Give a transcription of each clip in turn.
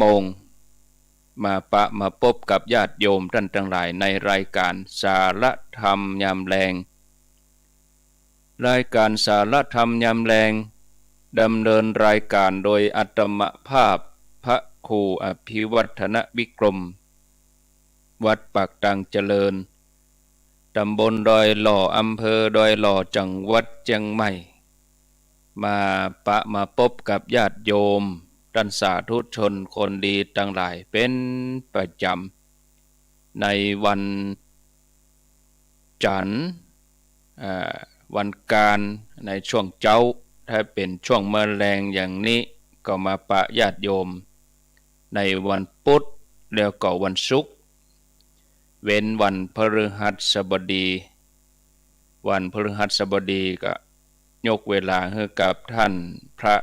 โมงมาพบกับญาติโยมท่านทั้งหลายในรายการสาระธรรมยามแลงรายการสาระธรรมยามแลงดำเนินรายการโดยอาตมภาพพระครูอภิวัฒนวิกรมวัดปากตังเจริญตำบลดอยหล่ออำเภอดอยหล่อจังหวัดเชียงใหม่มาพบกับญาติโยมท่านสาธุชนคนดีทั้งหลายเป็นประจำในวันจันทร์วันการในช่วงเจ้าถ้าเป็นช่วงแมลงอย่างนี้ก็มาปะญาติโยมในวันพุธแล้วก็วันศุกร์เว้นวันพฤหัสบดีวันพฤหัสบดีก็ยกเวลาให้กับท่านพระ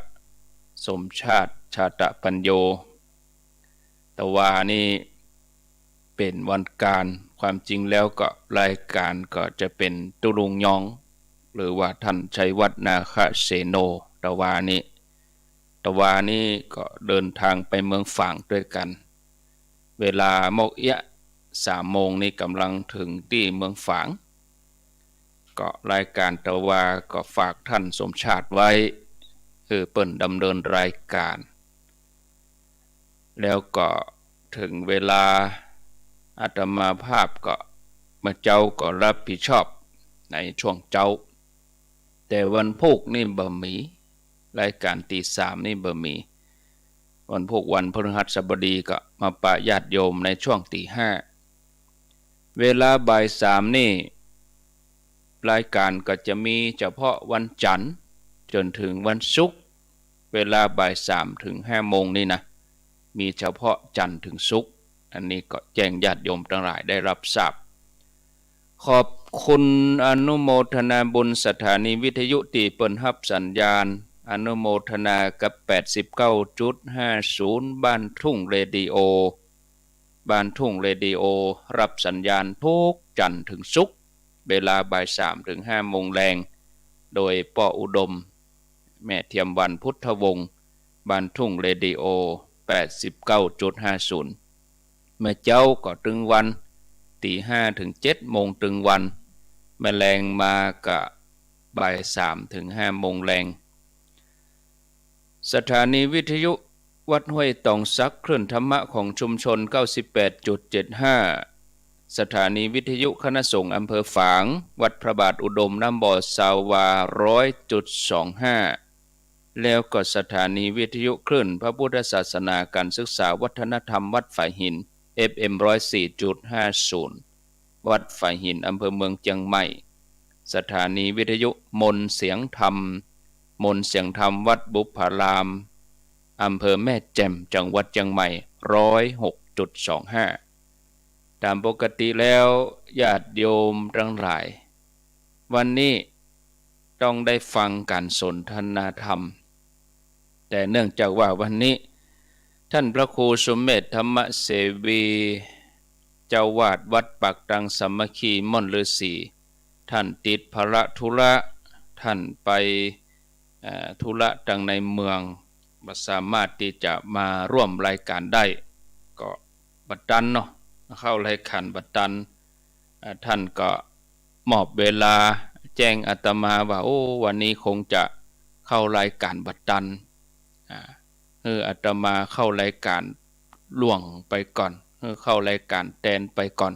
สมชาติชาตปัญโยแต่ว่านี่เป็นวันการความจริงแล้วก็รายการก็จะเป็นตุลุงยองหรือว่าท่านชัยวัฒน์นาคเสโนแต่ว่านี้ก็เดินทางไปเมืองฝางด้วยกันเวลาโมกเอะ3 โมงนี้กำลังถึงที่เมืองฝางก็รายการตะวาก็ฝากท่านสมชาติไว้เปิ่นดำเนินรายการแล้วก็ถึงเวลาอาตมาภาพก็มาเจ้าก็รับผิดชอบในช่วงเจ้าแต่วันพุธนี่บ่มีรายการตี 3นี่บ่มีวันพุธวันพฤหัสบดีก็มาปะญาติโยมในช่วงตี 5เวลาบ่าย 3นี่รายการก็จะมีเฉพาะวันจันทร์จนถึงวันศุกร์เวลาบ่าย 3 ถึง 5 โมงนี่นะมีเฉพาะจันทร์ถึงศุกร์อันนี้ก็แจ้งญาติโยมทั้งหลายได้รับทราบขอบคุณอนุโมทนาบุญสถานีวิทยุที่เปิดรับสัญญาณอนุโมทนากับ 89.50 บ้านทุ่งเรดิโอรับสัญญาณทุกจันทร์ถึงศุกร์เวลาบ่าย 3 ถึง 5 โมงแรงโดยป้ออุดมแม่เทียมวันพุทธวงศ์บ้านทุ่งเรดิโอ 89.50 เมื่อเจ้าก็ถึงวันตี 5 ถึง 7 โมงถึงวันแมลงมากะบ่าย 3 ถึง 5 โมงแรงสถานีวิทยุวัดห้วยตองซักคลื่นธรรมะของชุมชน 98.75 สถานีวิทยุคณะสงฆ์อำเภอฝางวัดพระบาทอุดมน้ำบ่อสาวา 100.25 แล้วก็สถานีวิทยุคลื่นพระพุทธศาสนาการศึกษาวัฒนธรรมวัดฝายหิน FM 104.50 วัดฝายหินอำเภอเมืองเชียงใหม่สถานีวิทยุมนเสียงธรรมวัดบุพารามอำเภอแม่แจ่มจังหวัดเชียงใหม่ 106.25 ตามปกติแล้วญาติโยมทั้งหลายวันนี้ต้องได้ฟังการสนทนาธรรมแต่เนื่องจากว่าวันนี้ท่านพระครูสมเด็จธรรมเสวีเจ้าวาดวัดปากตังสามัคคีม่อนฤาษีท่านติดภาระธุระท่านไปธุระดังในเมืองบ่สามารถที่จะมาร่วมรายการได้ก็บัดตันเนาะเข้ารายการบัดตันท่านก็มอบเวลาแจ้งอาตมาว่าวันนี้คงจะเข้ารายการบัดตันอาตมาเข้ารายการล่วงไปก่อนเข้ารายการแทนไปก่อน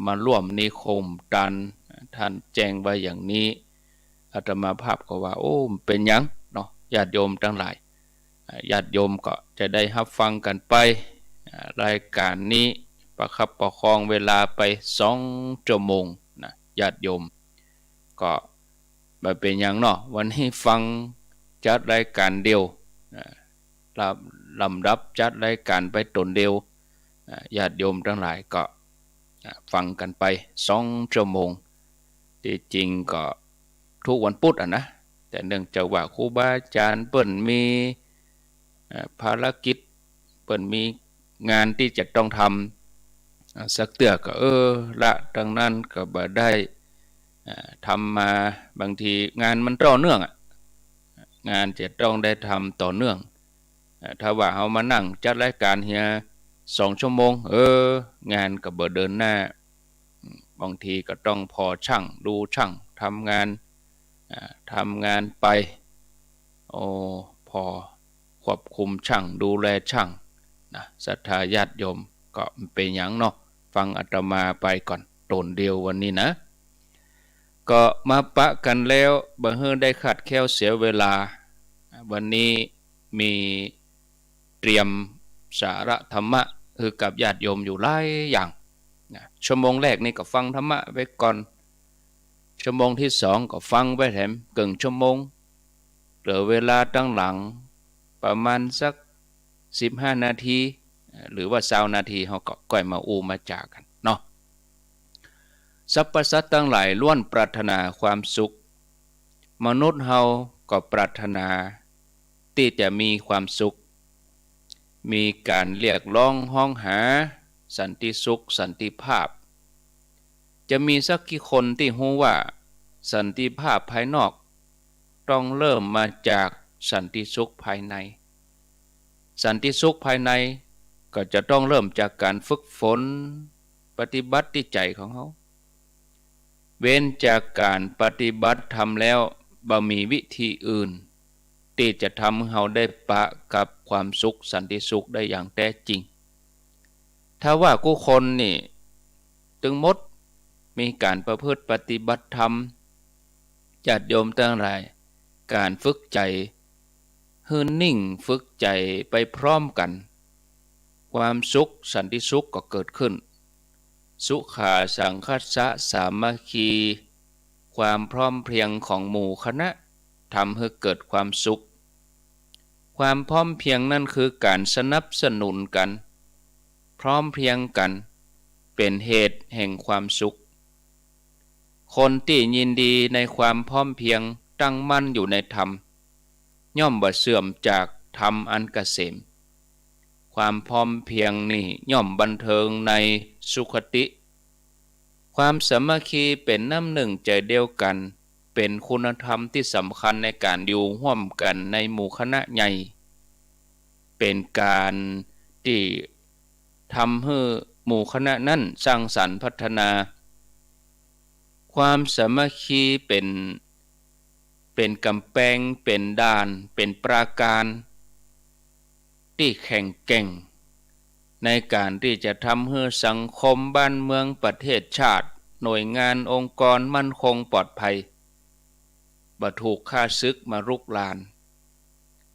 มาร่วมนิคมตันท่านแจ้งไว้อย่างนี้อาตมาภาพก็ว่าเป็นหยังเนาะญาติโยมทั้งหลายญาติโยมก็จะได้รับฟังกันไปรายการนี้ประคับประคองเวลาไป2 ชั่วโมงนะญาติโยมก็บ่เป็นหยังเนาะวันนี้ฟังจัดรายการเดียวลำดับจัดรายการไปตนเดียวญาติโยมทั้งหลายก็ฟังกันไป2 ชั่วโมงที่จริงก็ทุกวันพุธนะแต่เนื่องจากว่าครูบาอาจารย์เปิ้นมีภารกิจเปิ้นมีงานที่จะต้องทำสักเตือก็ละดังนั้นก็บ่ได้ทำมาบางทีงานมันต่อเนื่องงานจะต้องได้ทำต่อเนื่อง ถ้าว่าเฮามานั่งจัดรายการเฮีย2 ชั่วโมงงานก็บ่เดินหน้าบางทีก็ต้องพอช่างดูช่างทำงานไปพอควบคุมช่างดูแลช่างนะศรัทธาญาติโยมก็เป็นหยังเนาะฟังอาตมาไปก่อนตนเดียววันนี้นะก็มาปะกันแล้วบ่เฮือได้ขัดแคลวเสียเวลาวันนี้มีเตรียมสาระธรรมะคือกับญาติโยมอยู่หลายอย่างนะชั่วโมงแรกนี่ก็ฟังธรรมะไว้ก่อนชั่วโมงที่2ก็ฟังไว้แถมครึ่งชั่วโมงเหลือเวลาตั้งหลังประมาณสัก15 นาทีหรือว่า20 นาทีเฮาก็ก้อยมามาจากันเนาะสรรพสัตว์ทั้งหลายล้วนปรารถนาความสุขมนุษย์เฮาก็ปรารถนาที่จะมีความสุขมีการเรียกร้องห้องหาสันติสุขสันติภาพจะมีสักกี่คนที่รู้ว่าสันติภาพภายนอกต้องเริ่มมาจากสันติสุขภายในสันติสุขภายในก็จะต้องเริ่มจากการฝึกฝนปฏิบัติที่ใจของเขาเว้นจากการปฏิบัติทำแล้วบ่มีวิธีอื่นที่จะทำให้เราได้ปะกับความสุขสันติสุขได้อย่างแท้จริงถ้าว่าผู้คนนี่ถึงหมดมีการประพฤติปฏิบัติธรรมญาติโยมทั้งหลายการฝึกใจให้นิ่งฝึกใจไปพร้อมกันความสุขสันติสุขก็เกิดขึ้นสุขาสังคัสสะสามัคคีความพร้อมเพรียงของหมู่คณะทำให้เกิดความสุขความพร้อมเพรียงนั่นคือการสนับสนุนกันพร้อมเพรียงกันเป็นเหตุแห่งความสุขคนที่ยินดีในความพร้อมเพรียงตั้งมั่นอยู่ในธรรมย่อมบ่เสื่อมจากธรรมอันเกษมความพร้อมเพรียงนี่ย่อมบันเทิงในสุคติความสามัคคีเป็นน้ำหนึ่งใจเดียวกันเป็นคุณธรรมที่สำคัญในการอยู่ร่วมกันในหมู่คณะใหญ่เป็นการที่ทำให้หมู่คณะนั้นสร้างสรรค์พัฒนาความสามัคคีเป็นกำแพงเป็นด่านเป็นปราการที่แข็งแกร่งในการที่จะทำให้สังคมบ้านเมืองประเทศชาติหน่วยงานองค์กรมั่นคงปลอดภัยบ่ถูกฆ่าศึกมารุกราน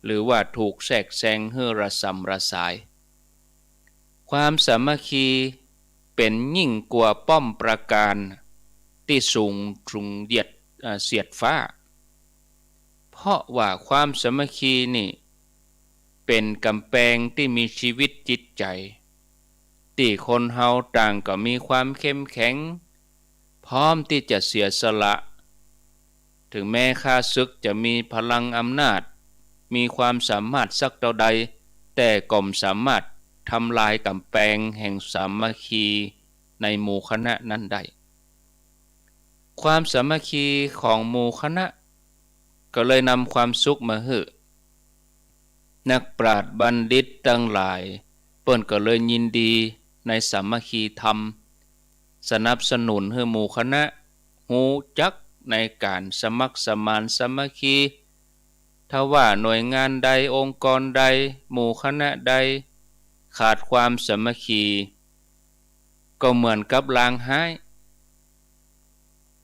หรือว่าถูกแทรกแซงให้ระสำระสายความสามัคคีเป็นยิ่งกว่าป้อมปราการที่สูงเสียดฟ้าเพราะว่าความสามัคคีนี่เป็นกำแพงที่มีชีวิตจิตใจที่คนเฮาต่างก็มีความเข้มแข็งพร้อมที่จะเสียสละถึงแม้ข้าศึกจะมีพลังอำนาจมีความสามารถสักเท่าใดแต่ก็ไม่สามารถทำลายกำแพงแห่งสามัคคีในหมู่คณะนั้นได้ความสามัคคีของหมู่คณะก็เลยนำความสุขมาให้นักปราชญ์บัณฑิตทั้งหลายเปิ้นก็เลยยินดีในสามัคคีธรรมสนับสนุนให้หมู่คณะฮู้จักในการสมัครสมานสามัคคีถ้าว่าหน่วยงานใดองค์กรใดหมู่คณะใดขาดความสามัคคีก็เหมือนกับลางหาย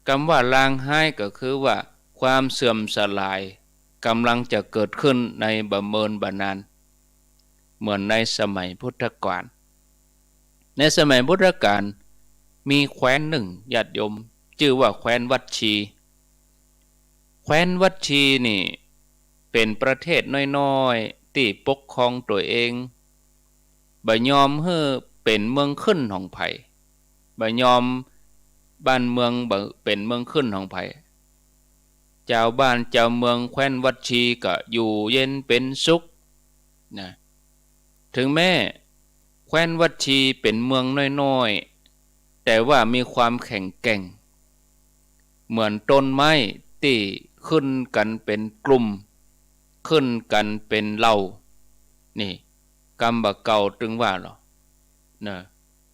คำว่าลางหายก็คือว่าความเสื่อมสลายกำลังจะเกิดขึ้นในบ่เมินบ่นานเหมือนในสมัยพุทธกาลในสมัยพุทธกาลมีแคว้นหนึ่งญาติโยมชื่อว่าแคว้นวัดชีแคว้นวัดชีนี่เป็นประเทศน้อยๆที่ปกครองตัวเองบ่ยอมให้เป็นเมืองขึ้นของไผบ่ยอมบ้านเมืองบ่เป็นเมืองขึ้นของไผเจ้าบ้านเจ้าเมืองแคว้นวัดชีก็อยู่เย็นเป็นสุขนะถึงแม้แคว้นวัดชีเป็นเมืองน้อยๆแต่ว่ามีความแข็งแกร่งเหมือนต้นไม้ที่ขึ้นกันเป็นกลุ่มขึ้นกันเป็นเหล่า นี่กำบะเก่าตึงว่าหรอนะ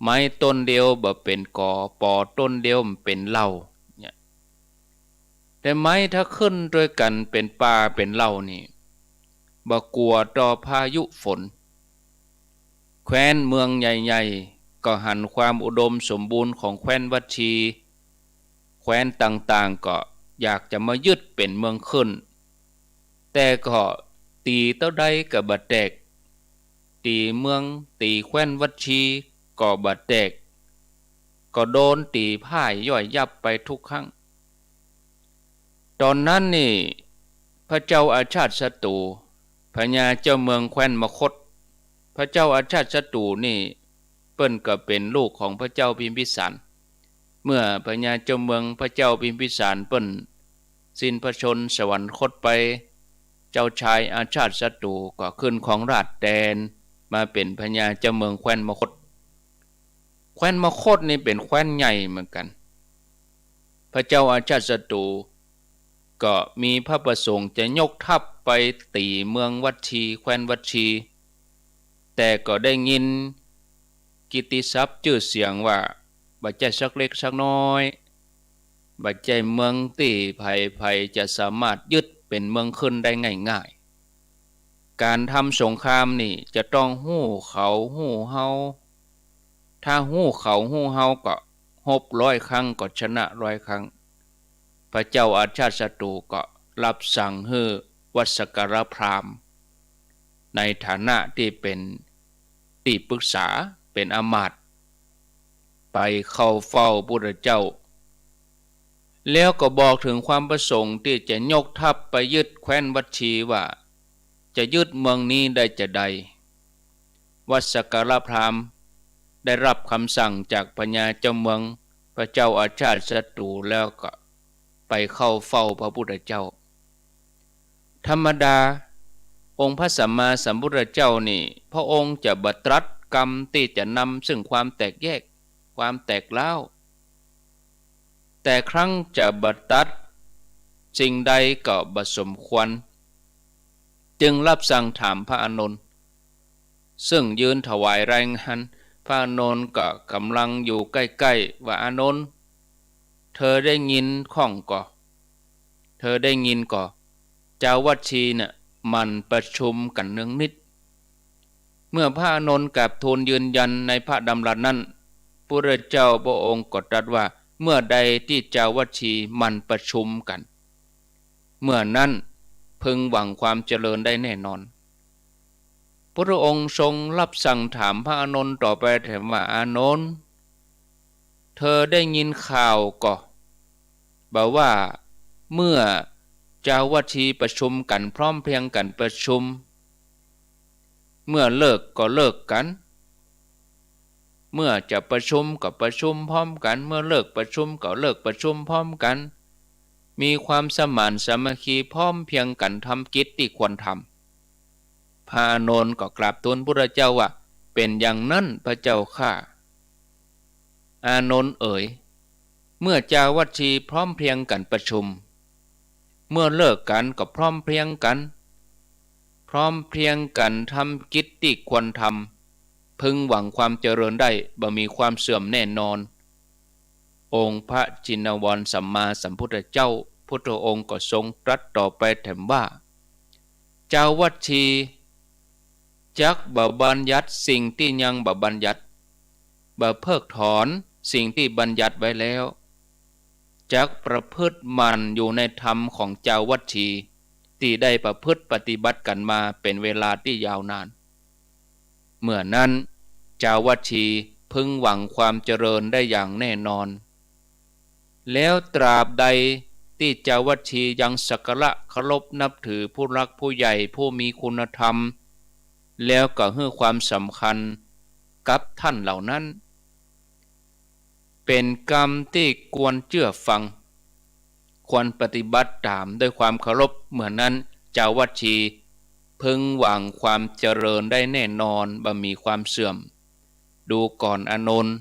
ไม้ต้นเดียวบ่เป็นกอปอต้นเดียวมันเป็นเหล้าเนี่ยแต่ไม้ถ้าขึ้นด้วยกันเป็นป่าเป็นเหล้านี่บ่กลัวต่อพายุฝนแคว้นเมืองใหญ่ๆก็หันความอุดมสมบูรณ์ของแคว้นวัดชีแคว้นต่างๆก็อยากจะมายึดเป็นเมืองขึ้นแต่ก็ตีเต้าใดก็บ่แตกตีเมืองตีแคว้นวัดชีก็บ่แตกก็โดนตีพ่ายย่อยยับไปทุกครั้งตอนนั้นนี่พระเจ้าอาชาติศัตรูพญาเจ้าเมืองแคว้นมคธพระเจ้าอาชาติศัตรูนี่เปิ้นก็เป็นลูกของพระเจ้าพิมพิสารเมื่อพญาเจ้าเมืองพระเจ้าพิมพิสารเปิ้นสิ้นพระชนสวรรคตไปเจ้าชายอาชาติศัตรูก็ขึ้นของราชแดนมาเป็นพญาเจ้าเมืองแคว้นมคธแคว้นมคธนี่เป็นแคว้นใหญ่เหมือนกันพระเจ้าอาชาติศัตรูก็มีพระประสงค์จะยกทัพไปตีเมืองวัดชีแคว้นวัดชีแต่ก็ได้ยินกิตติศัพท์ชื่อเสียงว่าบัดใจสักเล็กสักน้อยบัดใจเมืองตีภัยจะสามารถยึดเป็นเมืองขึ้นได้ง่ายๆการทำสงครามนี่จะต้องหู้เขาหู้เฮาถ้าหู้เขาหู้เฮาก็ฮบ100 ครั้งก็ชนะ100 ครั้งพระเจ้าอาชาติศัตรูก็รับสั่งให้วัสกรพราหมณ์ในฐานะที่เป็นที่ปรึกษาเป็นอมาตย์ไปเข้าเฝ้าพุทธเจ้าแล้วก็บอกถึงความประสงค์ที่จะยกทัพไปยึดแคว้นวัดชีว่าจะยึดเมืองนี้ได้จะใดวัสกรพราหมณ์ได้รับคำสั่งจากพญาเจ้าเมืองพระเจ้าอาชาติศัตรูแล้วก็ไปเข้าเฝ้าพระพุทธเจ้าธรรมดาองค์พระสัมมาสัมพุทธเจ้านี่พระองค์จะบัตรัสกรรมที่จะนำซึ่งความแตกแยกความแตกเล้าแต่ครั้งจะบัตรัสสิ่งใดก็บ่สมควรจึงรับสั่งถามพระอานนท์ซึ่งยืนถวายรายงานพระอานนท์ก็กำลังอยู่ใกล้ๆว่าอานนท์เธอได้ยินข้องก่อเธอได้ยินก่อเจ้าวัดชีน่ะมันประชุมกันเนืองนิดเมื่อพระอานนท์กราบทูลยืนยันในพระดำรัสนั้นพระเจ้าพระองค์ก็ตรัสว่าเมื่อใดที่เจ้าวัดชีมันประชุมกันเมื่อนั้นพึงหวังความเจริญได้แน่นอนพระองค์ทรงรับสั่งถามพระอานนท์ต่อไปถามว่าอานนท์เธอได้ยินข่าวก่อบอกว่าเมื่อเจ้าวัดชีประชุมกันพร้อมเพรียงกันประชุมเมื่อเลิกก็เลิกกันเมื่อจะประชุมก็ประชุมพร้อมกันเมื่อเลิกประชุมก็เลิกประชุมพร้อมกันมีความสมานสามัคคีพร้อมเพรียงกันทำกิจที่ควรทำพระอานนท์ก็กราบทูลพระเจ้าว่าเป็นอย่างนั้นพระเจ้าข้าอานนท์เอ๋ยเมื่อเจ้าวัดชีพร้อมเพรียงกันประชุมเมื่อเลิกกันก็พร้อมเพรียงกันพร้อมเพรียงกันทำกิจที่ควรทำพึงหวังความเจริญได้บ่มีความเสื่อมแน่นอนองค์พระจินวรสัมมาสัมพุทธเจ้าพุทธองค์ก็ทรงตรัสต่อไปแถมว่าเจ้าวัดชีจักบ่บัญญัติสิ่งที่ยังบ่บัญญัติบ่เพิกถอนสิ่งที่บัญญัติไว้แล้วจักประพฤติมันอยู่ในธรรมของเจ้าวัดชีที่ได้ประพฤติปฏิบัติกันมาเป็นเวลาที่ยาวนานเมื่อนั้นเจ้าวัดชีพึงหวังความเจริญได้อย่างแน่นอนแล้วตราบใดที่เจ้าวัดชียังสักการะเคารพนับถือผู้รักผู้ใหญ่ผู้มีคุณธรรมแล้วก็ให้ความสำคัญกับท่านเหล่านั้นเป็นกรรมที่ควรเชื่อฟังควรปฏิบัติตามด้วยความเคารพเหมือนนั้นเจ้าวัดชีพึงหวังความเจริญได้แน่นอนบ่มีความเสื่อมดูก่อนอานนท์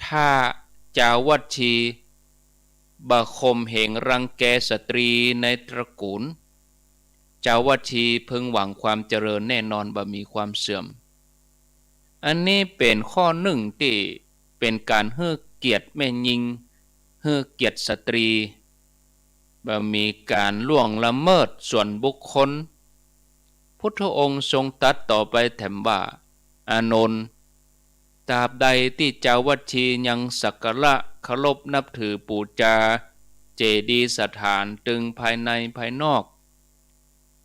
ถ้าเจ้าวัดชีบ่ข่มเหงรังแกสตรีในตระกูล เจ้าวัดชีพึงหวังความเจริญแน่นอนบ่มีความเสื่อมอันนี้เป็นข้อหนึ่งที่เป็นการให้เกียรติแม่หญิงให้เกียรติสตรีบ่มีการล่วงละเมิดส่วนบุคคลพุทธองค์ทรงตรัสต่อไปแถมว่าอานนท์ตราบใดที่เจ้าวัดชียังสักการะเคารพนับถือปูจาเจดีย์สถานตึงภายในภายนอก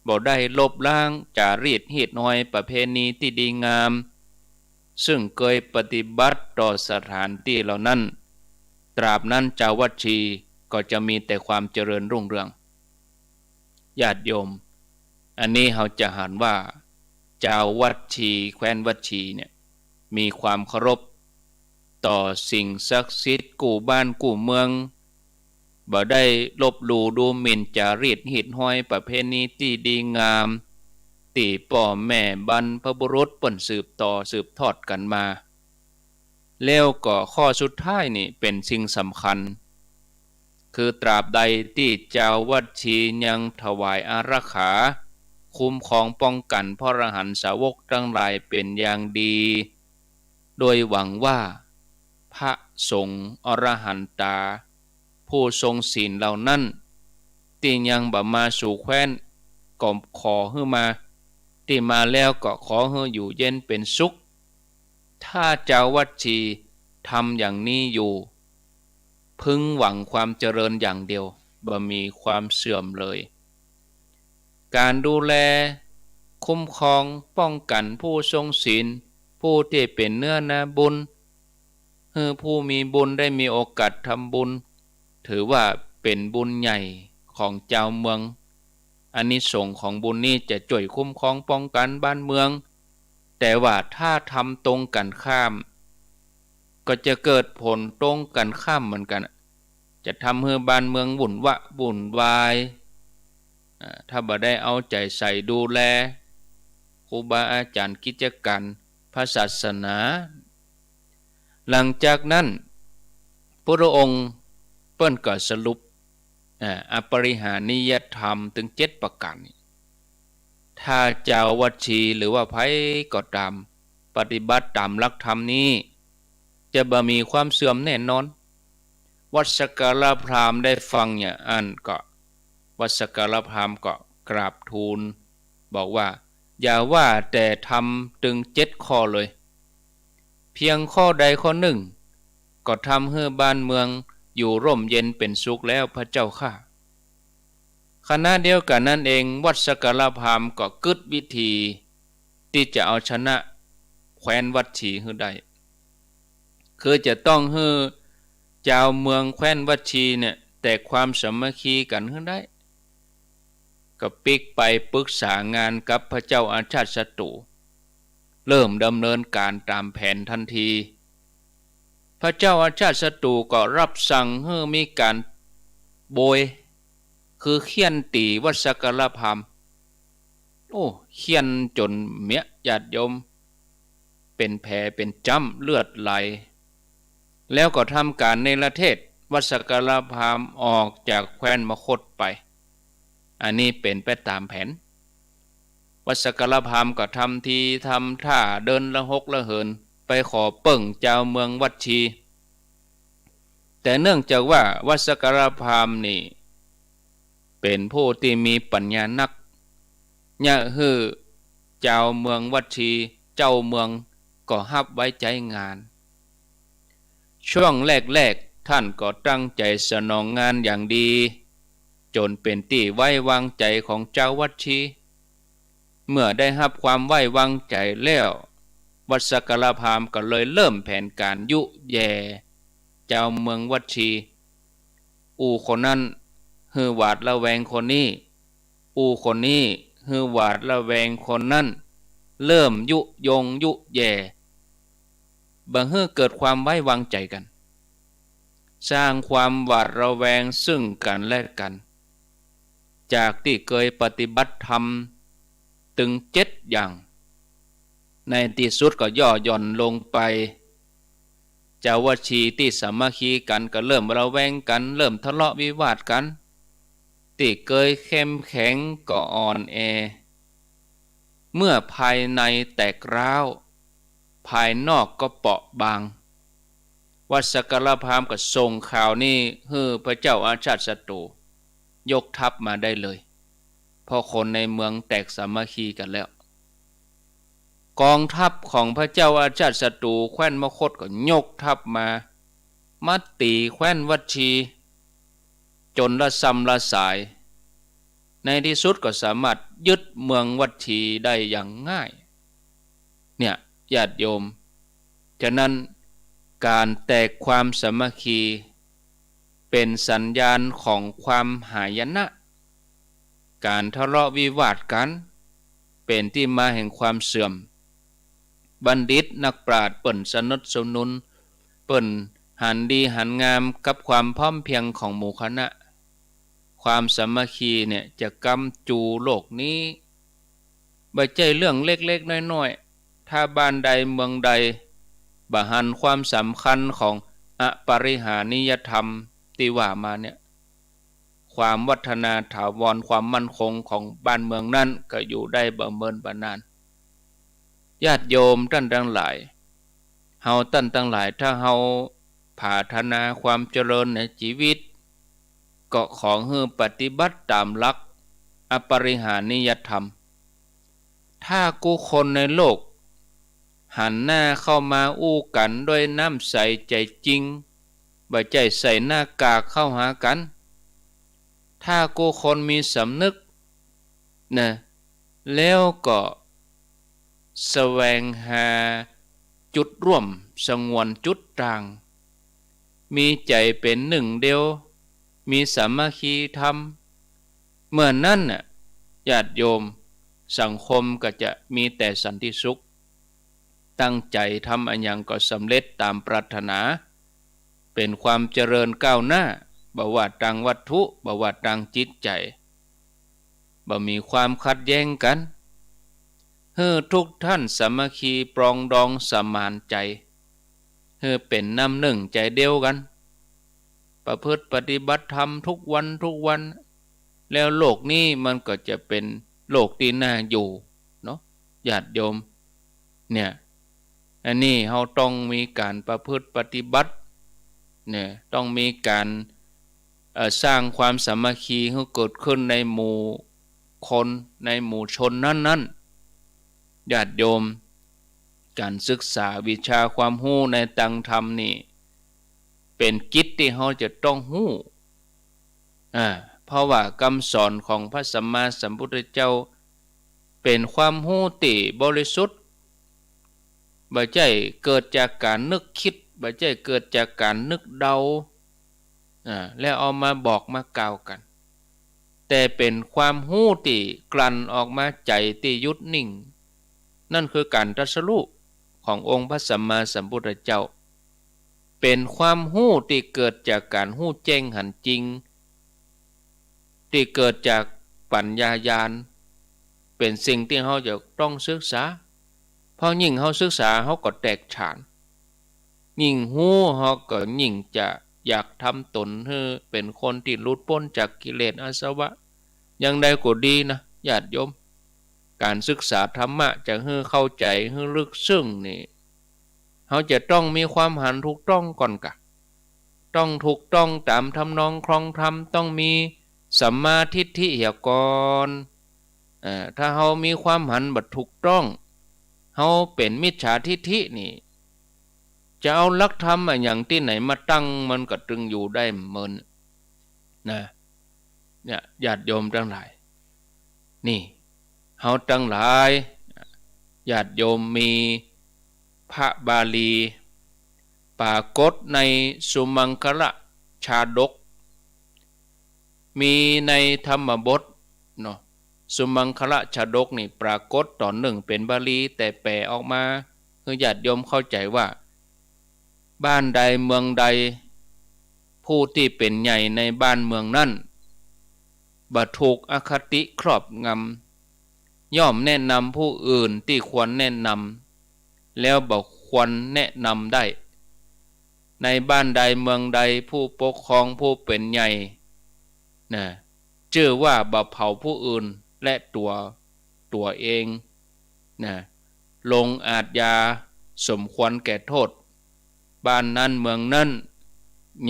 บ่ได้ลบล้างจารีตฮีตน้อยประเพณีที่ดีงามซึ่งเคยปฏิบัติต่อสถานที่เหล่านั้นตราบนั้นเจ้าวัดชีก็จะมีแต่ความเจริญรุ่งเรืองญาติโยมอันนี้เราจะหันว่าเจ้าวัดชีแคว้นวัดชีเนี่ยมีความเคารพต่อสิ่งศักดิ์สิทธิ์กู่บ้านกู่เมืองบ่ได้ลบหลู่ดูหมิ่นจารีตหิดห้อยประเพณีที่ดีงามที่พ่อแม่บรรพบุรุษเปิ้นสืบต่อสืบทอดกันมาแล้วก็ข้อสุดท้ายนี่เป็นสิ่งสำคัญคือตราบใดที่เจ้าวัดชียังถวายอารักขาคุ้มครองป้องกันพระอรหันตสาวกทั้งหลายเป็นอย่างดีโดยหวังว่าพระสงฆ์อรหันตาผู้ทรงศีลเหล่านั้นที่ยังบ่มาสู่แคว้นก็ขอให้มาที่มาแล้วก็ขอให้อยู่เย็นเป็นสุขถ้าเจ้าวัดชีทำอย่างนี้อยู่พึงหวังความเจริญอย่างเดียวบ่มีความเสื่อมเลยการดูแลคุ้มครองป้องกันผู้ทรงศีลผู้ที่เป็นเนื้อนาบุญให้ผู้มีบุญได้มีโอกาสทำบุญถือว่าเป็นบุญใหญ่ของเจ้าเมืองอานิสงส์ของบุญนี้จะช่วยคุ้มครองป้องกันบ้านเมืองแต่ว่าถ้าทำตรงกันข้ามก็จะเกิดผลตรงกันข้ามเหมือนกันจะทำให้บ้านเมืองวุ่นวายถ้าบ่ได้เอาใจใส่ดูแลครูบาอาจารย์กิจการพระศาสนาหลังจากนั้นพระองค์เปิ้นก็สรุปอปริหานิยธรรมถึง7ประการถ้าเจ้าวัดชีหรือว่าไผก็ตามปฏิบัติตามหลักธรรมนี้จะบ่มีความเสื่อมแน่นอนวัดสกการพราหมณ์ได้ฟังอย่างอันก็วัดสกการพราหมณ์ก็กราบทูลบอกว่าอย่าว่าแต่ทำถึง7ข้อเลยเพียงข้อใดข้อหนึ่งก็ทำให้บ้านเมืองอยู่ร่มเย็นเป็นสุขแล้วพระเจ้าข้าขณะเดียวกันนั่นเองวัดสกการพราหมณ์ก็กึศวิธีที่จะเอาชนะแคว้นวัดชีให้ได้คือจะต้องให้เจ้าเมืองแคว้นวัดชีเนี่ยแต่ความสามัคคีกันให้ได้ก็ปิกไปปรึกษางานกับพระเจ้าอาชาติศัตรูเริ่มดำเนินการตามแผนทันทีพระเจ้าอาชาติศัตรูก็รับสั่งให้มีการโบยคือเคี่ยนตีวัดสกการพราหมณ์เคี่ยนจนเมียญาติโยมเป็นแผลเป็นจ้ำเลือดไหลแล้วก็ทำการเนรเทศวัดสกการพราหมณ์ออกจากแคว้นมคธไปอันนี้เป็นไปตามแผนวัดสกการพราหมณ์ก็ทำทีทำท่าเดินละหกละเหินไปขอเปิ่งเจ้าเมืองวัดชีแต่เนื่องจากว่าวัดสกการพราหมณ์นี่เป็นผู้ที่มีปัญญานักเนี่ยคือเจ้าเมืองวัดชีเจ้าเมืองก็ฮับไว้ใจงานช่วงแรกๆท่านก็ตั้งใจสนองงานอย่างดีจนเป็นที่ไว้วางใจของเจ้าวัดชีเมื่อได้รับความไว้วางใจแล้ววัดสกการพราหมณ์ก็เลยเริ่มแผนการยุแย่เจ้าเมืองวัดชีคนนั้นฮือหวาดระแวงคนนี้คนนี้ฮือหวาดระแวงคนนั้นเริ่มยุยงยุแย่บังเฮือเกิดความไว้วางใจกันสร้างความหวาดระแวงซึ่งกันและกันจากที่เคยปฏิบัติธรรมถึง7อย่างในที่สุดก็ย่อหย่อนลงไปเจ้าวัดชีที่สามัคคีกันก็เริ่มระแวงกันเริ่มทะเลาะวิวาทกัน ติเกยเข้มแข็งก็อ่อนแอเมื่อภายในแตกร้าวภายนอกก็เปราะบางวัดสักการพราหมณ์ก็ส่งข่าวนี้ให้พระเจ้าอาชาติศัตรูยกทัพมาได้เลยเพราะคนในเมืองแตกสามัคคีกันแล้วกองทัพของพระเจ้าอาชาติศัตรูแคว้นมคธก็ยกทัพมาตีแคว้นวัดชีจนละซ้ำละสายในที่สุดก็สามารถยึดเมืองวัดชีได้อย่างง่ายเนี่ยญาติโยมฉะนั้นการแตกความสามัคคีเป็นสัญญาณของความหายนะการทะเลาะวิวาทกันเป็นที่มาแห่งความเสื่อมบัณฑิตนักปราชญ์เปิ่นสนับสนุนเปิ่นหันดีหันงามกับความพร้อมเพรียงของหมู่คณะความสามัคคีเนี่ยจะกำจูโลกนี้บ่ใช่เรื่องเล็กๆน้อยๆถ้าบ้านใดเมืองใดบ่หันความสำคัญของอปริหานิยธรรมที่ว่ามาเนี่ยความวัฒนาถาวรความมั่นคงของบ้านเมืองนั้นก็อยู่ได้บ่เมินบ่นานญาติโยมท่านทั้งหลายเฮาท่านทั้งหลายถ้าเฮาปรารถนาความเจริญในชีวิตก็ขอให้ปฏิบัติตามหลักอปริหานิยธรรมถ้ากูคนในโลกหันหน้าเข้ามาอู้กันด้วยน้ำใสใจจริงบ่ใจใส่หน้ากากเข้าหากันถ้ากูคนมีสำนึกนะแล้วก็แสวงหาจุดร่วมสงวนจุดต่างมีใจเป็นหนึ่งเดียวมีสามัคคีธรรมเมื่อนั้นน่ะญาติโยมสังคมก็จะมีแต่สันติสุขตั้งใจทำอันยังก็สำเร็จตามปรารถนาเป็นความเจริญก้าวหน้าบ่ว่าทางวัตถุบ่ว่าทางจิตใจบ่มีความขัดแย้งกันให้ทุกท่านสามัคคีปรองดองสมานใจให้เป็นน้ำหนึ่งใจเดียวกันประพฤติปฏิบัติธรรมทุกวันแล้วโลกนี้มันก็จะเป็นโลกที่น่าอยู่เนาะญาติโยมเนี่ยอันนี้เราต้องมีการประพฤติปฏิบัติเนี่ยต้องมีการสร้างความสามัคคีให้เกิดขึ้นในหมู่คนในหมู่ชนนั้นญาติโยมการศึกษาวิชาความรู้ในตังธรรมนี่เป็นกิจที่เราจะต้องรู้เพราะว่าคำสอนของพระสัมมาสัมพุทธเจ้าเป็นความรู้ที่บริสุทธิ์บ่ใช่เกิดจากการนึกคิดบ่ใช่เกิดจากการนึกเดาแล้วเอามาบอกมากล่าวกันแต่เป็นความรู้ที่กลั่นออกมาใจที่หยุดนิ่งนั่นคือการตรัสรู้ขององค์พระสัมมาสัมพุทธเจ้าเป็นความรู้ที่เกิดจากการรู้แจ้งหันจริงที่เกิดจากปัญญาญาณเป็นสิ่งที่เราจะต้องศึกษาเพราะยิ่งเราศึกษาเราก็แตกฉานยิ่งหู้เราก็ยิ่งจะอยากทำตนให้เป็นคนที่หลุดพ้นจากกิเลสอาสวะอย่างใดก็ดีนะญาติโยมการศึกษาธรรมะจะให้เข้าใจให้ลึกซึ้งนี่เราจะต้องมีความหันถูกต้องก่อนกะต้องถูกต้องตามทำนองครองธรรมต้องมีสัมมาทิฏฐิเหี่ยก่อนถ้าเรามีความหันบัดถูกต้องเราเป็นมิจฉาทิฏฐินี่จะเอาหลักธรรมอย่างที่ไหนมาตั้งมันก็ตึงอยู่ได้เหมือนนะเนี่ยญาติโยมทั้งหลายนี่เฮาทั้งหลายญาติโยมมีพระบาลีปรากฏในสุมังคละชาดกมีในธรรมบทเนาะสุมังคละชาดกนี่ปรากฏตอนหนึ่งเป็นบาลีแต่แปลออกมาคือญาติโยมเข้าใจว่าบ้านใดเมืองใดผู้ที่เป็นใหญ่ในบ้านเมืองนั้นบ่ถูกอคติครอบงำย่อมแนะนำผู้อื่นที่ควรแนะนำแล้วบ่ควรแนะนำได้ในบ้านใดเมืองใดผู้ปกครองผู้เป็นใหญ่นะ ชื่อว่าบ่เผาผู้อื่นและตัวเองนะลงอาทยาสมควรแก่โทษบ้านนั้นเมืองนั้น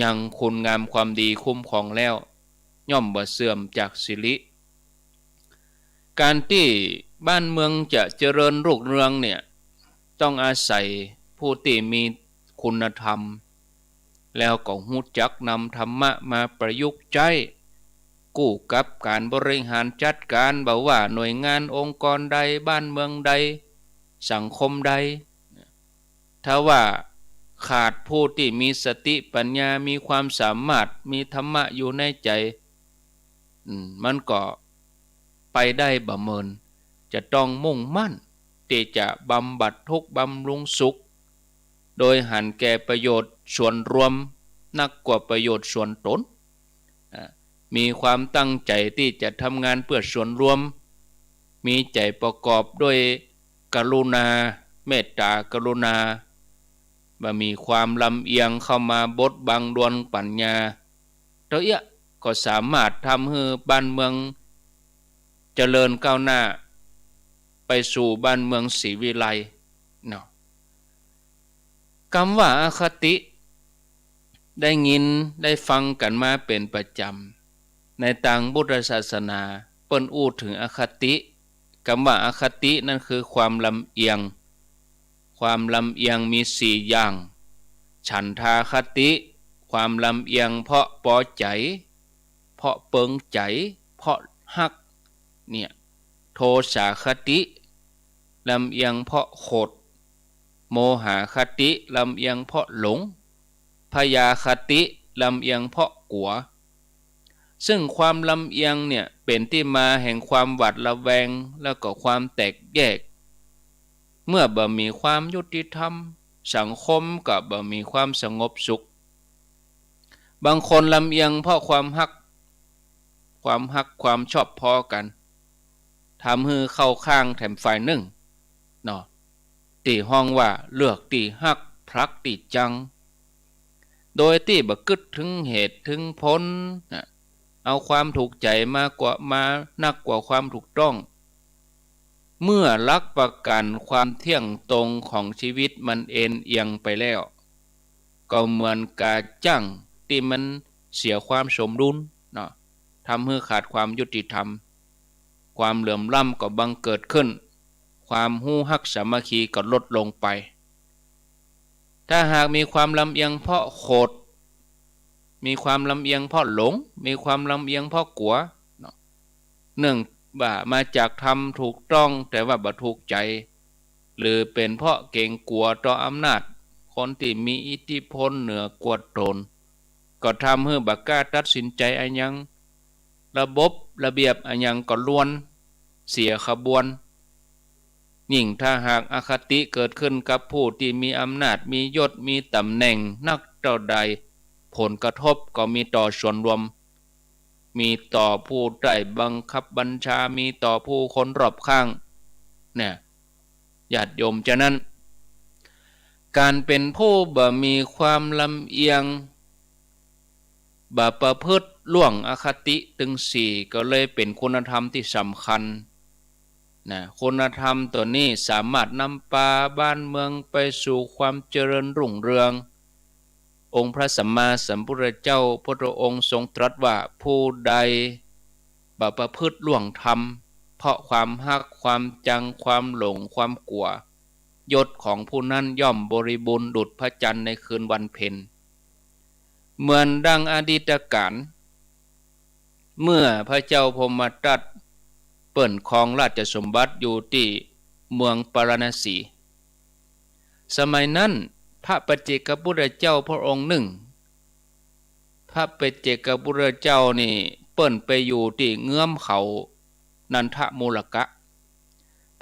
ยังคุณงามความดีคุ้มครองแล้วย่อมบ่เสื่อมจากสิริการที่บ้านเมืองจะเจริญรุ่งเรืองเนี่ยต้องอาศัยผู้ที่มีคุณธรรมแล้วก็ฮู้จักนำธรรมะมาประยุกต์ใช้กู้กับการบริหารจัดการบ่ว่าหน่วยงานองค์กรใดบ้านเมืองใดสังคมใดถ้าว่าขาดผู้ที่มีสติปัญญามีความสามารถมีธรรมะอยู่ในใจมันก็ไปได้บ่เมินจะต้องมุ่งมั่นที่จะบำบัดทุกข์บำรุงสุขโดยหันแก่ประโยชน์ส่วนรวมนักกว่าประโยชน์ส่วนตนมีความตั้งใจที่จะทำงานเพื่อส่วนรวมมีใจประกอบด้วยกรุณาเมตตากรุณาบ่มีความลำเอียงเข้ามาบดบังดวงปัญญาตัวเอี้ยก็สามารถทำให้บ้านเมืองเจริญก้าวหน้าไปสู่บ้านเมืองศรีวิไลเนาะคำว่าอคติได้ยินได้ฟังกันมาเป็นประจำในทางพุทธศาสนาเปิ้นอู้ถึงอคติคำว่าอคตินั่นคือความลำเอียงความลำเอียงมี4อย่างฉันทาคติความลำเอียงเพราะปอใจเพราะเปิงใจเพราะฮักเนี่ยโทสาคติลำเอียงเพราะโขดโมหาคติลำเอียงเพราะหลงพยาคติลำเอียงเพราะกลัวซึ่งความลำเอียงเนี่ยเป็นที่มาแห่งความหวาดระแวงแล้วก็ความแตกแยกเมื่อบ่มีความยุติธรรมสังคมก็บ่มีความสงบสุขบางคนลำเอียงเพราะความฮักความชอบพอกันทำให้เข้าข้างแถมฝ่ายหนึ่งเนาะตีห้องว่าเลือกตีฮักพลักตีจังโดยที่บ่คิดถึงเหตุถึงผลเอาความถูกใจมากกว่ามานักกว่าความถูกต้องเมื่อลักประกันความเที่ยงตรงของชีวิตมันเอ็นเอียงไปแล้วก็เหมือนกาจั่งที่มันเสียความสมดุลเนาะทำให้ขาดความยุติธรรมความเหลื่อมล้ำก็บังเกิดขึ้นความฮู้ฮักสามัคคีก็ลดลงไปถ้าหากมีความลำเอียงเพราะโขดมีความลำเอียงเพราะหลงมีความลำเอียงเพราะกลัวเนื่องว่ามาจากทำถูกต้องแต่ว่าบ่ถูกใจหรือเป็นเพราะเกรงกลัวต่ออำนาจคนที่มีอิทธิพลเหนือกว่าตนก็ทำให้บ่กล้าตัดสินใจอันยังระบบระเบียบอันยังก็ล้วนเสียขบวนยิ่งถ้าหากอคติเกิดขึ้นกับผู้ที่มีอำนาจมียศมีตำแหน่งนักเท่าใดผลกระทบก็มีต่อส่วนรวมมีต่อผู้ใต้บังคับบัญชามีต่อผู้คนรอบข้างเนี่ยญาติโยมฉะนั้นการเป็นผู้บ่มีความลำเอียงบ่ประพฤติล่วงอคติถึง4ก็เลยเป็นคุณธรรมที่สำคัญนะคุณธรรมตัวนี้สามารถนำพาบ้านเมืองไปสู่ความเจริญรุ่งเรืององค์พระสัมมาสัมพุทธเจ้าพระองค์ทรงตรัสว่าผู้ใดบ่ประพฤติล่วงธรรมเพราะความฮักความจังความหลงความกลัวยศของผู้นั้นย่อมบริบูรณ์ดุจพระจันทร์ในคืนวันเพ็ญเหมือนดังอดีตการเมื่อพระเจ้าพมทัตเปิ่นครองราชสมบัติอยู่ที่เมืองปาราณสีสมัยนั้นพระปัจเจกพุทธเจ้าพระองค์หนึ่งพระปัจเจกพุทธเจ้านี่เปิ่นไปอยู่ที่เงื้อมเขานันทมูลกะ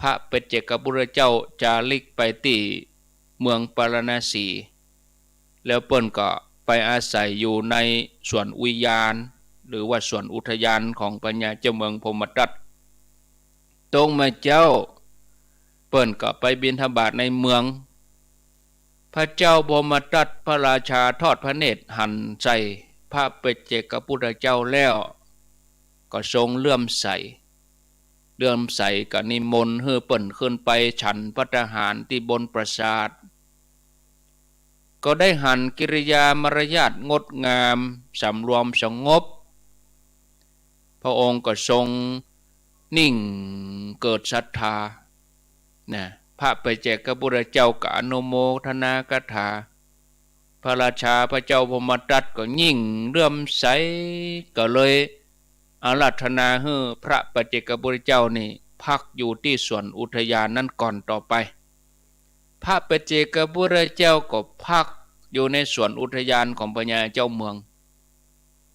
พระปัจเจกพุทธเจ้าจาริกไปที่เมืองปาราณสีแล้วเปิ่นก็ไปอาศัยอยู่ในสวนอุทยานหรือว่าสวนอุทยานของพญาเจ้าเมืองพมทัตตรงมาเจ้าเปิ่นก็ไปบิณฑบาตในเมืองพระเจ้าพมทัตพระราชาทอดพระเนตรหันใจพระปัจเจกพุทธเจ้าแล้ว ก็ทรงเลื่อมใสก็นิมนต์ให้เปิ่นขึ้นไปฉันภัตตาหารที่บนปราสาทก็ได้หันกิริยามารยาทงดงามสำรวมสงบพระองค์ก็ทรงนิ่งเกิดศรัทธานะพระปัจเจกพุทธเจ้าก็อนุโมทนากถาพระราชาพระเจ้าพมทัตก็ยิ่งเลื่อมใสก็เลยอาราธนาให้พระปัจเจกพุทธเจ้านี่พักอยู่ที่สวนอุทยานนั้นก่อนต่อไปพระปัจเจกพุทธเจ้าก็พักอยู่ในสวนอุทยานของพญาเจ้าเมือง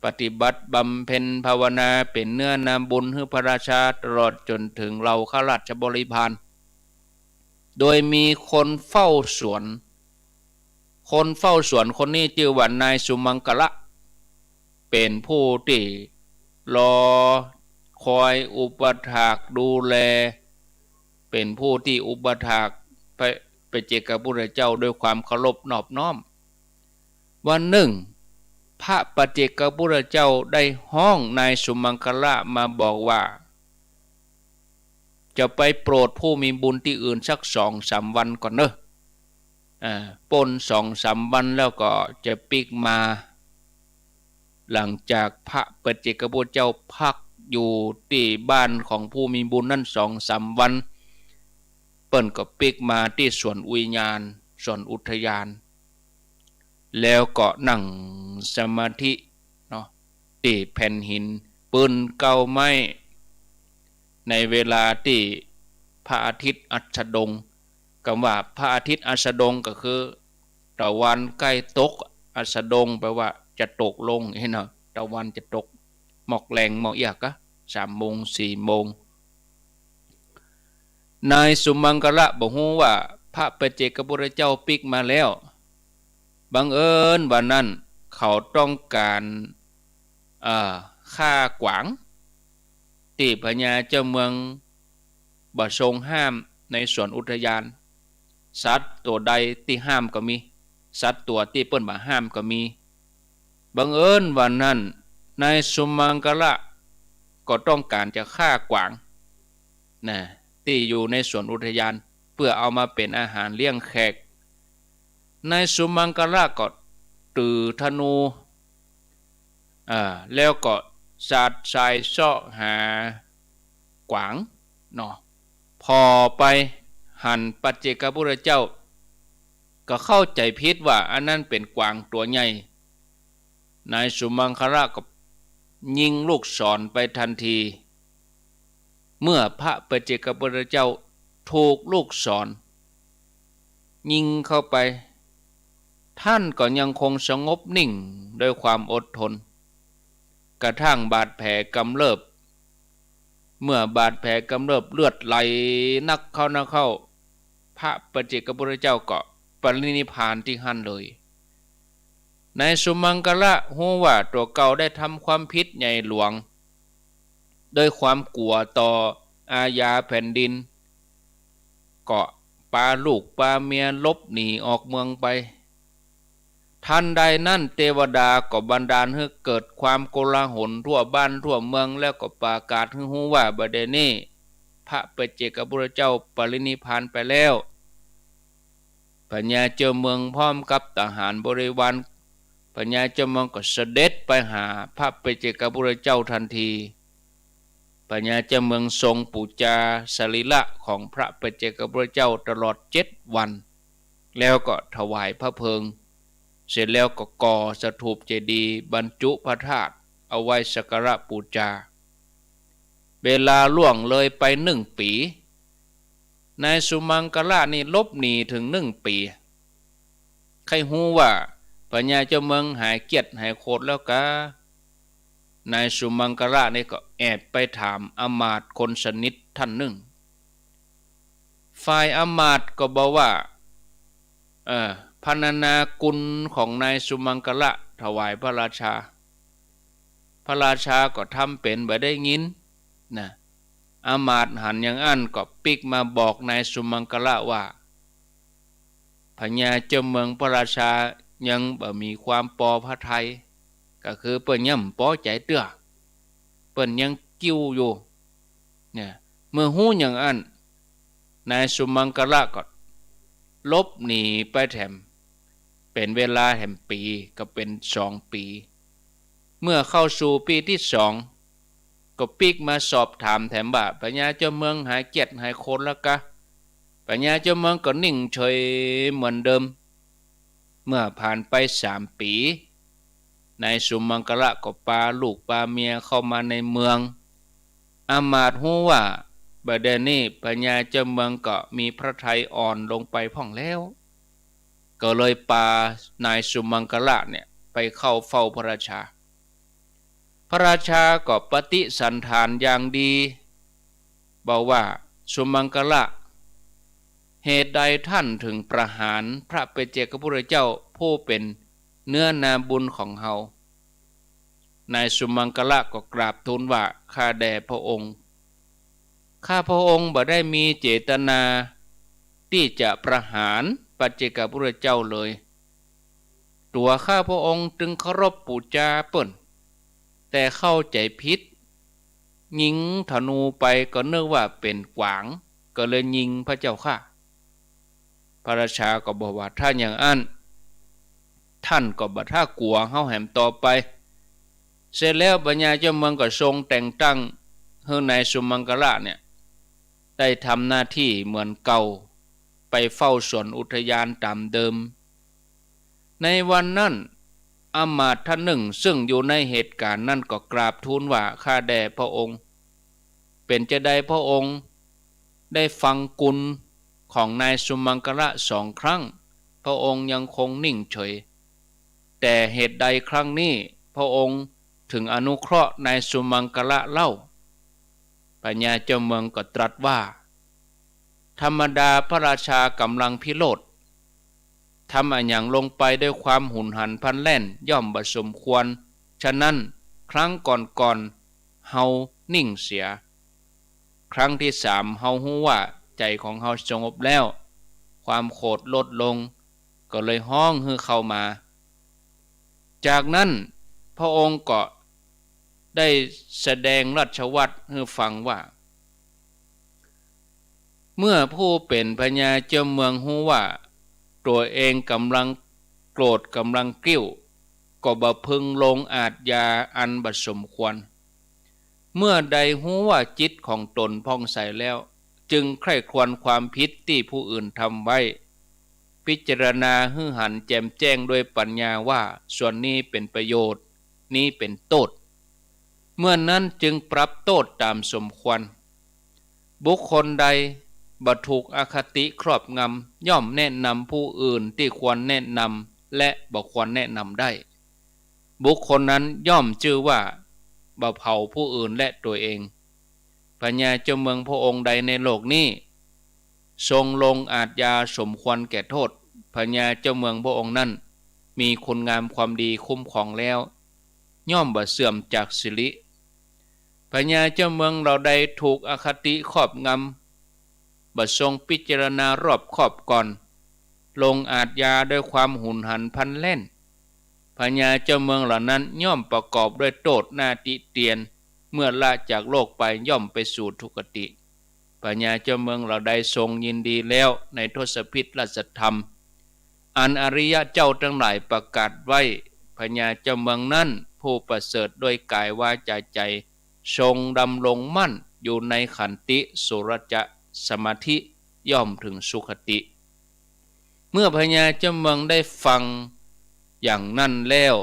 ปฏิบัติบำเพ็ญภาวนาเป็นเนื้อนาบุญให้พระราชาตลอดจนถึงเราข้าราชบริพารโดยมีคนเฝ้าสวนคนนี้ชื่อว่านายสุมังกละเป็นผู้ที่รอคอยอุปถากดูแลเป็นผู้ที่อุปถากพระปัจเจกพุทธเจ้าด้วยความเคารพนอบน้อมวันหนึ่งพระปัจเจกพุทธเจ้าได้ห้องนายสุมังคละมาบอกว่าจะไปโปรดผู้มีบุญที่อื่นสัก2-3 วันก่อนเนอะปน2-3 วันแล้วก็จะปิกมาหลังจากพระปัจเจกพุทธเจ้าพักอยู่ที่บ้านของผู้มีบุญนั่น2-3 วันเปิ้นก็ปิกมาที่สวนอุทยานสวนอุทยานแล้วก็นั่งสมาธิเนาะที่แผ่นหินปืนเก่าไม้ในเวลาที่พระอาทิตย์อัสดงคำว่าพระอาทิตย์อัสดงก็คือตะวันใกล้ตกอัสดงแปลว่าจะตกลงเห็นเนาะตะวันจะตกหมอกแรงหมอกเอียกะ3 โมง 4 โมงนายสุมังคละบอกฮู้ว่าพระปัจเจกพุทธเจ้าปิกมาแล้วบังเอิญวันนั้นเขาต้องการฆ่ากวางที่พญาเจ้าเมืองบ่ทรงห้ามในสวนอุทยานสัตว์ตัวใดที่ห้ามก็มีสัตว์ตัวที่เปิ้นบ่ห้ามก็มีบังเอิญวันนั้นนายสุมังคละก็ต้องการจะฆ่ากวางนะที่อยู่ในสวนอุทยานเพื่อเอามาเป็นอาหารเลี้ยงแขกนายสุมังคละก็ถือธนูแล้วก็สาดทรายเสาะหากวางเนาะพอไปหันปัจเจกพุทธเจ้าก็เข้าใจผิดว่าอันนั้นเป็นกวางตัวใหญ่นายสุมังคละก็ยิงลูกศรไปทันทีเมื่อพระปัจเจกพุทธเจ้าถูกลูกศรยิงเข้าไปท่านก็ยังคงสงบนิ่งด้วยความอดทนกระทั่งบาดแผลกำเริบเมื่อบาดแผลกำเริบเลือดไหลนักเข้าพระปัจเจกพุทธเจ้าก็ปรินิพพานที่หั่นเลยนายสุมังคละฮู้ว่าตัวเก่าได้ทำความผิดใหญ่หลวงด้วยความกลัวต่ออาญาแผ่นดินก็พาลูกพาเมียลบหนีออกเมืองไปทันใดนั้นเทวดาก็บันดาลให้เกิดความโกลาหลทั่วบ้านทั่วเมืองแล้วก็ประกาศให้ฮู้ว่าบัดนี้พระปัจเจกพุทธเจ้าปรินิพพานไปแล้วพญาเจ้าเมืองพร้อมกับทหารบริวารพญาเจ้าเมืองก็เสด็จไปหาพระปัจเจกพุทธเจ้าทันทีพญาเจ้าเมืองทรงปูจาสรีระของพระปัจเจกพุทธเจ้าตลอด7 วันแล้วก็ถวายพระเพลิงเสร็จแล้วก็ก่อสถูปเจดีย์บรรจุพระธาตุเอาไว้สักการะบูชาเวลาล่วงเลยไป1 ปีนายสุมังคละนี่ลบหนีถึง1 ปีใครฮู้ว่าพญาเจ้าเมืองหายเกียรติหายโคตรแล้วกะนายสุมังคละนี่ก็แอบไปถามอมาตย์คนสนิทท่านหนึ่งฝ่ายอมาตย์ก็บอกว่าพรรณนาคุณของนายสุมังคละถวายพระราชาพระราชาก็ทำเป็นบ่ได้ยินนะอามาตย์หันอย่างอันก็ปิกมาบอกนายสุมังคละว่าพญาเจ้าเมืองพระราชายังบ่มีความปอพระทัยก็คือเปิ้นยังบ่พอใจเตื้อเปิ้นยัง กิ้วอยู่เนี่ยเมื่อหู้อย่างอันนายสุมังกละก็ลบหนีไปแถมเป็นเวลาแถมปีก็เป็น2 ปีเมื่อเข้าสู่ปีที่2ก็ปิกมาสอบถามแถมบ่าปัญญาเจ้าเมืองหายเกียรติหายคนแล้วกะปัญญาเจ้าเมืองก็นิ่งเฉยเหมือนเดิมเมื่อผ่านไป3 ปีนายสุมังกละก็พาลูกพาเมียเข้ามาในเมืองอามาตย์ฮู้ว่าบัดนี้ปัญญาเจ้าเมืองก็มีพระทัยอ่อนลงไปพ่องแล้วก็เลยพานายสุมังกละเนี่ยไปเข้าเฝ้าพระราชาพระราชาก็ปฏิสันถานอย่างดีบอกว่าสุมังกละเหตุใดท่านถึงประหารพระปัจเจกพุทธเจ้าผู้เป็นเนื้อนาบุญของเฮานายสุมังกละก็กราบทูลว่าข้าแด่พระองค์ข้าพระองค์บ่ได้มีเจตนาที่จะประหารปัจเจกพุทธเจ้าเลยตัวข้าพระองค์จึงเคารพบูชาเปิ้นแต่เข้าใจผิดยิงธนูไปก็นึกว่าเป็นกวางก็เลยยิงพระเจ้าค่ะพระราชาก็บอกว่าถ้าอย่างอันท่านก็บ่ท่ากลัวเฮาแหมต่อไปเสร็จแล้วปัญญาเจ้าเมืองก็ทรงแต่งตั้งให้นายสุมังกละเนี่ยได้ทำหน้าที่เหมือนเก่าไปเฝ้าสวนอุทยานตามเดิมในวันนั้นอมาตย์ท่านหนึ่งซึ่งอยู่ในเหตุการณ์นั้นก็กราบทูลว่าข้าแด่พระองค์เป็นจะได้พระองค์ได้ฟังกุลของนายสุมังกละ2 ครั้งพระองค์ยังคงนิ่งเฉยแต่เหตุใดครั้งนี้พระองค์ถึงอนุเคราะห์นายสุมังกละเล่าปัญญาเจ้าเมืองก็ตรัสว่าธรรมดาพระราชากำลังพิโรธทำอันอย่างลงไปด้วยความหุนหันพลันแล่นย่อมบ่สมควรฉะนั้นครั้งก่อนเฮานิ่งเสียครั้งที่3เฮาฮู้ว่าใจของเฮาสงบแล้วความโกรธลดลงก็เลยห้องฮือเข้ามาจากนั้นพระองค์ก็ได้แสดงราชวัตรให้ฟังว่าเมื่อผู้เป็นพญาเจ้าเมืองฮู้ว่าตัวเองกำลังโกรธกำลังกิ้วก็บ่พึงลงอาทยาอันบ่สมควรเมื่อใดฮู้ว่าจิตของตนผ่องใสแล้วจึงใคร่ครวญความผิดที่ผู้อื่นทำไว้พิจารณาให้หันแจ่มแจ้งด้วยปัญญาว่าส่วนนี้เป็นประโยชน์นี้เป็นโทษเมื่อนั้นจึงปรับโทษตามสมควรบุคคลใดบ่ถูกอคติครอบงำย่อมแนะนำผู้อื่นที่ควรแนะนำและบ่ควรแนะนำได้บุคคลนั้นย่อมชื่อว่าบ่เผาผู้อื่นและตัวเองพญาเจ้าเมืองพระองค์ใดในโลกนี้ทรงลงอาทยาสมควรแก่โทษพญาเจ้าเมืองพระองค์นั้นมีคุณงามความดีคุ้มครองแล้วย่อมบ่เสื่อมจากสิริพญาเจ้าเมืองเราใดถูกอคติครอบงำบ่ทรงพิจารณารอบคอบก่อนลงอาทยาด้วยความหุนหันพลันแล่นพญาเจ้าเมืองเหล่านั้นย่อมประกอบด้วยโทษหน้าติเตียนเมื่อละจากโลกไปย่อมไปสู่ทุกติพญาเจ้าเมืองเราใดทรงยินดีแล้วในทศพิธราชธรรมอันอริยะเจ้าทั้งหลายประกาศไว้พญาเจ้าเมืองนั้นผู้ประเสริฐด้วยกายวาจาใจทรงดำรงมั่นอยู่ในขันติสุรจะสมาธิย่อมถึงสุขติเมื่อพญาเจ้าเมืองได้ฟังอย่างนั้นแล้ว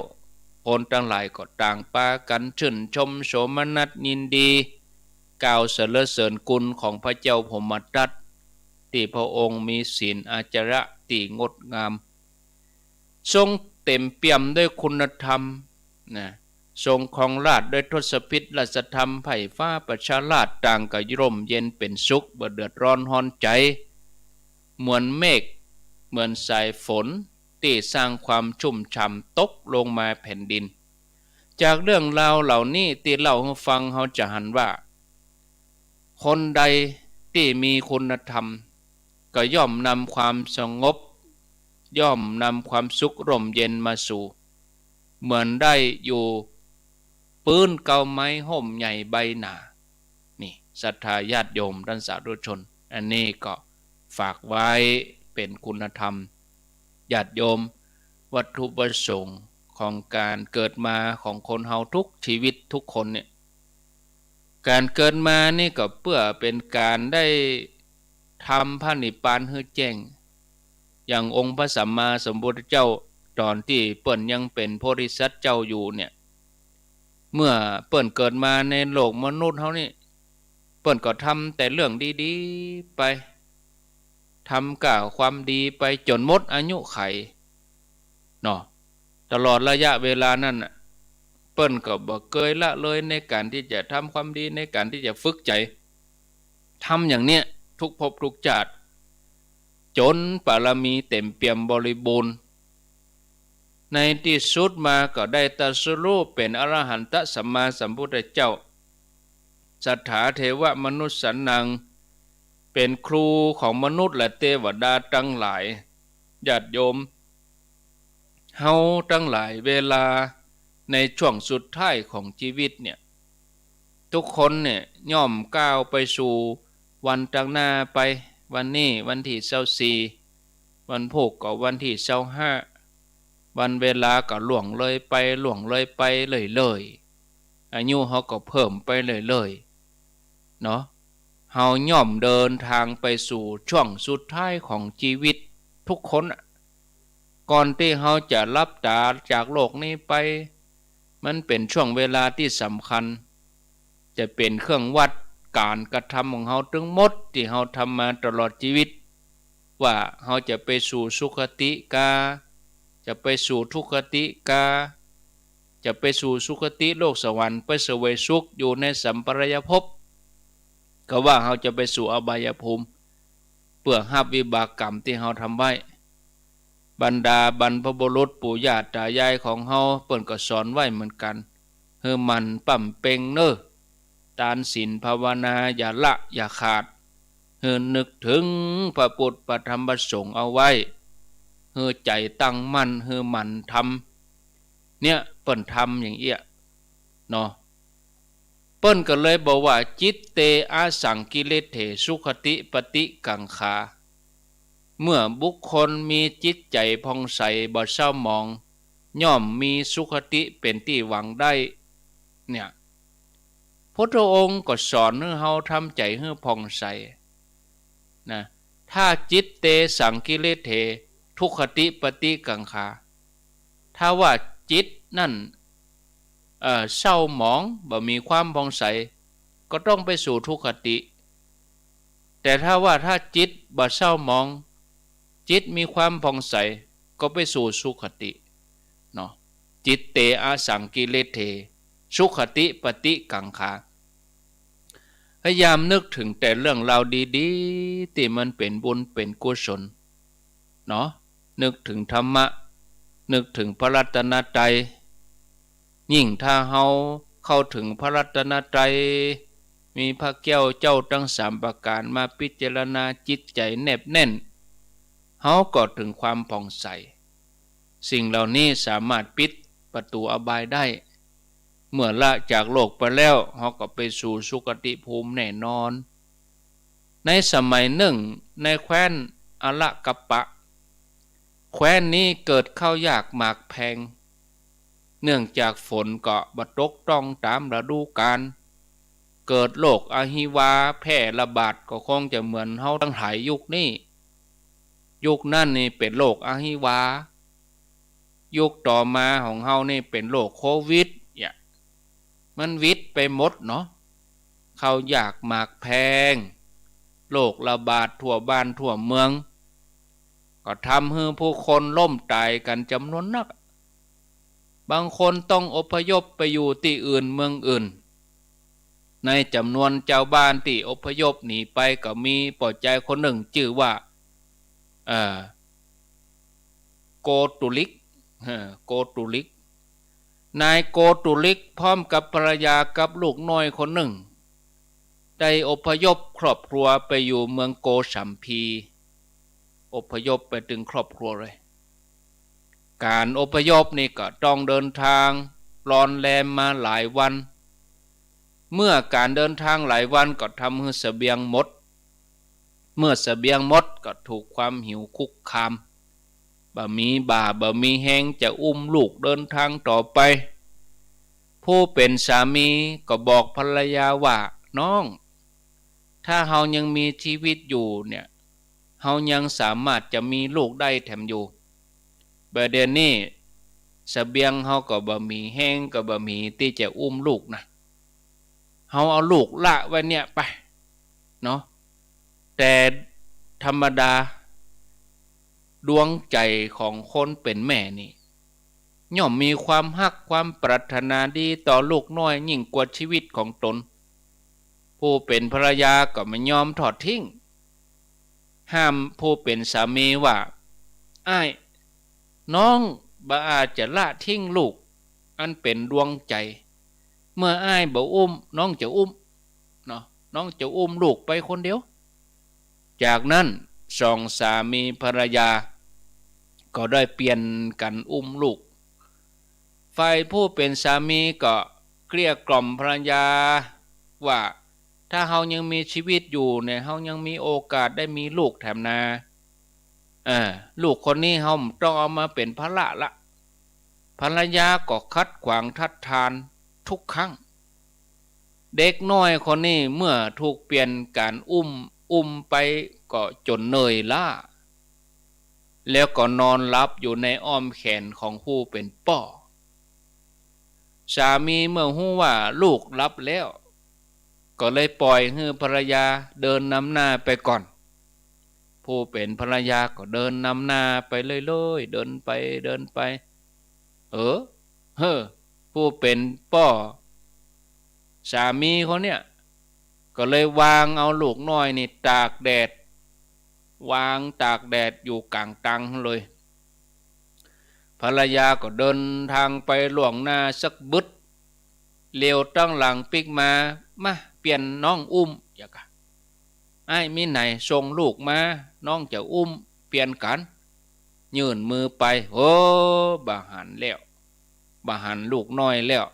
คนทั้งหลายก็ต่างปากันชื่นชมโสมนัสยินดีกล่าวสรรเสริญคุณของพระเจ้าพมทัตที่พระองค์มีศีลอาจาระที่งดงามทรงเต็มเปี่ยมด้วยคุณธรรมนะทรงครองราชย์ด้วยทศพิธราชธรรมไผ่ฟ้าประชาราชต่างก็ร่มเย็นเป็นสุขบ่เดือดร้อนฮ้อนใจเหมือนเมฆเหมือนสายฝนที่สร้างความชุ่มฉ่ำตกลงมาแผ่นดินจากเรื่องราวเหล่านี้ที่เล่าให้ฟังเราจะหันว่าคนใดที่มีคุณธรรมก็ย่อมนำความสงบย่อมนำความสุขร่มเย็นมาสู่เหมือนได้อยู่ ปืนเกาไม้ห่มใหญ่ใบหนานี่ศรัทธาญาติโยมท่านสาธุชนอันนี้ก็ฝากไว้เป็นคุณธรรมญาติโยมวัตถุประสงค์ของการเกิดมาของคนเฮาทุกชีวิตทุกคนเนี่ยการเกิดมานี่ก็เพื่อเป็นการได้ทำพระนิพพานให้แจ้งอย่างองค์พระสัมมาสัมพุทธเจ้าตอนที่เปิ้นยังเป็นโพธิสัตว์เจ้าอยู่เนี่ยเมื่อเปิ้นเกิดมาในโลกมนุษย์เฮานี่เปิ้นก็ทำแต่เรื่องดีๆไปทำก่าความดีไปจนหมดอายุไขเนาะตลอดระยะเวลานั้นเปิ้นก็บ่เคยละเลยในการที่จะทำความดีในการที่จะฝึกใจทำอย่างเนี้ยทุกภพทุกชาติจนบารมีเต็มเปี่ยมบริบูรณ์ในที่สุดมาก็ได้ตรัสรู้เป็นอรหันตสัมมาสัมพุทธเจ้าสัทธาเทวมนุษย์สันนังเป็นครูของมนุษย์และเทวดาทั้งหลายญาติโยมเฮาทั้งหลายเวลาในช่วงสุดท้ายของชีวิตเนี่ยทุกคนเนี่ยย่อมก้าวไปสู่วันข้างหน้าไปวันนี้วันที่24วันพุธก็วันที่25วันเวลาก็ล่วงเลยไปเลยอายุเฮาก็เพิ่มไปเลยเนาะเฮาย่อมเดินทางไปสู่ช่วงสุดท้ายของชีวิตทุกคนก่อนที่เฮาจะลับตาจากโลกนี้ไปมันเป็นช่วงเวลาที่สำคัญจะเป็นเครื่องวัดการกระทำของเฮาทั้งหมดที่เฮาทำมาตลอดชีวิตว่าเฮาจะไปสู่สุคติกาจะไปสู่ทุกขติกาจะไปสู่สุคติโลกสวรรค์ไปเสวยสุขอยู่ในสัมปรายภพก็ว่าเฮาจะไปสู่อบายภูมิเพื่อรับวิบากกรรมที่เฮาทำไว้บรรดาบรรพบุรุษปู่ย่าตายายของเฮาเปิ้นก็สอนไว้เหมือนกันเฮอมันปั่มเป่งเน้อทานศีลภาวนาอย่าละอย่าขาดเฮอนึกถึงพระพุทธพระธรรมพระสงฆ์เอาไว้เฮอใจตั้งมั่นเฮอมันทำเนี่ยเปิ้นทำอย่างเอี้ยเนาะเปิ้นก็เลยบอกว่าจิตเตอาสังกิเลเถสุขติปฏิกังขาเมื่อบุคคลมีจิตใจผ่องใสบ่เศร้าหมองย่อมมีสุขติเป็นที่หวังได้เนี่ยพระองค์ก็สอนให้เฮาทำใจให้ผ่องใสนะถ้าจิตเตสังกิเลเถทุกขติปฏิกังขาถ้าว่าจิตนั่นเศร้าหมองบ่มีความผ่องใสก็ต้องไปสู่ทุกขติแต่ถ้าจิตบ่เศร้าหมองจิตมีความผ่องใสก็ไปสู่สุขติเนาะจิตเตอาสังกิเลเถสุขติปฏิกังขาพยายามนึกถึงแต่เรื่องราวดีๆที่มันเป็นบุญเป็นกุศลเนาะนึกถึงธรรมะนึกถึงพระรัตนตรัยยิ่งถ้าเฮาเข้าถึงพระรัตนตรัยมีพระแก้วเจ้าทั้ง3ประการมาพิจารณาจิตใจแนบแน่นเฮาก็ถึงความผ่องใสสิ่งเหล่านี้สามารถปิดประตูอบายได้เมื่อละจากโลกไปแล้วเฮาก็ไปสู่สุคติภูมิแน่นอนในสมัยหนึ่งในแคว้นอละกัปปะแคว้นนี้เกิดข้าวยากหมากแพงเนื่องจากฝนก็บ่ตกต้องตามฤดูกาลเกิดโรคอหิวาแพร่ระบาดก็คงจะเหมือนเฮาทั้งหลายยุคนี้ยุคนั้นนี่เป็นโรคอหิวายุคต่อมาของเฮานี่เป็นโรคโควิดเนี่ยมันวิดไปหมดเนาะข้าวยากหมากแพงโรคระบาดทั่วบ้านทั่วเมืองก็ทำให้ผู้คนล้มตายกันจำนวนนักบางคนต้องอพยพไปอยู่ที่อื่นเมืองอื่นในจำนวนชาวบ้านที่อพยพหนีไปก็มีป่อใจคนหนึ่งชื่อว่าโกตุลิกนายโกตุลิกพร้อมกับภรรยากับลูกน้อยคนหนึ่งได้อพยพครอบครัวไปอยู่เมืองโกสัมพีอพยพไปถึงครอบครัวเลยการอพยพนี่ก็ต้องเดินทาง ร้อนแรมมาหลายวันเมื่อการเดินทางหลายวันก็ทำให้เสบียงหมดเมื่อเสบียงหมดก็ถูกความหิวคุกคามบะมีแห้งจะอุ้มลูกเดินทางต่อไปผู้เป็นสามีก็บอกภรรยาว่าน้องถ้าเฮายังมีชีวิตอยู่เนี่ยเฮายังสามารถจะมีลูกได้แถมอยู่ประเดี๋ยวนี้เสบียงเฮาก็บ่มีแห้งก็บ่มีที่จะอุ้มลูกนะเฮาเอาลูกละไว้เนี่ยไปเนาะแต่ธรรมดาดวงใจของคนเป็นแม่นี่ย่อมมีความฮักความปรารถนาดีต่อลูกน้อยยิ่งกว่าชีวิตของตนผู้เป็นภรรยาก็ไม่ยอมทอดทิ้งห้ามผู้เป็นสามีว่าอ้ายน้องบ่อาจจะละทิ้งลูกอันเป็นดวงใจเมื่ออ้ายบ่อุ้มน้องจะอุ้มเนาะน้องจะอุ้มลูกไปคนเดียวจากนั้นสองสามีภรรยาก็ได้เปลี่ยนกันอุ้มลูกฝ่ายผู้เป็นสามีก็เกลี้ยกล่อมภรรยาว่าถ้าเฮายังมีชีวิตอยู่เนี่ยเฮายังมีโอกาสได้มีลูกแถมนาลูกคนนี้เฮาต้องเอามาเป็นภาระละภรรยาก็คัดขวางทัดทานทุกครั้งเด็กน้อยคนนี้เมื่อถูกเปลี่ยนการอุ้มไปก็จนเหนื่อยล้าแล้วก็นอนหลับอยู่ในอ้อมแขนของผู้เป็นพ่อสามีเมื่อรู้ว่าลูกหลับแล้วก็เลยปล่อยให้ภรรยาเดินนำหน้าไปก่อนผู้เป็นภรรยาก็เดินนำหน้าไปเรื่อยๆเดินไปผู้เป็นพ่อสามีเขาเนี่ยก็เลยวางเอาลูกน้อยนี่ตากแดดอยู่กลางตังเลยภรรยาก็เดินทางไปล่วงหน้าสักบึดเลี้ยวตั้งหลังปิกมาเปลี่ยนน้องอุ้มอย่ากะไอ้มีไหนส่งลูกมาน้องจะอุ้มเปลี่ยนกันยื่นมือไปบาหันแล้วบาหันลูกน้อยแล้ว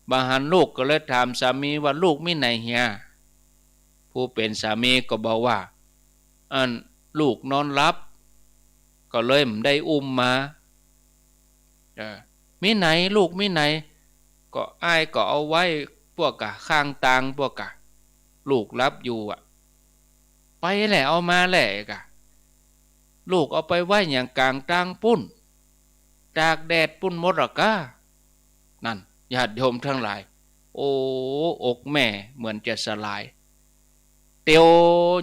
บาหันลูกก็เลยถามสามีว่าลูกมีไหนเฮียผู้เป็นสามีก็บอกว่าลูกนอนหลับก็เลยไม่ได้อุ้มมามีไหนลูกมีไหนก็อ้ายก็เอาไว้พวกข้างตางพวกลูกรับอยู่ไปแหละเอามาแหละลูกเอาไปไว้อย่างกลางตางปุ้นตากแดดปุ้นหมดหรอกนั่นญาติโยมทั้งหลายโอ้อกแม่เหมือนจะสลายเตียว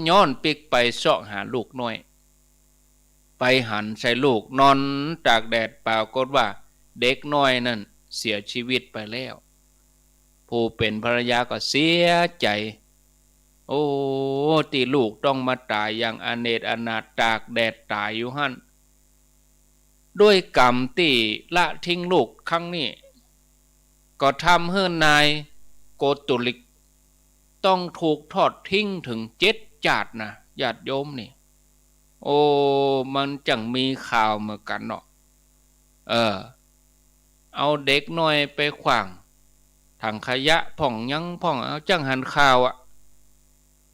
ย้อนปิกไปเสาะหาลูกน้อยไปหันใส่ลูกนอนตากแดดปรากฏว่าเด็กน้อยนั่นเสียชีวิตไปแล้วผู้เป็นภรรยาก็เสียใจที่ลูกต้องมาตายอย่างอเนจอนาถตากแดดตายอยู่หั่นด้วยกรรมที่ละทิ้งลูกครั้งนี้ก็ทำให้นายโกตุลิกต้องถูกทอดทิ้งถึง7 จาดนะญาติโยมนี่มันจังมีข่าวเหมือนกันเนาะเอาเด็กน้อยไปขวางถังขยะพ่องยังพ่องเอาจังหันข่าว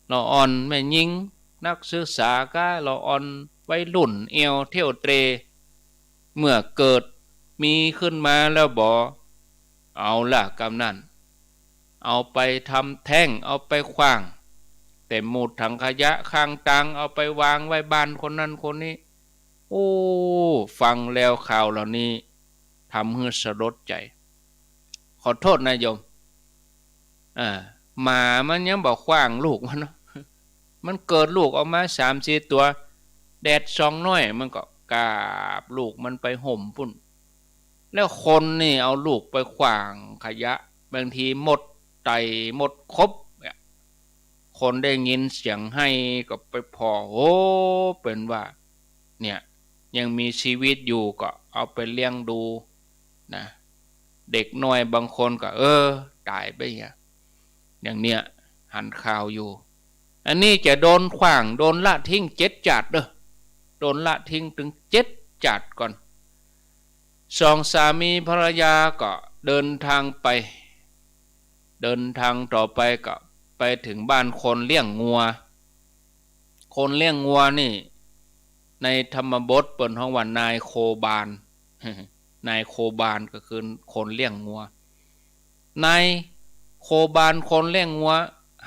เราอ่อนแม่ยิงนักศึกษาก็เราอ่อนวัยรุ่นเอวเที่ยวเตรเมื่อเกิดมีขึ้นมาแล้วเอาล่ะกำนันเอาไปทำแท่งเอาไปขวางแต่หมดถังขยะข้างตังเอาไปวางไว้บ้านคนนั้นคนนี้ฟังแล้วข่าวเหล่านี้ทำให้สลดใจขอโทษนะโยมหมามันยังบอกขว้างลูกมันเนาะมันเกิดลูกออกมา3-4 ตัวแดดส่องน้อยมันก็กาบลูกมันไปห่มปุ่นแล้วคนนี่เอาลูกไปขว้างขยะบางทีหมดไตหมดครบคนได้ยินเสียงให้ก็ไปพอเป็นว่าเนี่ยยังมีชีวิตอยู่ก็เอาไปเลี้ยงดูนะเด็กน้อยบางคนก็ตายไปอย่างเนี้ยหันข่าวอยู่อันนี้จะโดนขว้างโดนละทิ้ง7 จาดโดนละทิ้งถึง7 จาดก่อนสองสามีภรรยาก็ เดินทางไปเดินทางต่อไปก็ไปถึงบ้านคนเลี้ยงงัวคนเลี้ยงงัวนี่ในธรรมบทเปิ่นฮ้องว่านายโคบาล นายโคบาลก็คือคนเลี้ยงงัวนายโคบาลคนเลี้ยงงัว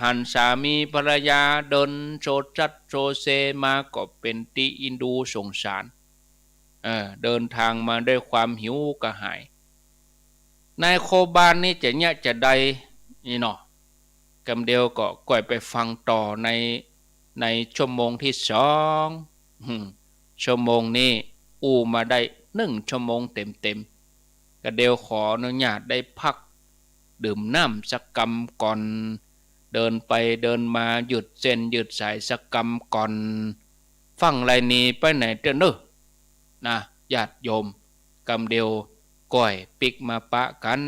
หันสามีภรรยาเดินโจจัดโจเซมาก็เป็นตีอินดูสงสารเดินทางมาด้วยความหิวกระหายนายโคบาลนี่จะเนี่ยจะใดนี่เนาะกำเดียวก็ก่อยไปฟังต่อในชั่วโมงที่2ชั่วโมงนี้อู้มาได้1ชั่วโมงเต็มก็เดียวขออนุญาตได้พักดื่มน้ำสักกำก่อนเดินไปเดินมาหยุดเส้นหยุดสายสักกำก่อนฟังไรนี้ไปไหนเด้อเนอะนะญาติโยมกำเดียวก้อยปิกมาปะกัน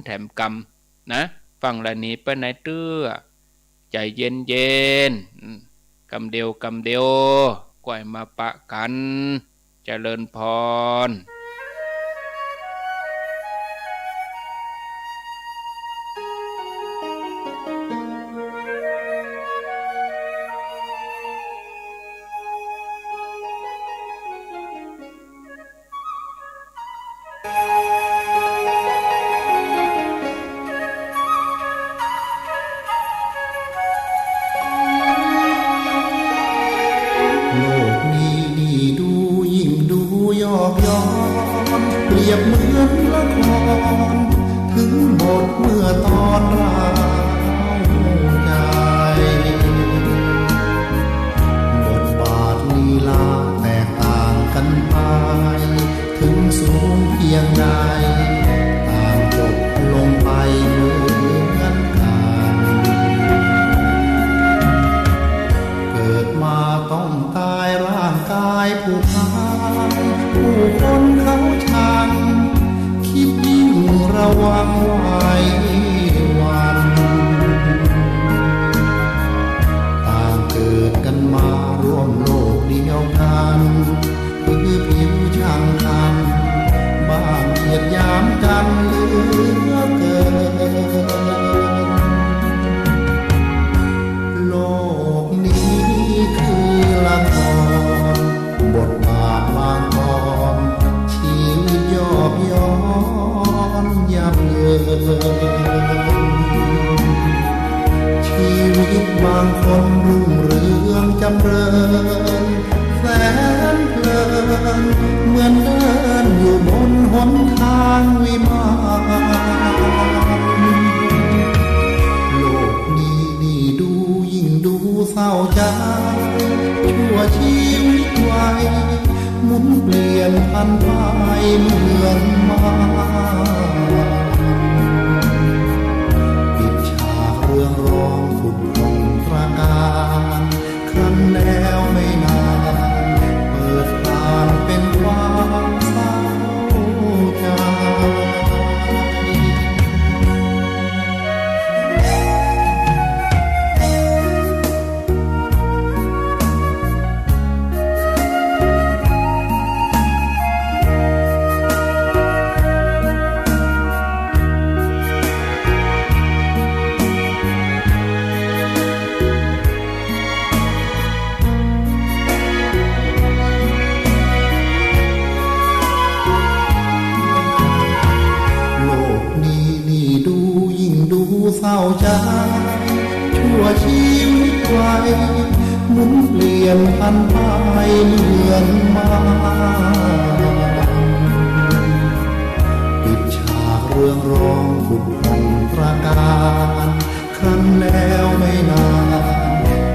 แถมกำนะฟังไรนี้ไปไหนเตื้อใจเย็นเย็นกำเดียวก้อยมาปะกันเจริญพรเปรียบเหมือนละครถึงบทเมื่อตอนเราใจบทบาทลีลาแตกต่างกันไปถึงสูงเพียงใดต่างจบลงไปเหมือนกันเกิดมาต้องตายร่างกายผู้พังผู้คนเขาชังคิดยิ่งระวังไว้วันต่างเกิดกันมาร่วมโลกเดียวกันคือผิวช่างกันบ้างเหยียดหยามกันเหลือเกินโลกนี้คือละครบทบาทบางตอนชีวิตยอบย้อนยับเยินชีวิตบางคนรุ่งเรืองจำเริญแสนเพลินเหมือนเดินอยู่บนหนทางวิมานโลกนี้นี่ดูยิ่งดูเศร้าใจชั่วชีวิตไว้หมุนเปลี่ยนพันไปเหมือนมาปิดฉากเรื่องร้องผุดพงตราการครั้นแล้วไม่นานเปิดทางเป็นความเศร้าใจเศร้าใจชั่วชีวิตไว้หมุนเปลี่ยนพันไปเหมือนมาปิดฉากเรื่องร้องผุดพงตราการครั้นแล้วไม่นาน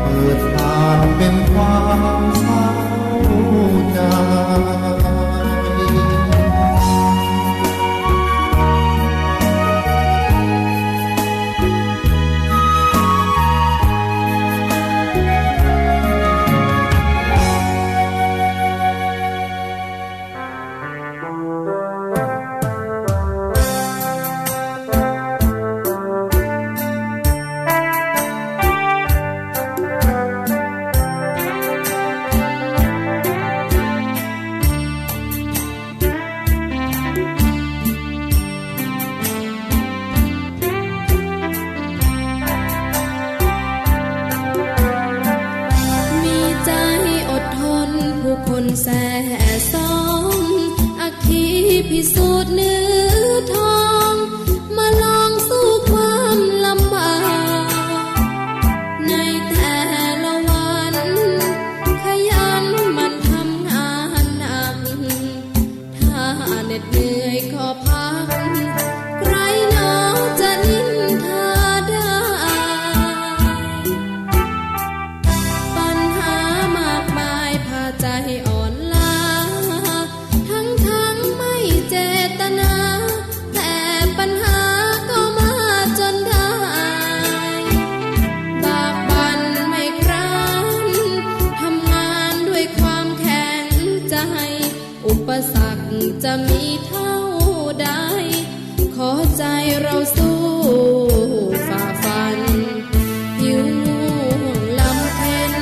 เปิดทางเป็นความเศร้าใจ ก็พักใครหนอจะนินทาได้ปัญหามากมายพาใจอ่อนล้าทั้งไม่เจตนาแต่ปัญหาก็มาจนได้บากบั่นไม่คร้านทำงานด้วยความแข็งใจอุปสรรคจะมีเท่าใดขอใจเราสู้ฝ่าฟันหิวง่วงลำเค็ญ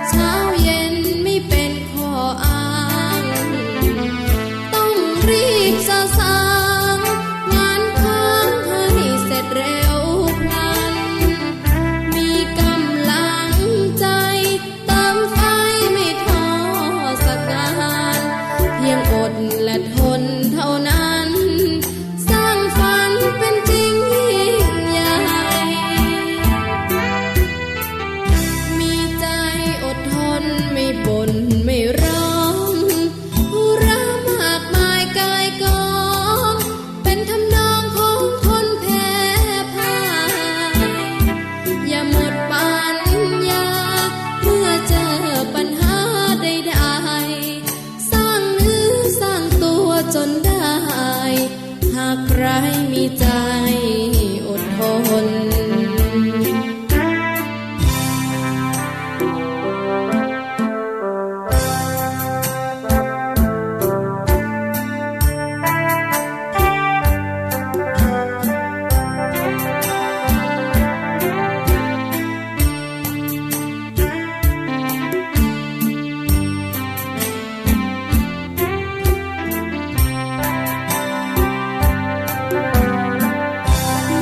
เช้าเย็นไม่เป็นข้ออ้างต้องรีบสะสางงานค้างให้เสร็จเร็วพลันมีกำลังใจเติมไฟไม่ท้อสักงานเพียงอดและทนเท่านั้นสร้างฝันเป็นจริงยิ่งใหญ่มีใจอดทนไม่บ่นไม่ร้องผู้รักมากมายกายกองเป็นทำนองของคนแพ้พ่ายอย่าหมดปัญญาเมื่อเจอปัญหาใดๆสร้างเนื้อสร้างตัวจนได้หากใครมีใจอดทน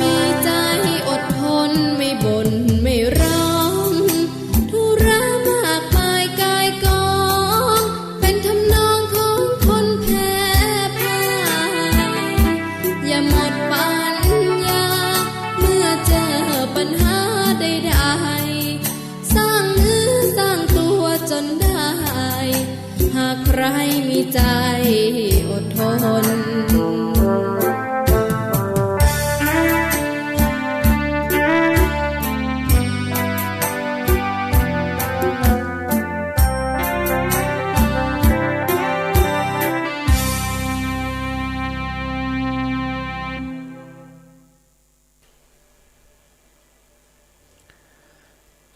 มีใจอดทนไม่บ่นไม่ร้องธุระมากมายกายกองเป็นทำนองของคนแพ้พ่ายอย่าหมดปัญญาเมื่อเจอปัญหาใดๆสร้างเนื้อสร้างตัวจนได้หากใครมีใจอดทน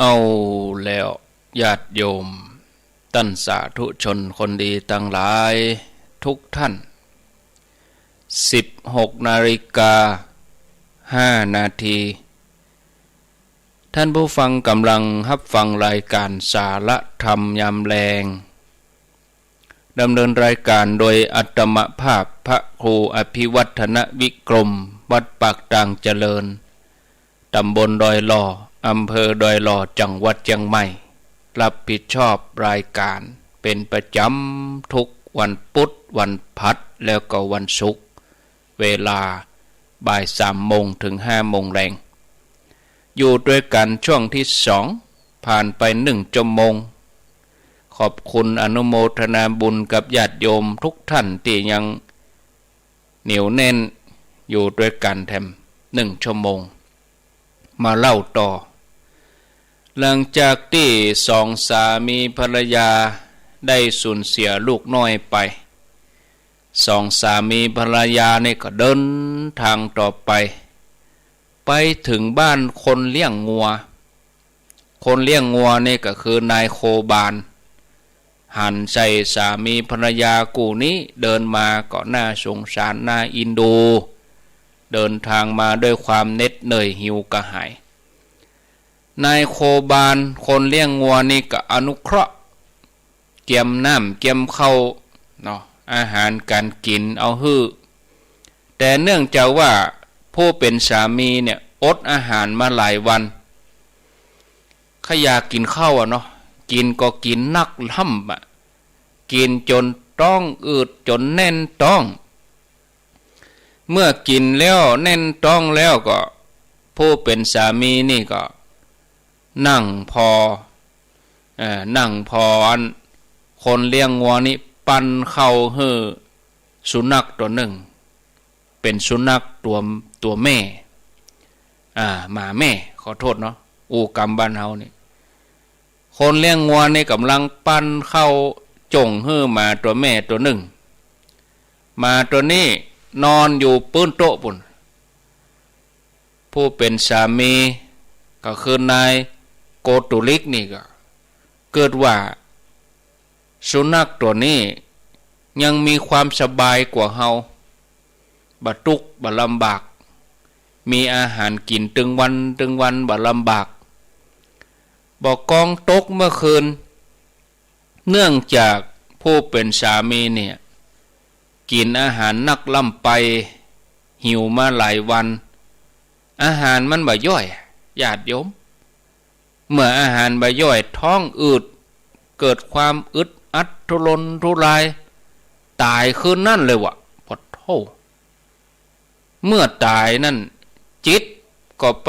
เอาแล้วญาติโยมตั้นสาธุชนคนดีตั้งหลายทุกท่าน16:05 ท่านผู้ฟังกำลังรับฟังรายการสาระธรรมยามแลงดำเนินรายการโดยอัตมภาพพระครูอภิวัฒนวิกรมวัดปากต่างเจริญตำบลดอยหล่ออำเภอดอยหล่อจังหวัดเชียงใหม่รับผิดชอบรายการเป็นประจำทุกวันพุธวันพัดแล้วก็วันศุกร์เวลาบ่าย3 โมงถึง5 โมงแรงอยู่ด้วยกันช่วงที่2ผ่านไป1 ชั่วโมงขอบคุณอนุโมทนาบุญกับญาติโยมทุกท่านที่ยังเหนียวแน่นอยู่ด้วยกันแถม1 ชั่วโมงมาเล่าต่อหลังจากที่2 สามีภรรยาได้สูญเสียลูกน้อยไป2 สามีภรรยาเนี่ยก็เดินทางต่อไปถึงบ้านคนเลี้ยงงัวเนี่ยก็คือนายโคบานหันใส่สามีภรรยากูนี้เดินมาก็น่าสงสารน่าอินดูเดินทางมาด้วยความเหน็ดเหนื่อยหิวกระหายนายโคบานคนเลี้ยงงัวนี่ก็อนุเคราะห์เกี่ยมน้ำเกี่ยมข้าวเนาะอาหารการกินเอาฮื้อแต่เนื่องจากว่าผู้เป็นสามีเนี่ยอดอาหารมาหลายวันขอยากกินข้าวเนาะกินก็กินนักล่ำกินจนต้องอืดจนแน่นต้องเมื่อกินแล้วแน่นต้องแล้วก็ผู้เป็นสามีนี่ก็นั่งพออันคนเลี้ยงงัวนี่ปั่นเข้าฮื้อสุนัขตัวหนึ่ง เป็นสุนัขตัวแม่หมาแม่ขอโทษเนาะอูกรรมบ้านเฮานี่คนเลี้ยงงัวนี่กำลังปั้นเข้าจงฮื้อมาตัวแม่ตัวหนึ่งมาตัวนี้นอนอยู่ปื้นโต๊ะปุ่นผู้เป็นสามีก็คือนายโกตุลิกนี่ก็เกิดว่าสุนัขตัวนี้ยังมีความสบายกว่าเฮาบ่ทุกข์บ่ลำบากมีอาหารกินตึงวันบ่ลำบากบ่กองตกเมื่อคืนเนื่องจากผู้เป็นสามีเนี่ยกินอาหารนักล่ำไปหิวมาหลายวันอาหารมันบ่ย่อยญาติโยมเมื่ออาหารบ่ย่อยท้องอืดเกิดความอึดอัดทุรนทุรายตายคืนนั่นเลยวะพอโทเมื่อตายนั่นจิตก็ไป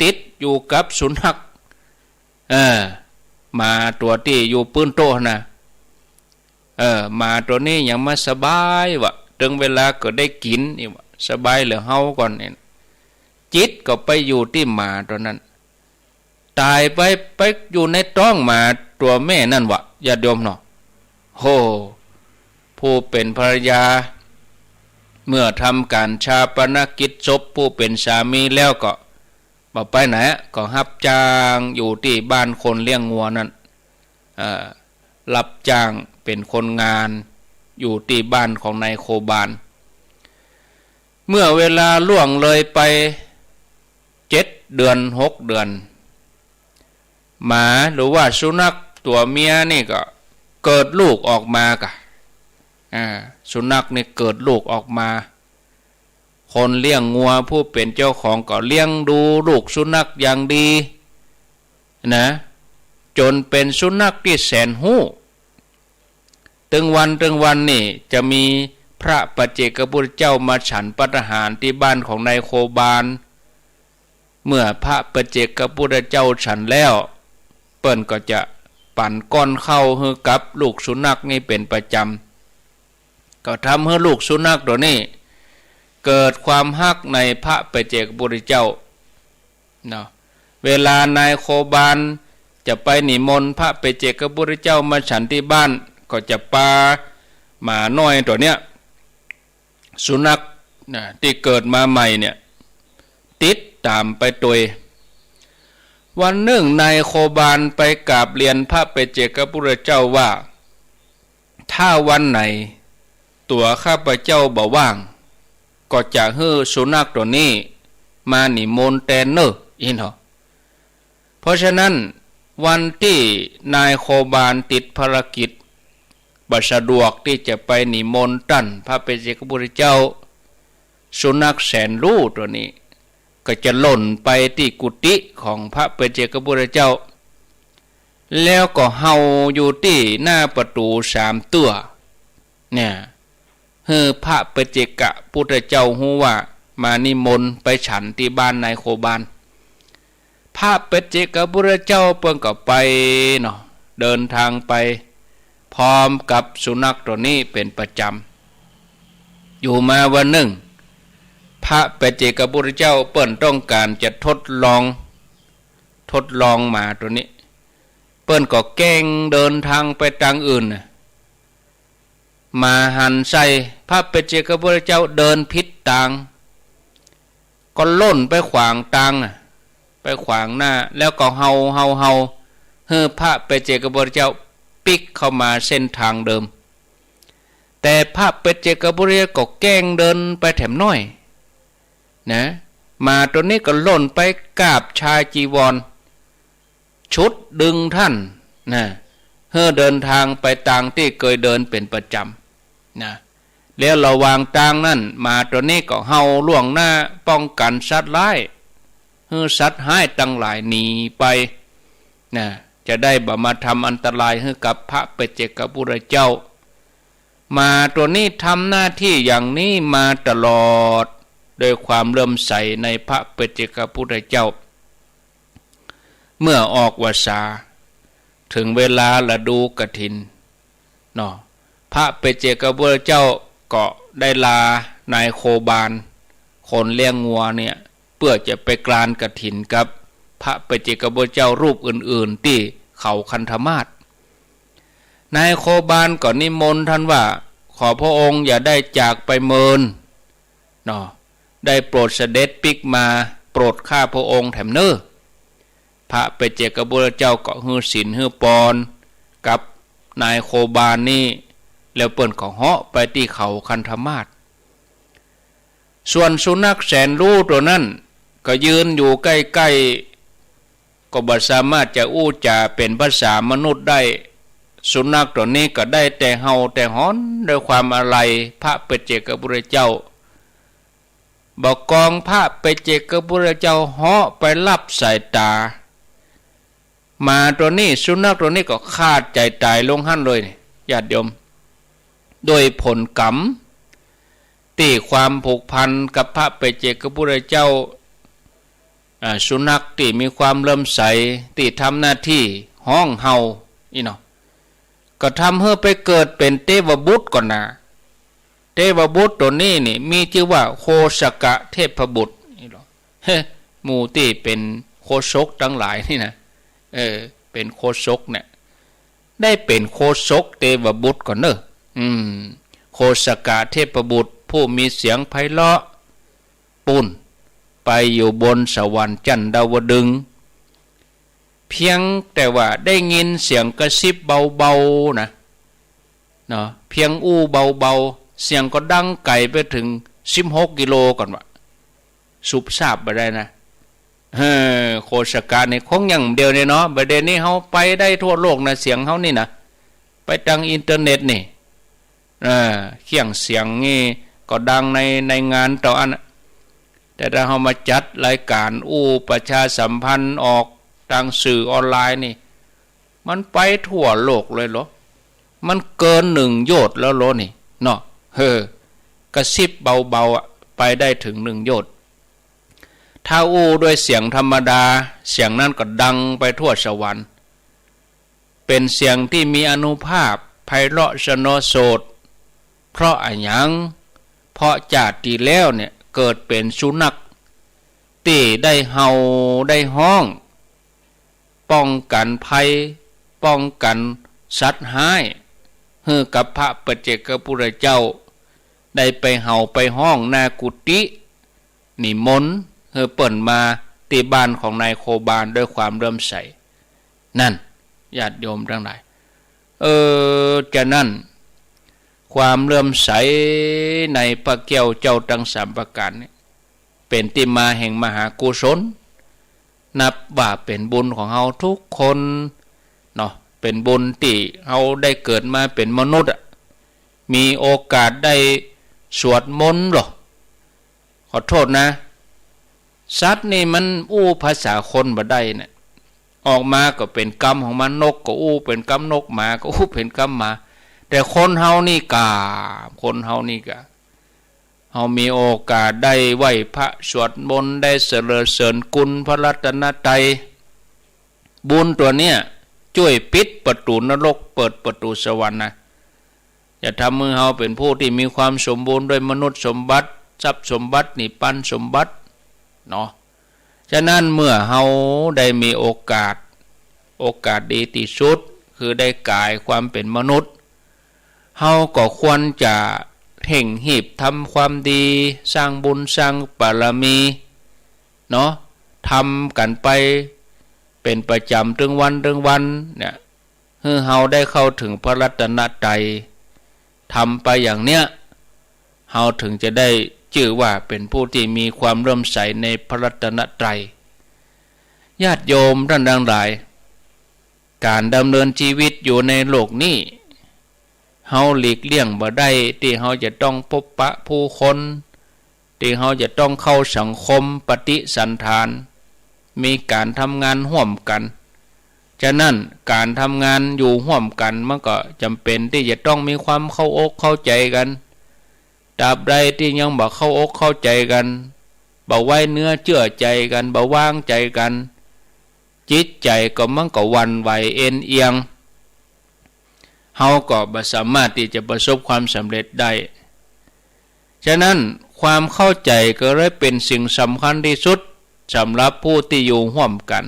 ติดอยู่กับสุนัขมาตัวที่อยู่ปื้นโตนะมาตัวนี้ยังมาสบายวะถึงเวลาก็ได้กินนี่วะสบายเหลือเฮาก่อนเนี่ยจิตก็ไปอยู่ที่หมาตัวนั้นตายไปอยู่ในท้องหมาตัวแม่นั่นวะญาติโยมเนาะโหผู้เป็นภรรยาเมื่อทำการชาปนกิจศพผู้เป็นสามีแล้วก็บอกไปไหนก็รับจ้างอยู่ที่บ้านคนเลี้ยงงัวนั่นรับจ้างเป็นคนงานอยู่ที่บ้านของนายโคบานเมื่อเวลาล่วงเลยไป7 เดือน6 เดือนหมาหรือว่าสุนัขตัวเมียนี่ก็เกิดลูกออกมากะสุนัขนี่เกิดลูกออกมาคนเลี้ยงงัวผู้เป็นเจ้าของก็เลี้ยงดูลูกสุนัขอย่างดีนะจนเป็นสุนัขที่แสนหู้ตึงวันนี่จะมีพระปัจเจกพุทธเจ้ามาฉันภัตตาหารที่บ้านของนายโคบานเมื่อพระปัจเจกพุทธเจ้าฉันแล้วเปิ้นก็จะปั่นก้อนเข้าให้กับลูกสุนัขนี่เป็นประจำก็ทำให้ลูกสุนัขตัวนี้เกิดความฮักในพระปัจเจกพุทธเจ้าเนาะเวลานายโคบานจะไปนิมนต์พระปัจเจกพุทธเจ้ามาฉันที่บ้านก็จะปาหมาน้อยตัวเนี้ยสุนัขนะที่เกิดมาใหม่เนี่ยติดตามไปตัววันหนึ่งนายโคบานไปกราบเรียนพระปัจเจกพุทธเจ้าว่าถ้าวันไหนตัวข้าพเจ้าบ่ว่างก็จะให้สุนัขตัวนี้มานิมนต์แทนเนอะอินเหรอเพราะฉะนั้นวันที่นายโคบานติดภารกิจบ่สะดวกที่จะไปนิมนต์ท่านพระปัจเจกพุทธเจ้าสุนัขแสนรู้ตัวนี้ก็จะหล่นไปที่กุฏิของพระปัจเจกพุทธเจ้าแล้วก็เห่าอยู่ที่หน้าประตู3 ตัวเนี่ยให้พระปัจเจกพุทธเจ้าฮู้ว่ามานิมนต์ไปฉันที่บ้านนายโคบานพระปัจเจกพุทธเจ้าเพิ่นก็ไปเนาะเดินทางไปพร้อมกับสุนัขตัวนี้เป็นประจำอยู่มาวันหนึ่งพระปัจเจกพุทธเจ้าเปิ้นต้องการจะทดลองหมาตัวนี้เปิ้นก็แกล้งเดินทางไปทางอื่นมาหันใส่พระปัจเจกพุทธเจ้าเดินผิดทางก็ล่นไปขวางทางไปขวางหน้าแล้วก็เฮาให้พระปัจเจกพุทธเจ้าปิกเข้ามาเส้นทางเดิมแต่พระปัจเจกพุทธเจ้าก็แกล้งเดินไปแถมน้อยนะมาตัวนี้ก็ล่นไปกราบชายจีวรชุดดึงท่านนะเพื่อเดินทางไปทางที่เคยเดินเป็นประจำนะแล้วระหว่างทางนั้นมาตัวนี้ก็เฮาล่วงหน้าป้องกันสัตว์ร้ายเพื่อสัตว์หายตั้งหลายหนีไปนะจะได้บ่มาทำอันตรายให้กับพระปัจเจกพุทธเจ้ามาตัวนี้ทำหน้าที่อย่างนี้มาตลอดโดยความเลื่อมใสในพระปัจเจกพุทธเจ้าเมื่อออกวสาถึงเวลาฤดูกฐินเนาะพระปัจเจกพุทธเจ้าก็ได้ลา นายโคบาลคนเลี้ยงงัวเนี่ยเพื่อจะไปกรานกฐินกับพระปัจเจกพุทธเจ้ารูปอื่นๆที่เขาคันธมาศนายโคบาลก็นิมนต์ท่านว่าขอพระองค์อย่าได้จากไปเมินเนาะได้โปรดเสด็จปิกมาโปรดข้าพระองค์แถมเนอพระปัจเจกพุทธเจ้าก็ฮือศีลฮือปอนกับนายโคบาลนี่แล้วเปิ้นก็เหาะไปที่เขาคันธมาศส่วนสุนัขแสนรู้ตัวนั้นก็ยืนอยู่ใกล้ๆก็บ่สามารถจะอู้จาเป็นภาษามนุษย์ได้สุนัขตัวนี้ก็ได้แต่เห่าแต่หอนด้วยความอะไรพระปัจเจกพุทธเจ้าบอกกองพระปัจเจกพุทธเจ้าเหาะไปรับสายตามาตัวนี้สุนัขตัวนี้ก็ขาดใจตายลงหั่นเลยญาติโยมโดยผลกรรมที่ความผูกพันกับพระปัจเจกพุทธเจ้าสุนัขที่มีความเลื่อมใสที่ทำหน้าที่ห้องเห่าอีเนาะก็ทำให้ไปเกิดเป็นเทวบุตรก่อนนะเทวบุตรตัวนี้นี่มีชื่อว่าโคสกะเทพบุตรนี่หรอหมู่ที่เป็นโคศกทั้งหลายนี่นะเป็นโคศกเนี่ยได้เป็นโคศกเทวบุตรก่อนเนอะโคสกะเทพบุตรผู้มีเสียงไพเราะปุ่นไปอยู่บนสวรรค์จันทร์ดาวดึงส์เพียงแต่ว่าได้ยินเสียงกระซิบเบาๆนะเนาะเพียงอู้เบาๆเสียงก็ดังไกลไปถึง16 กิโลก่อนว่าสุบทราบไปได้นะโคสกะนี่คงอย่างเดียวเนี่ยเนาะประเด็นนี้เขาไปได้ทั่วโลกนะเสียงเขานี่นะไปทางอินเทอร์เน็ตนี่เคียงเสียงนี่ก็ดังในงานต่ออันแต่ถ้าเขามาจัดรายการประชาสัมพันธ์ออกทางสื่อออนไลน์นี่มันไปทั่วโลกเลยเหรอมันเกิน1 โยชน์แล้วเหรอนี่เนาะกระซิบเบาๆไปได้ถึง1 โยชน์ถ้าด้วยเสียงธรรมดาเสียงนั้นก็ดังไปทั่วสวรรค์เป็นเสียงที่มีอานุภาพไพเราะสนอโสดเพราะอะไรยังเพราะจากที่แล้วเนี่ยเกิดเป็นสุนัขที่ได้เห่าได้ห้องป้องกันภัยป้องกันสัตว์ร้ายให้กับพระปัจเจกพุทธเจ้าได้ไปเห่าไปห้องนากุตินิมนต์ให้เปิ่นมาที่บ้านของนายโคบาลด้วยความเริ่มใสนั่นญาติโยมทั้งหลายจะนั่นความเลื่อมใสในพระแก้วเจ้าทั้ง3 ประการนี้เป็นที่มาแห่งมหากุศลนับว่าเป็นบุญของเฮาทุกคนเนาะเป็นบุญที่เฮาได้เกิดมาเป็นมนุษย์มีโอกาสได้สวดมนต์หรอขอโทษนะสัตว์นี่มันภาษาคนบ่ได้เนี่ยออกมาก็เป็นกรรมของมันนกก็เป็นกรรมนกหมาก็เป็นกรรมหมาแต่คนเฮานี่คนเฮานี่กะเฮามีโอกาสได้ไหว้พระสวดมนต์ได้เสริญเสริญคุณพระรัตนตรัยบุญตัวเนี้ยช่วยปิดประตูนรกเปิดประตูสวรรค์นะจะทำมือเฮาเป็นผู้ที่มีความสมบูรณ์ด้วยมนุษย์สมบัติทรัพย์สมบัตินิพพานสมบัติเนาะฉะนั้นเมื่อเฮาได้มีโอกาสดีที่สุดคือได้กายความเป็นมนุษย์เฮาก็ควรจะเห่งหีบทำความดีสร้างบุญสร้างบารมีเนาะทำกันไปเป็นประจำถึงวันเนี่ยเฮาได้เข้าถึงพระรัตนตรัยทำไปอย่างเนี้ยเฮาถึงจะได้ชื่อว่าเป็นผู้ที่มีความเริ่มใสในพระรัตนตรัยญาติโยมท่านทั้งหลายการดำเนินชีวิตอยู่ในโลกนี้เฮาหลีกเลี่ยงบ่ได้ที่เฮาจะต้องพบปะผู้คนที่เฮาจะต้องเข้าสังคมปฏิสันถานมีการทำงานร่วมกันฉะนั้นการทำงานอยู่ร่วมกันมันก็จำเป็นที่จะต้องมีความเข้าอกเข้าใจกันตราบใดที่ยังบ่เข้าอกเข้าใจกันบ่ไว้เนื้อเชื่อใจกันบ่วางใจกันจิตใจก็มันก็หวั่นไหวเอ็นเอียงเฮาก็บ่สามารถที่จะประสบความสำเร็จได้ ฉะนั้นความเข้าใจก็เลยเป็นสิ่งสำคัญที่สุดสำหรับผู้ที่อยู่ร่วมกัน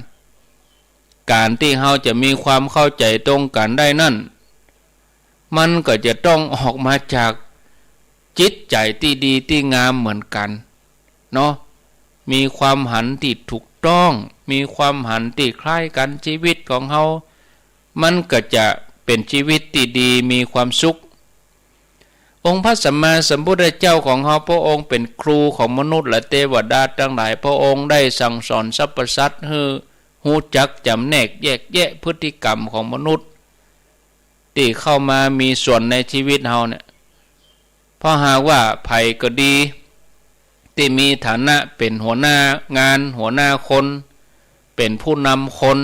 การที่เราจะมีความเข้าใจตรงกันได้นั่นมันก็จะต้องออกมาจากจิตใจที่ดีที่งามเหมือนกันเนาะมีความหันที่ถูกต้องมีความหันที่คล้ายกันชีวิตของเรามันก็จะเป็นชีวิตที่ดีมีความสุของค์พระสัมมาสัมพุทธเจ้าของเราพระองค์เป็นครูของมนุษย์และเทวดาทั้งหลายพระองค์ได้สั่งสอนสรรพสัตว์ให้รู้จักจำแนกแยกแยะพฤติกรรมของมนุษย์ที่เข้ามามีส่วนในชีวิตเราเนี่ยเพราะหากว่าภัยก็ดีที่มีฐานะเป็นหัวหน้างานหัวหน้าคนเป็นผู้นำคน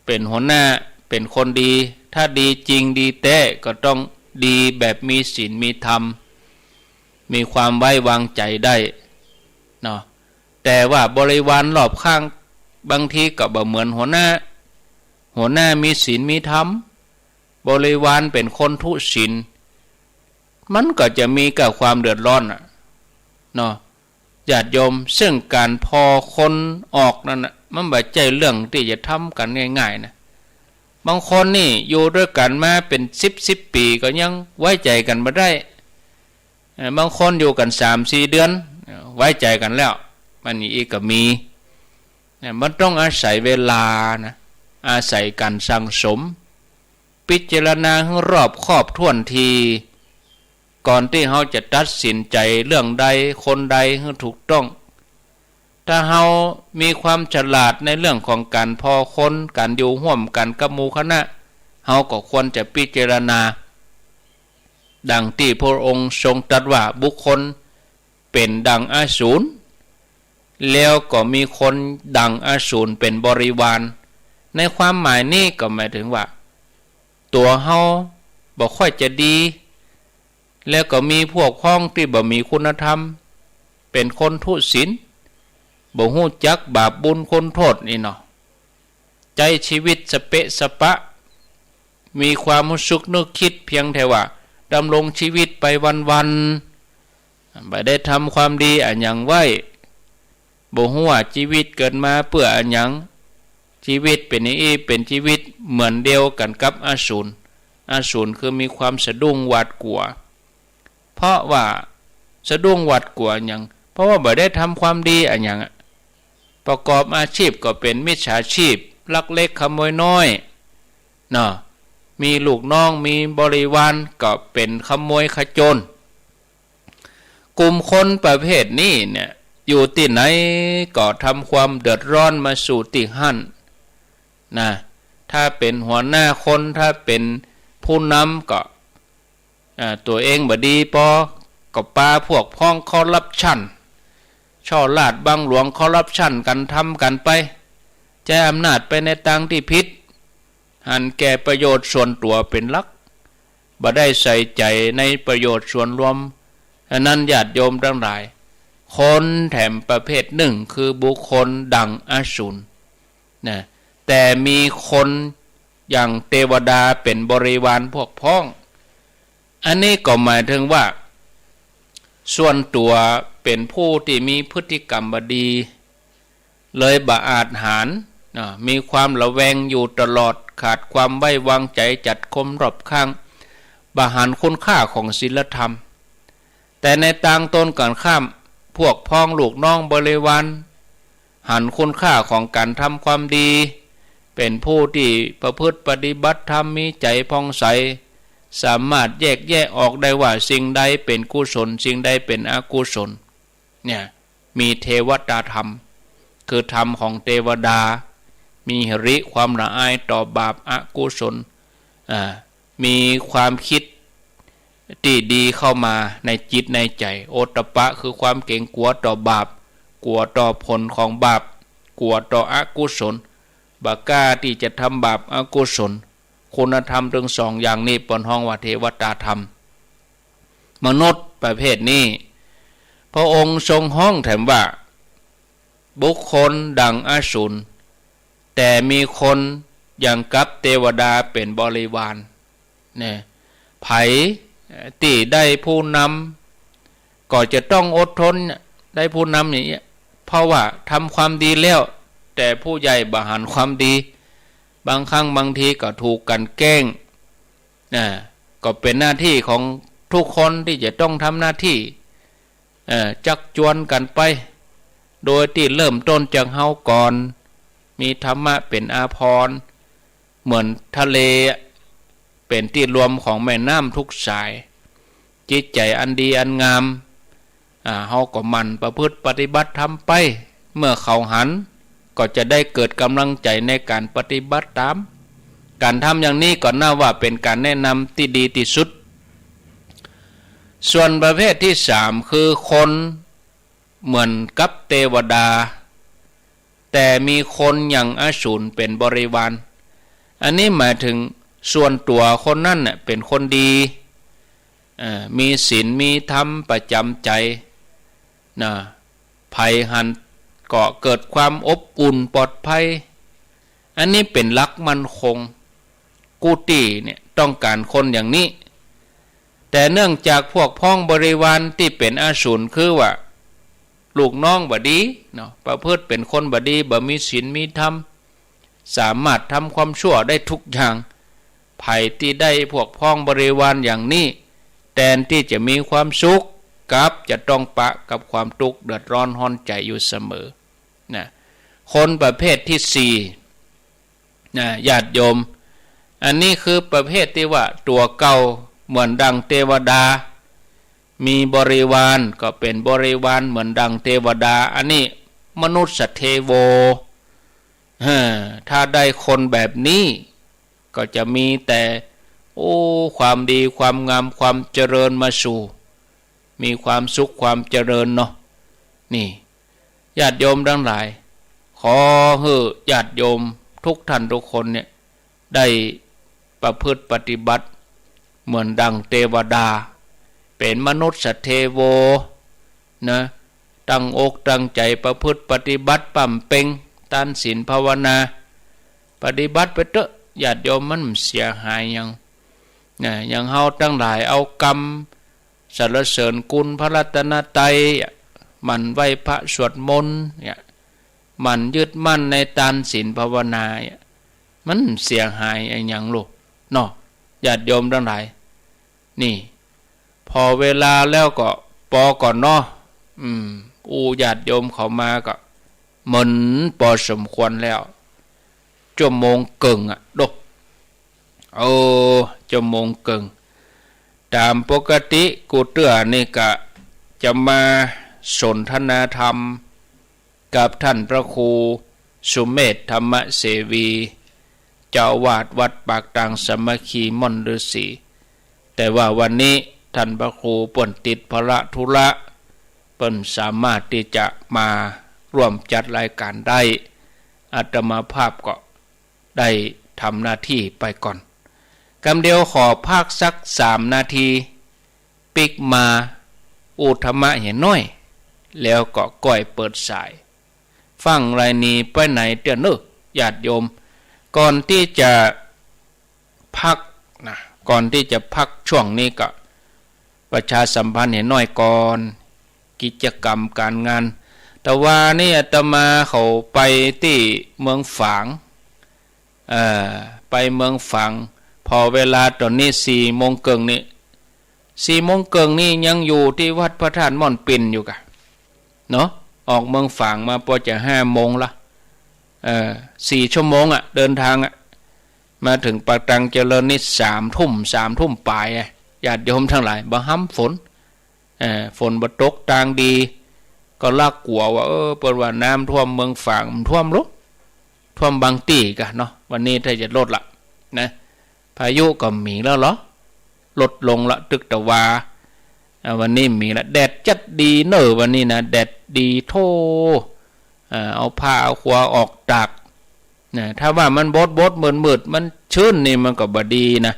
เป็นหัวหน้าเป็นคนดีถ้าดีจริงดีแท้ก็ต้องดีแบบมีศีลมีธรรมมีความไว้วางใจได้เนาะแต่ว่าบริวารรอบข้างบางทีก็บ่เหมือนหัวหน้ามีศีลมีธรรมบริวารเป็นคนทุศีลมันก็จะมีกับความเดือดร้อนเนาะญาติโยมซึ่งการพอคนออกนั่นน่ะมันบ่ใช่เรื่องที่จะทำกันง่ายๆนะบางคนนี่อยู่ด้วยกันมาเป็น10 ปีก็ยังไว้ใจกันไม่ได้บางคนอยู่กัน3-4 เดือนไว้ใจกันแล้วมันนี่อีกก็มีมันต้องอาศัยเวลานะอาศัยการสั่งสมพิจารณาให้รอบคอบถ้วนทีก่อนที่เราจะตัดสินใจเรื่องใดคนใดให้ถูกต้องถ้าเรามีความฉลาดในเรื่องของการพอคนการอยู่ร่วมกันกับหมู่คณะเราก็ควรจะพิจารณาดังที่พระองค์ทรงตรัสว่าบุคคลเป็นดังอสูรแล้วก็มีคนดังอสูรเป็นบริวารในความหมายนี้ก็หมายถึงว่าตัวเฮาบ่ค่อยจะดีแล้วก็มีพวกพ้องที่บ่มีคุณธรรมเป็นคนทุศีลบ่ฮู้จักบาปบุญคุณโทษนี่เนาะใจชีวิตสเปะสปะมีความรู้สึกนึกคิดเพียงแต่ว่าดำรงชีวิตไปวันๆบ่ได้ทำความดีอันหยังไว้บ่ฮู้ว่าชีวิตเกิดมาเพื่ออันหยังชีวิตเป็นนี้เป็นชีวิตเหมือนเดียวกันกับอสูรคือมีความสะดุ้งหวาดกลัวเพราะว่าสะดุ้งหวาดกลัวหยังเพราะว่าบ่ได้ทำความดีอันหยังประกอบอาชีพก็เป็นมิจฉาชีพลักเล็กขโมยน้อยเนาะมีลูกน้องมีบริวารก็เป็นขโมยขโจรกลุ่มคนประเภทนี้เนี่ยอยู่ที่ไหนก็ทำความเดือดร้อนมาสู่ที่หั่นนะถ้าเป็นหัวหน้าคนถ้าเป็นผู้นำก็ตัวเองบ่ดีพอก็ปาพวกพ้องคอร์รัปชันช่อลาดบังหลวงคอร์รัปชันกันทำกันไปใช้อำนาจไปในทางที่ผิดหันแก่ประโยชน์ส่วนตัวเป็นหลักบ่ได้ใส่ใจในประโยชน์ส่วนรวมอันนั้นญาติโยมทั้งหลายคนแถมประเภทหนึ่งคือบุคคลดังอสูรนะแต่มีคนอย่างเทวดาเป็นบริวารพวกพ้องอันนี้ก็หมายถึงว่าส่วนตัวเป็นผู้ที่มีพฤติกรรมบดีเลยบ่อาจหาญมีความระแวงอยู่ตลอดขาดความไว้วางใจจัดคมรอบข้างบ่หารคุณค่าของศีลธรรมแต่ในต่างต้นกันข้ามพวกพ้องลูกน้องบริวารหันคุณค่าของการทำความดีเป็นผู้ที่ประพฤติปฏิบัติธรรมมีใจผ่องใสสามารถแยกแยะออกได้ว่าสิ่งใดเป็นกุศลสิ่งใดเป็นอกุศลเนี่ยมีเทวตาธรรมคือธรรมของเทวดามีหิริความละอายต่อบาปอกุศลมีความคิดที่ดีเข้ามาในจิตในใจโอตตัปปะคือความเกรงกลัวต่อบาปกลัวต่อผลของบาปกลัวต่ออกุศลบ่กล้าที่จะทำบาปอกุศลคุณธรรมทั้งสองอย่างนี้ปนห้องว่าเทวตาธรรมมนุษย์ประเภทนี้พระองค์ทรงห้องแถมว่าบุคคลดังอสูรแต่มีคนอย่างกับเทวดาเป็นบริวารเนี่ยไผที่ได้ผู้น ก็จะต้องอดทนได้ผู้นำอย่างนี้เพราะว่าทำความดีแล้วแต่ผู้ใหญ่บ่หันความดีบางครั้งบางทีก็ถูกกันแกล้งก็เป็นหน้าที่ของทุกคนที่จะต้องทำหน้าที่จักจวนกันไปโดยที่เริ่มต้นจากเฮาก่อนมีธรรมะเป็นอาภรณ์เหมือนทะเลเป็นที่รวมของแม่น้ำทุกสายจิตใจอันดีอันงามเฮาก็มันประพฤติปฏิบัติทำไปเมื่อเขาหันก็จะได้เกิดกำลังใจในการปฏิบัติตามการทำอย่างนี้ก็น่าว่าเป็นการแนะนำที่ดีที่สุดส่วนประเภทที่สามคือคนเหมือนกับเทวดาแต่มีคนอย่างอสูรเป็นบริวารอันนี้หมายถึงส่วนตัวคนนั่นเป็นคนดีมีศีลมีธรรมประจำใจภัยหันก็เกิดความอบอุ่นปลอดภัยอันนี้เป็นหลักมั่นคงกุฏิเนี่ยต้องการคนอย่างนี้แต่เนื่องจากพวกพ้องบริวารที่เป็นอสูรคือว่าลูกน้องบ่ดีเนาะประพฤติเป็นคนบ่ดีบ่มีศีลมีธรรมสามารถทำความชั่วได้ทุกอย่างภัยที่ได้พวกพ้องบริวารอย่างนี้แทนที่จะมีความสุขกับจะต้องปะกับความทุกข์เดือดร้อนห้อนใจอยู่เสมอนะคนประเภทที่สี่ญาติโยมอันนี้คือประเภทที่ว่าตัวเก่าเหมือนดังเทวดามีบริวารก็เป็นบริวารเหมือนดังเทวดาอันนี้มนุษย์เทโวถ้าได้คนแบบนี้ก็จะมีแต่ความดีความงามความเจริญมาสู่มีความสุขความเจริญเนาะนี่ญาติโยมทั้งหลายขอให้ญาติโยมทุกท่านทุกคนเนี่ยได้ประพฤติปฏิบัติเหมือนดังเทวดาเป็นมนุษย์เทโวนะตั้งอกตั้งใจประพฤติปฏิบัติปั่มเป่งตันศีลภาวนาปฏิบัติไปเถอะญาติโยมมันเสียหายอย่างเฮาทั้งหลายเอากรรมสรรเสริญคุณพระรัตนตรัยมันไหว้พระสวดมนต์มันยึดมั่นในทานศีลภาวนามันเสียหายอย่างลูกเนาะญาติโยมทั้งหลายนี่พอเวลาแล้วก็ปอก่อนเนาะญาติโยมเขามาก็เหมือนพอสมควรแล้วชั่วโมงเกิงดกชั่วโมงเกิงตามปกติกูเตือนี่ก็จะมาสนทนาธรรมกับท่านพระครูสุเมธธรรมเสวีเจ้าวาดวัดปากตางสามัคคีม่อนฤาษีแต่ว่าวันนี้ท่านพระครูเปิ้นติดภาระธุระเปิ้นสามารถที่จะมาร่วมจัดรายการได้อาตมาภาพก็ได้ทำหน้าที่ไปก่อนคำเดียวขอภาคสัก3 นาทีปิกมาธรรมะเห็นน้อยแล้วก็ก้อยเปิดสายฟังรายนี้ไปไหนเตือนญาติโยมก่อนที่จะพักก่อนที่จะพักช่วงนี้ก็ประชาสัมพันธ์เห็นน้อยก่อนกิจกรรมการงานแต่ว่านี่อาตมาเขาไปที่เมืองฝางไปเมืองฝางพอเวลาตอนนี้4 โมงเกิงนี่4 โมงเกิงนี่ยังอยู่ที่วัดพระธาตุม่อนปิ่นอยู่กะเนาะออกเมืองฝางมาพอจะ5 โมงละ4 ชั่วโมงเดินทางมาถึงปากตังเจริญนี่3 ทุ่มปลายญาติโยมทั้งหลายบ่ห้ำฝนฝนบ่ตกทางดีก็ลากกลัวว่าเปิดว่าน้ำท่วมเมืองฝางมันท่วมลุกท่วมบางตีกะเนาะวันนี้ถ้าจะลดละนะพายุก็มีแล้วเหรอลดลงละตึกตะวาวันนี้มีละแดดจัดดีวันนี้นะแดดดีโทเอาผ้าเอาขวาออกตากถ้าว่ามันบดมืดมันชื้นนี่มันก็บ่ดีนะ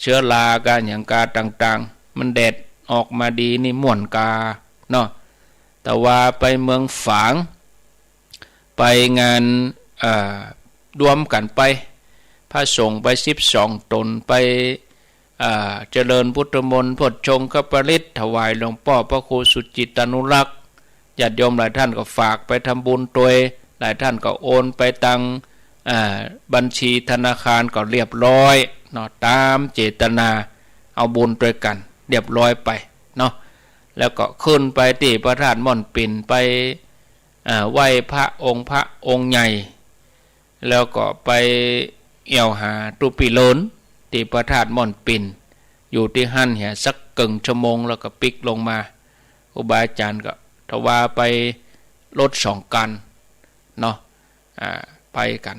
เชื้อราการอย่างกาต่างๆมันแดดออกมาดีนี่ม่วนกาเนาะแต่ว่าไปเมืองฝางไปงานรวมกันไปพระสงฆ์ไป12 ตนไป เจริญพุทธมนต์พดชงข้าปริศถวายหลวงพ่อพระครูสุจิตานุรักษ์ญาติโยมหลายท่านก็ฝากไปทำบุญตัวหลายท่านก็โอนไปตังบัญชีธนาคารก็เรียบร้อยเนาะตามเจตนาเอาบุญด้วยกันเรียบร้อยไปเนาะแล้วก็ขึ้นไปที่พระธาตุม่อนปิ่นไปไหว้พระองค์ใหญ่แล้วก็ไปเอี่ยวหาตุปีโลนที่พระธาตุม่อนปิ่นอยู่ที่หั่นเหี่ยสักกึ่งชั่วโมงแล้วก็ปิกลงมาครูบาอาจารย์ก็ถวาไปรถ2 กันเนาะไปกัน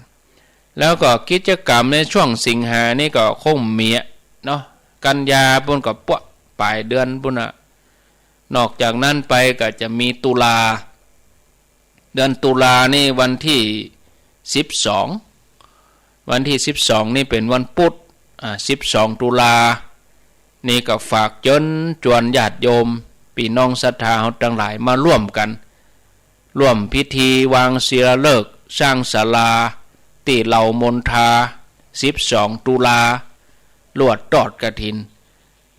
แล้วก็กิจกรรมในช่วงสิงหานี่ก็คงมีเนาะกันยาปุ่นก็ปะปลายเดือนปุ่นนอกจากนั้นไปก็จะมีตุลาเดือนตุลานี่วันที่12นี่เป็นวันพุธ12 ตุลานี่ก็ฝากจนจวนญาติโยมพี่น้องศรัทธาเฮาทั้งหลายมาร่วมกันร่วมพิธีวางศิลาฤกษ์สร้างศาลาที่เหล่ามนทา12 ตุลาลวดตอดกฐิน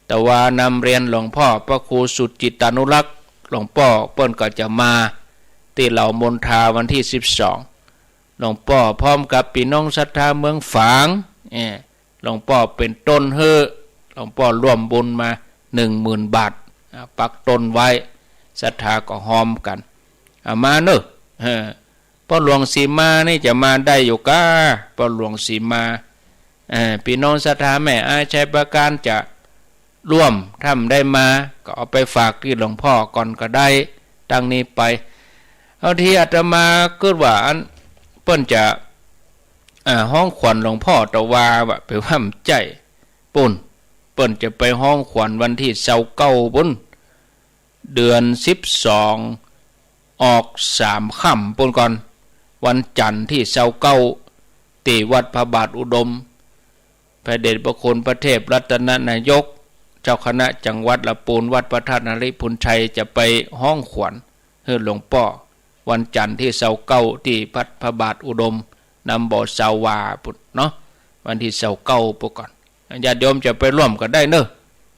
แต่ว่านำเรียนหลวงพ่อพระครูสุจิตานุรักษ์หลวงพ่อเปิ้นก็จะมาที่เหล่ามนทาวันที่12หลวงพ่อพร้อมกับพี่น้องศรัทธาเมืองฝางหลวงพ่อเป็นต้นเฮ้อหลวงพ่อร่วมบุญมา 10,000 บาทปักต้นไว้ศรัทธาก็หอมกันมาเนอะพ่อหลวงสีมานี่จะมาได้อยู่ก้าพ่อหลวงสีมาพี่น้องศรัทธาแม่อาชัยประการจะร่วมทำได้มาก็เอาไปฝากที่หลวงพ่อก่อนก็ได้ตั้งนี้ไปเอาที่อาตมาคิดว่าเปิ้นจะห้องขวัญหลวงพ่อตะวาว่าไปห้ามใจปุ่นเปิ้นจะไปห้องขวัญวันที่29ปุ่นเดือน12ออก3 ค่ำปุ่นก่อนวันจันทร์ที่29ที่วัดพระบาทอุดมพระเดชพระคุณพระเทพรัตนนายกเจ้าคณะจังหวัดละปูนวัดพระธาตุนริพุนชัยจะไปห้องขวัญให้หลวงพ่อวันจันทร์ที่29ที่วัดพระบาทอุดมนำบ่อสาวาปุเนาะวันที่29ปุ๊ก่อนญาติโยมจะไปร่วมกันได้เนอะ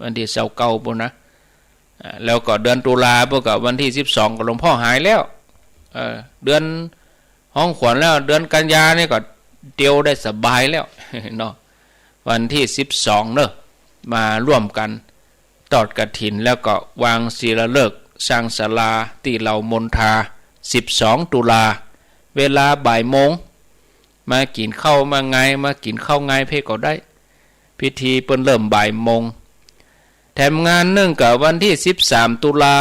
วันที่29ปุ๊นะแล้วก็เดือนตุลาปุ๊กับวันที่12ก็หลวงพ่อหายแล้วเดือนห้องขวัญแล้วเดือนกันยานี่ก็เตียวได้สบายแล้วเนาะวันที่12เนอะมาร่วมกันตอดกฐินแล้วก็วางศิลาฤกษ์สร้างศาลาที่เหล่ามนทา12 ตุลาเวลาบ่ายโมงมากินข้าวมากินข้าวไงเพ่ก็ได้พิธีเปิ้นเริ่มบ่ายโมงแถมงานนึ่งกับวันที่13 ตุลา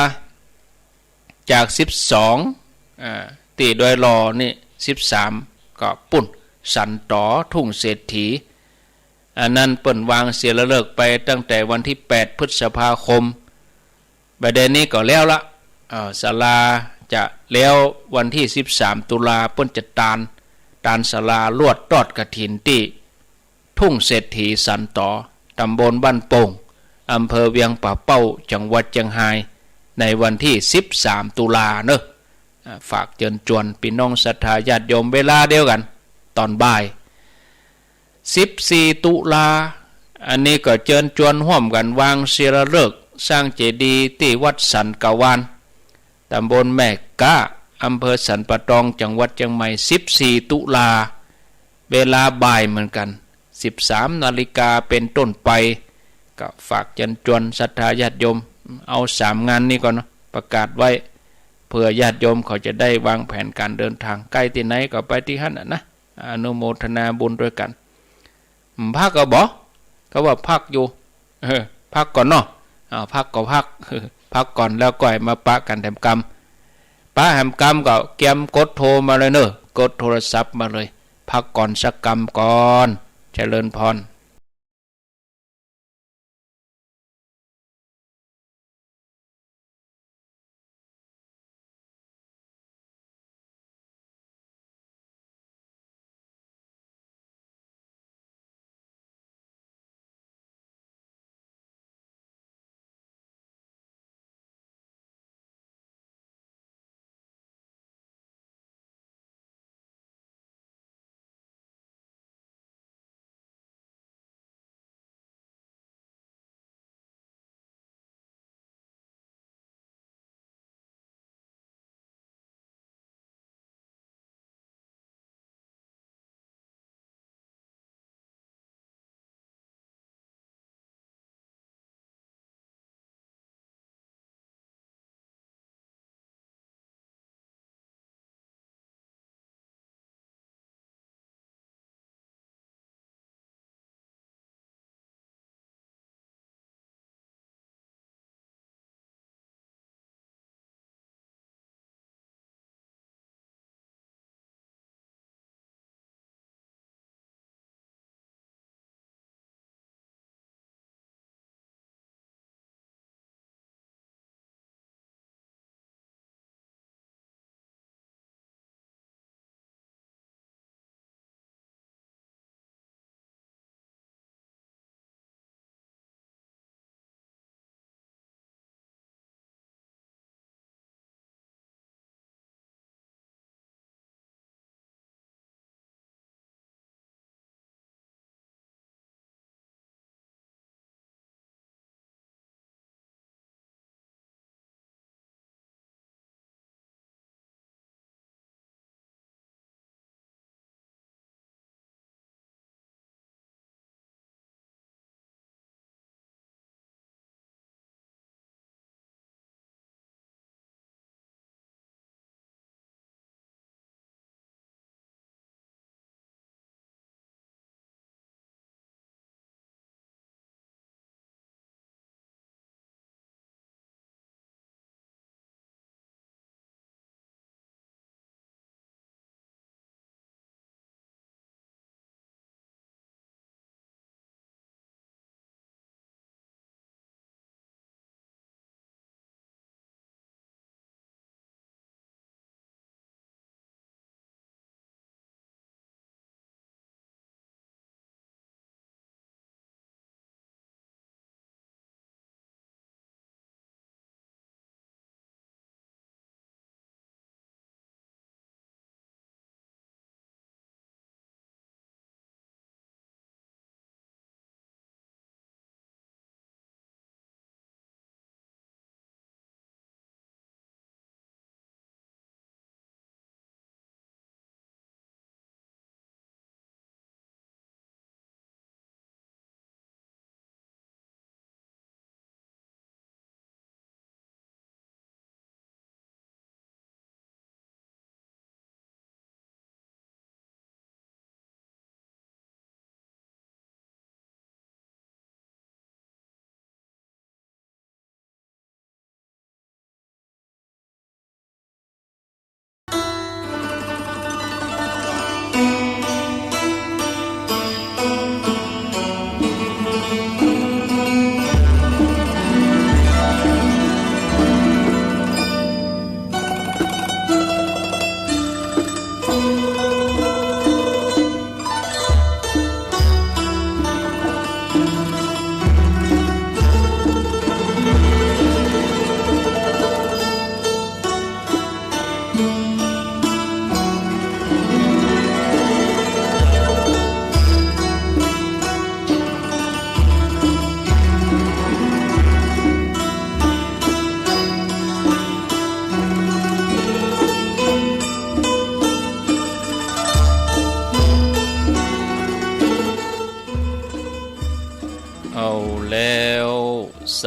จาก12ตีโดยรอนี่13ก็ปุ่นสันต่อทุ่งเศรษฐีอันนั้นเปิ้นวางเสียละเลิกไปตั้งแต่วันที่8 พฤษภาคมประเด็นนี้ก็แล้วละศาลาจะแล้ววันที่13 ตุลาเปิ้นจะตานศาลาลวดตอดกฐินที่ทุ่งเศรษฐีสันต่อตำบลบ้านโป่งอำเภอเวียงป่าเป้าจังหวัดเชียงรายในวันที่13 ตุลาเนอะฝากเชิญชวนพี่น้องศรัทธาญาติโยมเวลาเดียวกันตอนบ่าย14 ตุลาอันนี้ก็เชิญชวนร่วมกันวางศิลาฤกษ์สร้างเจดีย์ที่วัดสันกวานตำบลแม่กะอำเภอสันปะตองจังหวัดเชียงใหม่14 ตุลาเวลาบ่ายเหมือนกัน13 นาฬิกาเป็นต้นไปก็ฝากเชิญชวนศรัทธาญาติโยมเอา3 งานนี้ก่อนนะประกาศไว้เพื่อญาติโยมเขาจะได้วางแผนการเดินทางใกล้ที่ไหนก็ไปที่นั่นนะอนุโมทนาบุญด้วยกันพักก็บอกเขาว่าพักอยู่พักก่อนเนาะพักก็พักพักก่อนแล้วก็มาปะกันแถมกรรมปะแถมกรรมก็เกียมกดโทรมาเลยเนอะกดโทรศัพท์มาเลยพักก่อนสักกรรมก่อนเจริญพร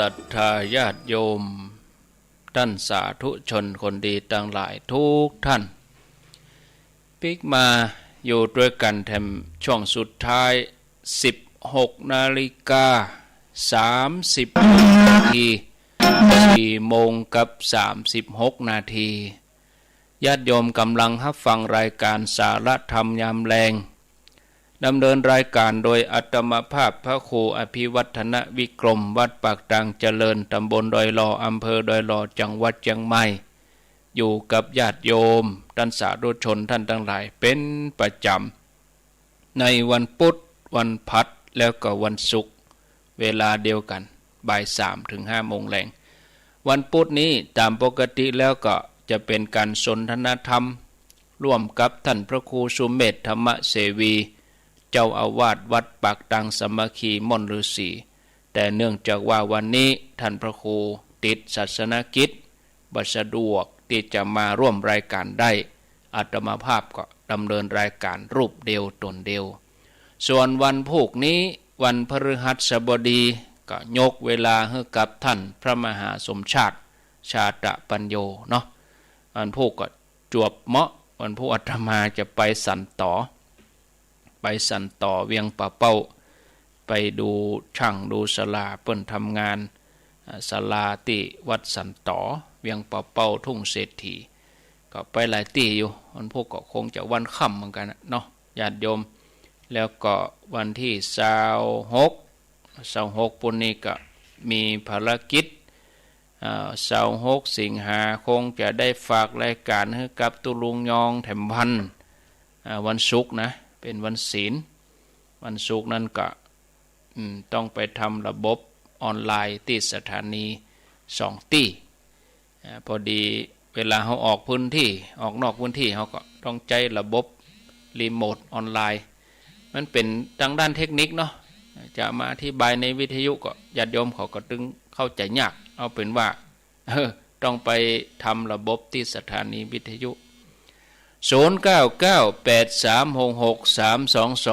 ศรัทธาญาติโยมท่านสาธุชนคนดีทั้งหลายทุกท่านปิกมาอยู่ด้วยกันแถมช่วงสุดท้าย16 นาฬิกา 30 นาที4 โมงกับ36 นาทีญาติโยมกำลังรับฟังรายการสาระธรรมยามแลงดำเนินรายการโดยอัตมภาพพระครูอภิวัฒนวิกรมวัดปากตังเจริญตำบลดอยหล่ออำเภอดอยหล่อจังหวัดเชียงใหม่อยู่กับญาติโยมท่านสาธุชนท่านทั้งหลายเป็นประจำในวันพุธวันพัดแล้วก็วันศุกร์เวลาเดียวกันบ่าย 3 ถึง 5 โมงแรงวันพุธนี้ตามปกติแล้วก็จะเป็นการสนทนาธรรมร่วมกับท่านพระครูสุเมธธรรมเสวีเจ้าอาวาสวัดปากตังสามัคคีม่อนฤาษีแต่เนื่องจากว่าวันนี้ท่านพระครูติดศาสนกิจบ่สะดวกที่จะมาร่วมรายการได้อาตมาภาพก็ดำเนินรายการรูปเดียวตนเดียวส่วนวันพุธนี้วันพฤหัสบดีก็ยกเวลาให้กับท่านพระมหาสมชาติชาตปัญโยเนาะวันพุธก็จวบเหมาะวันพุธอาตมาจะไปสันต่อเวียงป่าเป้าไปดูช่างดูศาลาเปิ้นทำงานศาลาที่วัดสันต่อเวียงป่าเป้าทุ่งเศรษฐีก็ไปหลายที่อยู่วันพวกก็คงจะวันค่ำเหมือนกันเนาะญาติโยมแล้วก็วันที่26ปุ่นนี้ก็มีภารกิจ26 สิงหาคงจะได้ฝากรายการให้กับตุลุงยองแถมพันวันศุกร์นะเป็นวันศีลวันศุกร์นั้นก็ต้องไปทำระบบออนไลน์ที่สถานี2 ที่พอดีเวลาเขาออกพื้นที่ออกนอกพื้นที่เขาก็ต้องใช้ระบบรีโมทออนไลน์มันเป็นทางด้านเทคนิคเนาะจะมาอธิบายในวิทยุก็ญาติโยมเขาก็ตึงเข้าใจยากเอาเป็นว่าต้องไปทำระบบที่สถานีวิทยุ0998366322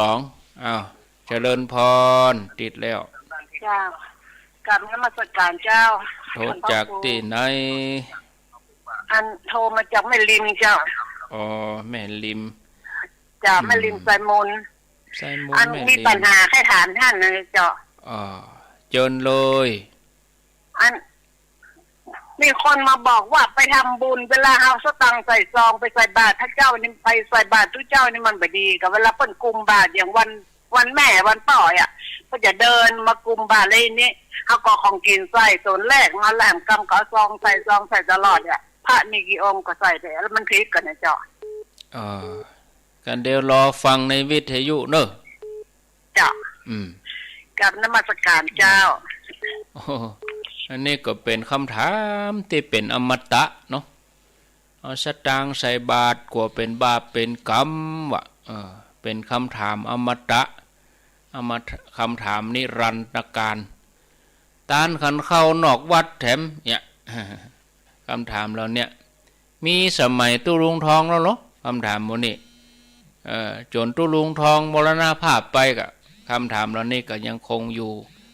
อ้าวเจริญพรติดแล้วเจ้ากับนมัสการเจ้าโทรจากที่ไหนอันโทรมาจากแม่ริมเจ้าอ๋อแม่ริมจากแม่ริมไซมนอันมีปัญหาให้ถามท่านเลยเจ้าอ๋อเจิญเลยอันมีคนมาบอกว่าไปทำบุญเวลาเอาสตังค์ใส่ซองไปใส่บาตรพระเจ้านี่ไปใส่บาตรทุกเจ้านี่มันไม่ดีกับเวลาเปิ้นกุมบาตรอย่างวันแม่วันป่อยก็จะเดินมากุมบาตรเลยนี่เอาก็ของกินใส่ส่วนแรกมาแหลมกำก็ซองใส่ตลอดพระมีกี่องค์ก็ใส่แต่แล้วมันผิดกันนะเจ้ากันเดี๋ยวรอฟังในวิทยุเนอะเจ้ากับนมัสการเจ้าอันนี้ก็เป็นคำถามที่เป็นอมตะเนาะเอาสตางค์ใส่บาตรกลัวเป็นบาปเป็นกรรมวะเป็นคำถามอมตะคำถามนิรันดร์การตานขันเข้านอกวัดแถมเนี่ยคำถามเราเนี่ยมีสมัยตุลุงทองแล้วเหรอคำถามโมนี่จนตุลุงทองมรณภาพไปก็คำถามเรานี่ก็ยังคงอยู่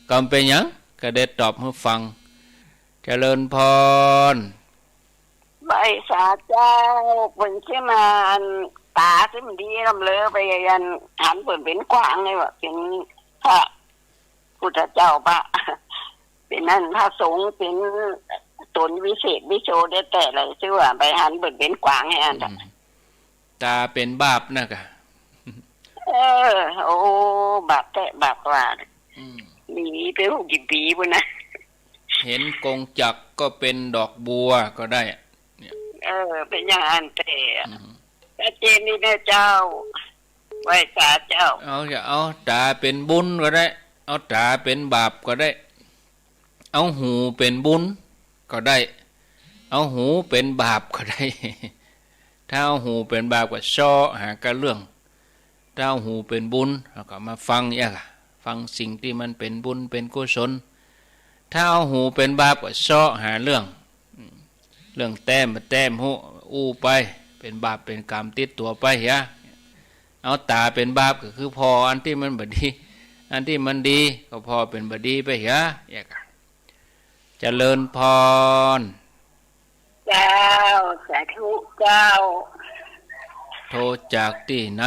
กำเป็นยังก็ได้ตอบให้ฟังเจริญพรใบสาเจ้าเปิ่นขึ้นมาตาที่มันดีลำเลอไปยันหันเปิ่นเป็นกว้างเลยว่าเป็นพระพุทธเจ้าปะเป็นนั่นพระสงฆ์เป็นตนวิเศษวิโชได้แต่เลยชื่อว่าไปหันเปิ่นเป็นกว้างให้อันตาเป็นบาปนะกะโอ้บาปแต่บาปว่าหนีไปหูกี่ปีปุ่นนะเห็นกงจักก็เป็นดอกบัวก็ได้เป็นอย่างอันแต่เจนนี่นะเจ้าไหว้ตาเจ้าเอาตาเป็นบุญก็ได้เอาตาเป็นบาปก็ได้เอาหูเป็นบุญก็ได้เอาหูเป็นบาปก็ได้ถ้าเอาหูเป็นบาปก็ซ้อหากระเรื่องถ้าเอาหูเป็นบุญก็มาฟังฟังสิ่งที่มันเป็นบุญเป็นกุศลถ้าเอาหูเป็นบาปก็ซ้อหาเรื่องแต้มหูอู้ไปเป็นบาปเป็นกรรมติดตัวไปเอาตาเป็นบาปก็คือพออันที่มันบดีอันที่มันดีก็พอเป็นบดีไป เจริญพรเจ้าสาธุเจ้าโทรจากที่ไหน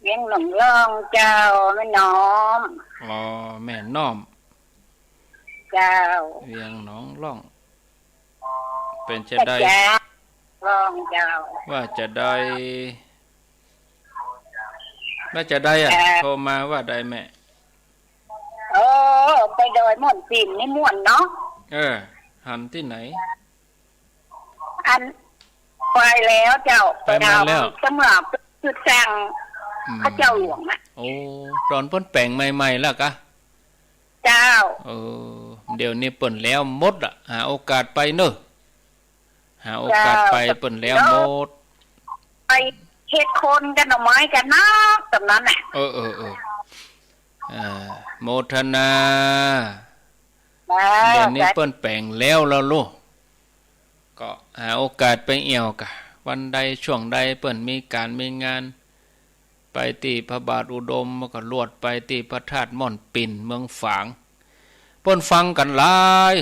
เวียงหนองล่องเจ้าแม่น้อมอ๋อแม่น้อมเจ้าเวียงหนองล่องเป็นจะได้ล่องเจ้าว่าจะได้โทรมาว่าได้แม่ไปโดยม่วนปิ่นนี่ม่วนเนาะหันที่ไหนอันไปแล้วเจ้าไปทำสำหรับจุดแจงพระเจ้าหลวงนะโอ้ตอนเปิ้นแปลงใหม่ๆแล้วกะเจ้าเดี๋ยวนี้เปิ้นแล้วหมดอ่ะหาโอกาสไปเนอะหาโอกาสไปเปิ้นแล้วหมดไปเฮ็ดคนกันหน่อไม้กันนะตำนั้นน่ะโมทนาเดี๋ยวนี้เปิ้นแปลงแล้วลูกก็หาโอกาสไปเอี่ยวกะวันใดช่วงใดเปิ้นมีการมีงานไปที่พระบาทอุดมก็ลวดไปที่พระธาตุม่อนปิ่นเมืองฝางเปิ้นฟังกันหลาย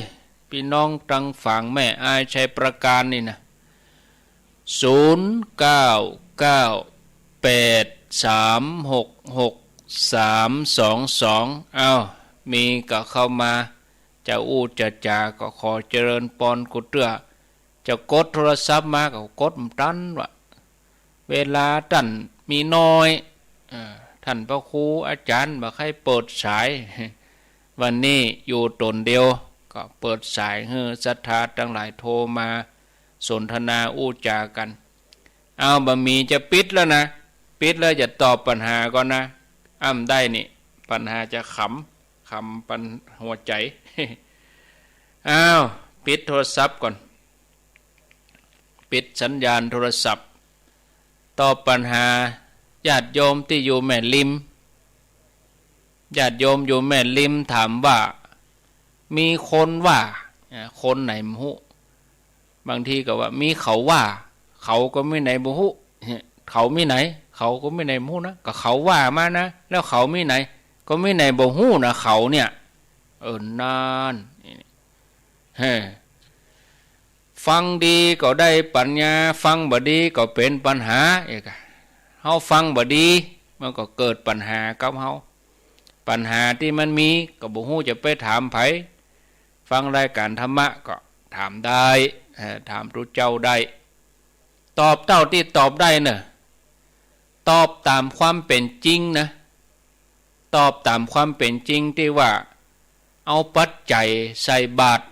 พี่น้องตังฝางแม่อายชัยประการนี่นะ0998366322มีก็เข้ามาจะอู้จะจาก็ขอเจริญปอนกุเตื้อจะกดโทรศัพท์มาก็กดมันตันว่ะเวลาตันมีน้อยท่านพระครูอาจารย์บอกให้เปิดสายวันนี้อยู่ตนเดียวก็เปิดสายให้ศรัทธาทั้งหลายโทรมาสนทนาอู้จากันเอาบะหมี่จะปิดแล้วนะปิดแล้วจะตอบปัญหาก่อนนะได้นี่ปัญหาจะขำปัญหัวใจปิดโทรศัพท์ก่อนปิดสัญญาณโทรศัพท์ตอบปัญหาญาติโยมที่อยู่แม่ริมญาติโยมอยู่แม่ริมถามว่ามีคนว่าคนไหนมหุบางทีก็ว่ามีเขาว่าเขาก็ไม่ไหนบุหุเขาไม่ไหนเขาก็ไม่ไหนมหุนะก็เขาว่ามานะแล้วเขาไม่ไหนก็ไม่ไหนบุหุนะเขาเนี่ยนานฟังดีก็ได้ปัญญาฟังบ่ดีก็เป็นปัญหาอีกเฮาฟังบ่ดีมันก็เกิดปัญหากับเฮาปัญหาที่มันมีก็บ่ฮู้จะไปถามไผฟังรายการธรรมะก็ถามได้ถามรู้เจ้าได้ตอบเท่าที่ตอบได้เนอะตอบตามความเป็นจริงนะตอบตามความเป็นจริงที่ว่าเอาปัจจัยใส่บาตร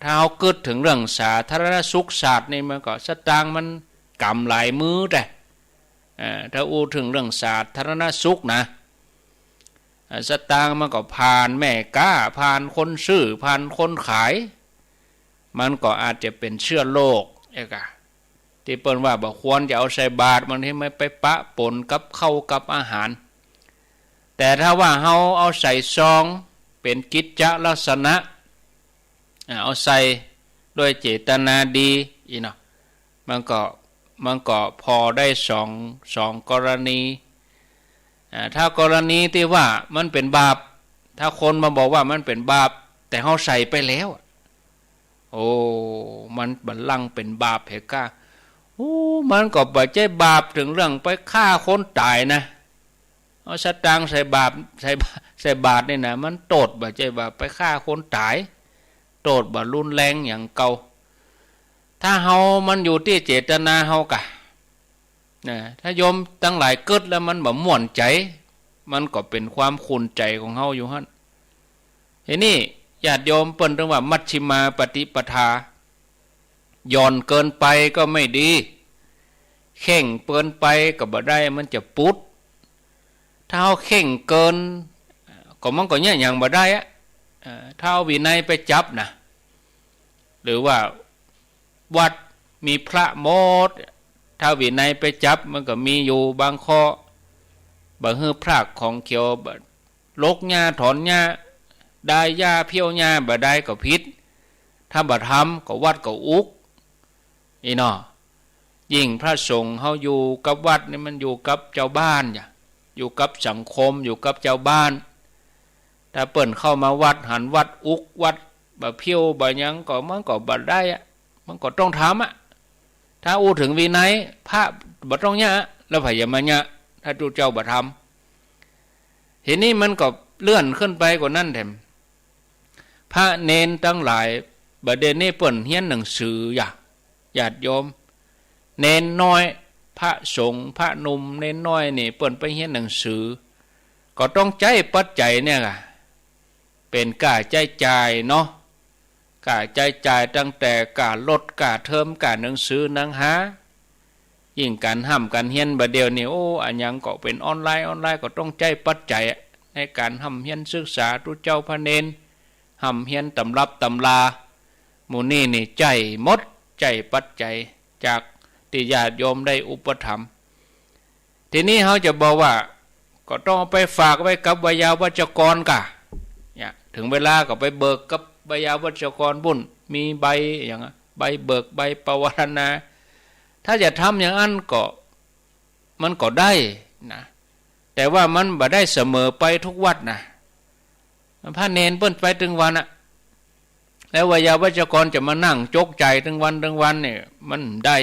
ถ้าเอาเกิดถึงเรื่องสาธารณสุขศาสตร์นี่มันก็สตางค์มันกำหลายมือแต่ถ้าอู้ถึงเรื่องสาธารณสุขนะสตางค์มันก็ผ่านแม่ก้าผ่านคนซื้อผ่านคนขายมันก็อาจจะเป็นเชื้อโรคที่เปิ้นว่าบ่ควรจะเอาใส่บาตรมันที่ไม่ไปปะปนกับข้าวกับอาหารแต่ถ้าว่าเฮาเอาใส่ซองเป็นกิจลักษณะเอาใส่ด้วยเจตนาดีเนาะมันก็พอได้สองกรณีถ้ากรณีที่ว่ามันเป็นบาปถ้าคนมาบอกว่ามันเป็นบาปแต่เฮาใส่ไปแล้วมันบัลลังก์เป็นบาปเหรอมันก็บ่ใช่บาปถึงเรื่องไปฆ่าคนตายนะเอาสตางค์ใส่บาปใส่บาตรนี่นะมันโทษบ่ใช่บาปไปฆ่าคนตายโทษบ่รุนแรงอย่างเก่าถ้าเฮามันอยู่ที่เจตนาเฮากะถ้าโยมทั้งหลายเกิดแล้วมันบ่ม่วนใจมันก็เป็นความขุ่นใจของเฮาอยู่หั่นทีนี้ญาติโยมเปิ้นเรียกว่ามัชฌิมาปฏิปทาย่อนเกินไปก็ไม่ดีเข่งเกินไปก็บ่ได้มันจะปุดถ้าเฮาเข่งเกินก็มันก็เนี่ยอย่างบ่ได้ถ้าเอาวินัยไปจับนะหรือว่าวัดมีพระโมดถ้าวินัยไปจับมันก็มีอยู่บางข้อบางฮื้อพรากของเขียวลกหญ้าถอนหญ้าได้หญ้าเพี้ยวหญ้าบ่ได้ก็ผิดถ้าบ่ทำก็วัดก็อุกเนาะยิ่งพระสงฆ์เฮาอยู่กับวัดนี่มันอยู่กับเจ้าบ้านอยู่กับสังคมอยู่กับเจ้าบ้าน ถ้าเปิ่นเข้ามาวัดหันวัดอุกวัดบะเพียวบะยังก็มันก็บ่ได้อะมันก็ต้องทำอ่ะถ้าอู้ถึงวินัยพระบ่ต้องยะแล้วพยามายะถ้าจูเจ้าบ่ทำทีนี้มันก็เลื่อนขึ้นไปกว่านั้นแถมพระเนนทั้งหลายบัดเดี๋ยวนี้เปิ่นเรียนหนังสือญาติโยมเนนน้อยพระสงฆ์พระหนุ่มเนนน้อยนี่เปิ่นไปเรียนหนังสือก็ต้องใจปัจจัยเนี่ยค่ะเป็นค่าใช้จ่ายเนาะค่าใช้จ่ายตั้งแต่ค่ารถค่าเทอมค่าหนังสือหนังหายิ่งการห้ามการเรียนบัดเดี๋ยวนี้โอ้อันยังก็เป็นออนไลน์ก็ต้องใจปัจจัยในการห้ามเรียนศึกษาทุเจ้าพระเนนห้ามเรียนตำรับตำราหมู่นี่นี่ใจหมดใจปัจจัยจากที่ญาติโยมได้อุปถัมภ์ทีนี้เขาจะบอกว่าก็ต้องไปฝากไว้กับวิยาวัจกรกะเนี่ยถึงเวลาก็ไปเบิกกับวิยาวัจกรบุญมีใบอย่างใบเบิกใบปวารณาถ้าจะทำอย่างนั้นก็มันก็ได้นะแต่ว่ามันบ่ได้เสมอไปทุกวัดนะพระเนนเปิ้นไปถึงวันอะแล้ววิยาวัจกรจะมานั่งจกใจถึงวันเนี่ยมันได้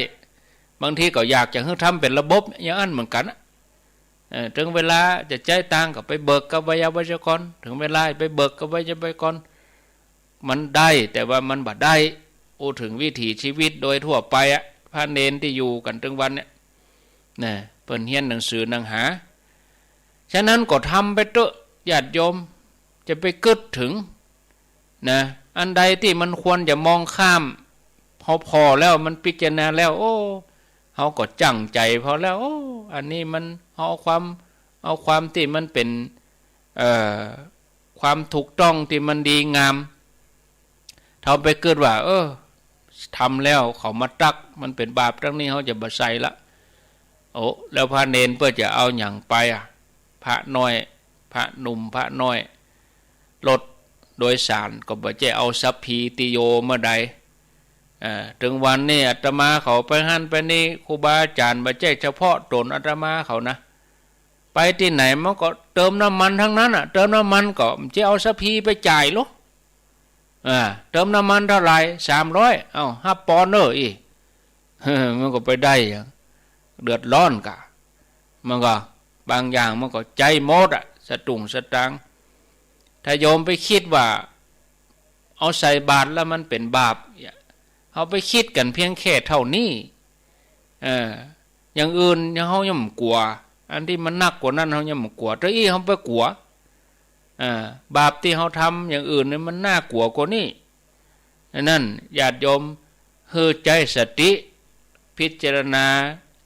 บางทีก็อยากจะให้ทำเป็นระบบอย่างนั้นเหมือนกันถึงเวลาจะใจตังก็ไปเบิกกับวิยาวัจกรถึงเวลาไปเบิกกับวิยาวัจกรมันได้แต่ว่ามันบ่ได้โอ้ถึงวิถีชีวิตโดยทั่วไปอะพระเนนที่อยู่กันถึงวันเนี่ยนะเปิ้นเรียนหนังสือหนังหาฉะนั้นก็ทำไปเถอะญาติโยมจะไปกึดถึงนะอันใดที่มันควรจะมองข้ามพอแล้วมันพิจารณาแล้วโอ้เขาก็จังใจพอแล้วโอ้อันนี้มันเอาความที่มันเป็นความถูกต้องที่มันดีงามทำไปเกิดว่าทำแล้วเขามาตักมันเป็นบาปทั้งนี้เขาจะบ่ใส่ละโอ้แล้วพระเนนเพื่อจะเอาอย่างไปพระน้อยพระหนุ่มพระน้อยรถโดยสารก็บ่จะเอาสัพพีติโยเมื่อใดถึงวันนี้อาตมาเขาไปหันไปนี่ครูบาอาจารย์บ่ใช่เฉพาะตนอาตมาเขานะไปที่ไหนมันก็เติมน้ำมันทั้งนั้นเติมน้ำมันก็จะเอาสัพพีไปจ่ายลูกเติมน้ำมันเท่าไหร่300เอา5 ปอนด์อีกมันก็ไปได้เดือดร้อนกะมันก็บางอย่างมันก็ใจหมดสตุงสตังถ้าโยมไปคิดว่าเอาใส่บาตรแล้วมันเป็นบาปเอาไปคิดกันเพียงแค่เท่านี้อย่างอื่นเขายังไม่กลัวอันที่มันหนักกว่านั้นเขายังไม่กลัวแต่อีเขาไปกลัวบาปที่เขาทำอย่างอื่นเนี่ยมันน่ากลัวกว่านี้นั่นญาติโยมเฮือใจสติพิจารณา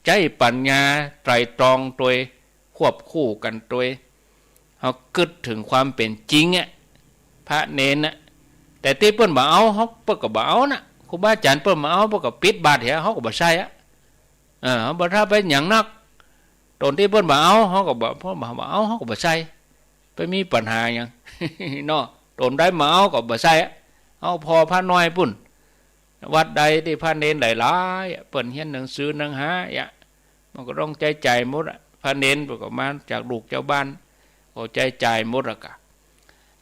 ใจปัญญาไตรตรองตัวควบคู่กันตัวเขาคิดถึงความเป็นจริงพระเนนแต่ที่เปิ้นบ่เอาเขาเปิ้นก็บ่เอานะครูบาอาจารย์เปิ้นบ่เอาเปิ้นก็ปิดบาตรเขาก็บ่ใช่เขาบ่ถ้าเป็นอย่างนักตอนที่เปิ้นบ่เอาเขาก็บ่เอาเขาก็บ่ใช่ไปมีปัญหาอย่างเนาะตนได้มาเอาก็บ่ใช่เอาพอพระน้อยปุ่นวัดใดที่พระเนนหลายๆเปิ้นเรียนหนังสือหนังหามันก็ต้องใจหมดพระเนนก็มาจากลูกเจ้าบ้านก็ใจหมดกะ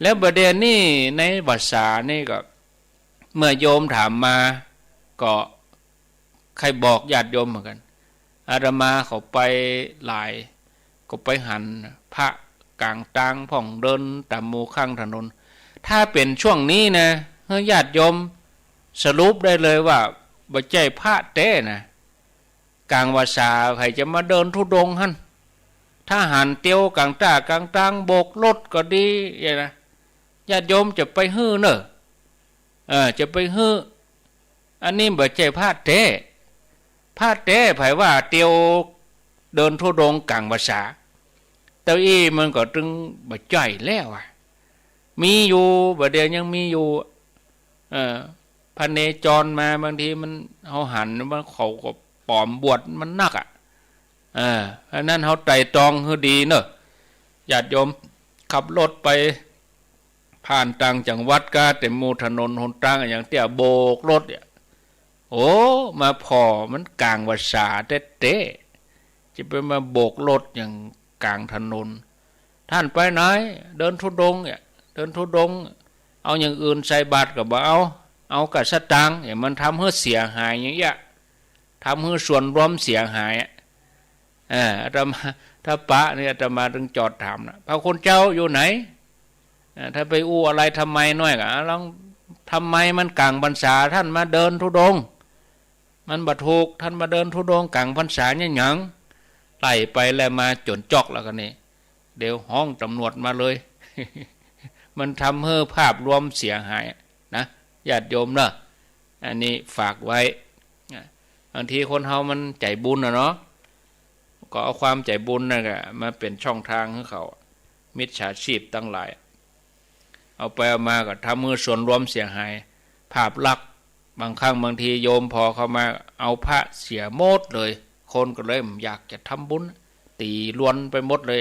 แล้วประเด็นนี้ในภาษานี่ก็เมื่อโยมถามมาก็ใครบอกญาติโยมเหมือนกันอาตมาเขาไปหลายก็ไปหันพระกลางตางผ่องเดินตามหมู่ข้างถนนถ้าเป็นช่วงนี้นะญาติโยมสรุปได้เลยว่าบ่ใจพระเต้นะกลางวาสาใครจะมาเดินทุดงหั่นถ้าหันเตียวกลางตากลางตางโบกรถก็ดีอย่างนะญาติโยมจะไปฮื้อเนอะจะไปฮื้ออันนี้บ่ใจพระเต้ไผว่าเตียวเดินทุดงกลางวาสาเต้าอี้มันก็ตึงบ่ใจแล้วมีอยู่บ่เดียวยังมีอยู่พระเนจรมาบางทีมันเขาหันมันเขาก็ปลอมบวชมันนักอันนั้นเขาไตร่ตรองคือดีเนอะญาติโยมขับรถไปผ่านต่างจังหวัดก็เต็มหมู่ถนนหนทางอย่างเตี้ยโบกรถโอ้มาพอมันกลางวาสาเต้จะไปมาโบกรถอย่างกลางถนนท่านไปไหนเดินทุดง เดินธุดงค์เอาอย่างอื่นใส่บาตรก็บ่เอากับสตางค์อย่างมันทำให้เสียหายอย่างเงี้ยทำให้ส่วนรวมเสียหายอาตมาถ้าปะเนี่ยอาตมาถึงจอดถามนะพระคุณเจ้าอยู่ไหนถ้าไปอู้อะไรทำไมน้อยกะลองทำไมมันกลางพรรษาท่านมาเดินธุดงค์มันบ่ถูกท่านมาเดินธุดงค์กลางพรรษาเนี่ยหยังไล่ไปแล้วมาจนจอกแล้วกันนี่เดี๋ยวห้องตำรวจมาเลย มันทำให้ภาพรวมเสียหายนะญาติโยมเนอะอันนี้ฝากไว้บางทีคนเฮามันใจบุญเนาะก็เอาความใจบุญนั่นแหละมาเป็นช่องทางให้เขามิจฉาชีพตั้งหลายเอาไปเอามาก็ทำให้ส่วนรวมเสียหายภาพลักษณ์บางครั้งบางทีโยมพอเข้ามาเอาพระเสียโมดเลยคนก็เลยอยากจะทำบุญตีล้วนไปหมดเลย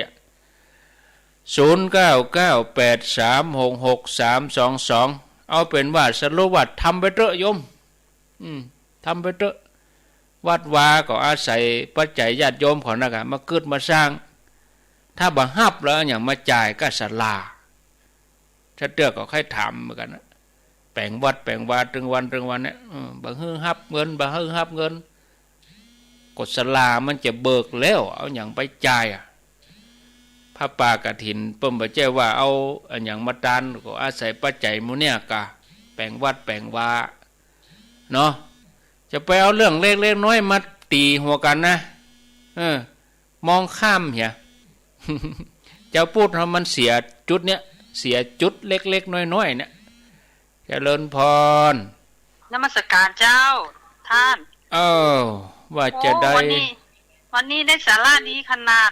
0998366322เอาเป็นว่าสรุปว่าทำไปเถอะโยมทำไปเถอะวัดวาก็อาศัยปัจจัยญาติโยมของนักมาเกิดมาสร้างถ้าบังคับแล้วอย่างมาจ่ายก็ศาลาถ้าเตือก็ค่อยถามเหมือนกันนะแปลงวัดแปลงวาตึงวันเนี่ยบังฮื้อฮับเงินบังฮื้อฮับเงินกฎศาลามันจะเบิกแล้วเอาอย่างไปจ่ายพระป่ากฐินเปิ้มบ่เจ้ว่าเอาอย่างมาตานก็อาศัยปัจจัยมูเนี่ยกะแปลงวัดแปลงวาเนาะจะไปเอาเรื่องเล็กๆน้อยมาตีหัวกันนะมองข้ามเหี้ย จะพูดให้มันเสียจุดเนี้ยเสียจุดเล็กๆน้อยๆเนี่ยเจริญพรนมัสการเจ้าท่านว่าจะได้วันนี้ได้สาระนี้ขนาด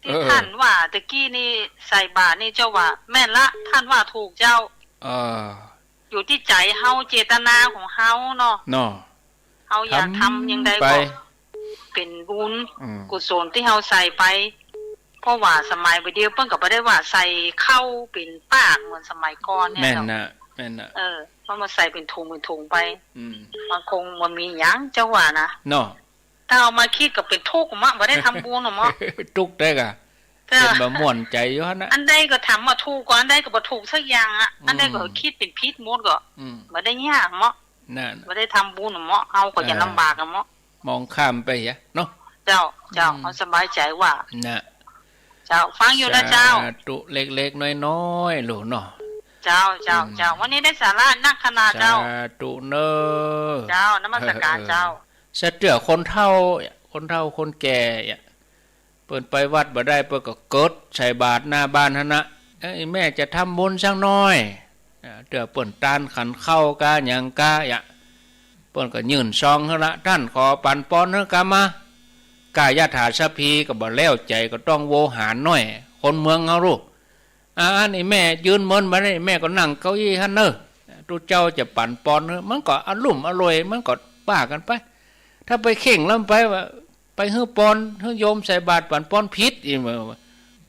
ที่ท่านว่าตะกี้นี่ใส่บาตรนี่เจ้าว่าแม่นละท่านว่าถูกเจ้าอยู่ที่ใจเฮาเจตนาของเฮาเนาะเฮาอยากทำยังไงก็เป็นบุญกุศลที่เฮาใส่ไปเพราะว่าสมัยเดียวเพิ่นก็บ่ได้ว่าใส่เข้าเป็นปากเหมือนสมัยก่อนเนี่ยเนาะแม่นน่ะเพราะมาใส่เป็นถุงไปมันคงบ่มีหยังเจ้าว่านะเนาะถ้าเอามาคิดก็เป็นทุกข์มะบ่ได้ทำบุญหรอมะทุกข์ได้กะเป็นบ่ม่วนใจอยู่หั่นน่ะอันใดก็ทำมาถูกกว่าอันใดก็บ่ถูกสักอย่างอ่ะอันใดก็คิดเป็นผิดหมดก็บ่ได้ยากมะนั่นบ่ได้ทำบุญหรอมะเฮาก็อย่าลำบากอ่ะมะมองข้ามไปอ่ะเนาะเจ้าเฮาสบายใจว่าน่ะเจ้าฟังอยู่นะเจ้าตุเล็กๆน้อยๆโหลเนาะเจ้าวันนี้ได้สาระนักขนาดเจ้าตุเน้อเจ้านมัสการเจ้าสะเตื้อคนเฒ่าคนแก่เปิ้นไปวัดบ่ได้เปิ้นก็กดใส่บาตรหน้าบ้านหั่นน่ะแม่จะทำบุญสักหน่อยเตื้อเปิ้นตานขันเข้ากะหยังกะเปิ้นก็ยื่นซองหั่นละท่านขอปันป้อนเฮากะมากายถาสพีก็บ่แล้วใจก็ต้องโวหารหน่อยคนเมืองเฮารู้นี่แม่ยืนเมินมาได้แม่ก็นั่งเก้าอี้หั่นเด้อตุเจ้าจะปั่นปอนมันก็อลุ่มอร่อยมันก็ป้ากันไปถ้าไปเข่งแล้วไปว่าไปฮื้อปอนฮื้อโยมใส่บาตรปั่นปอนผิดอีก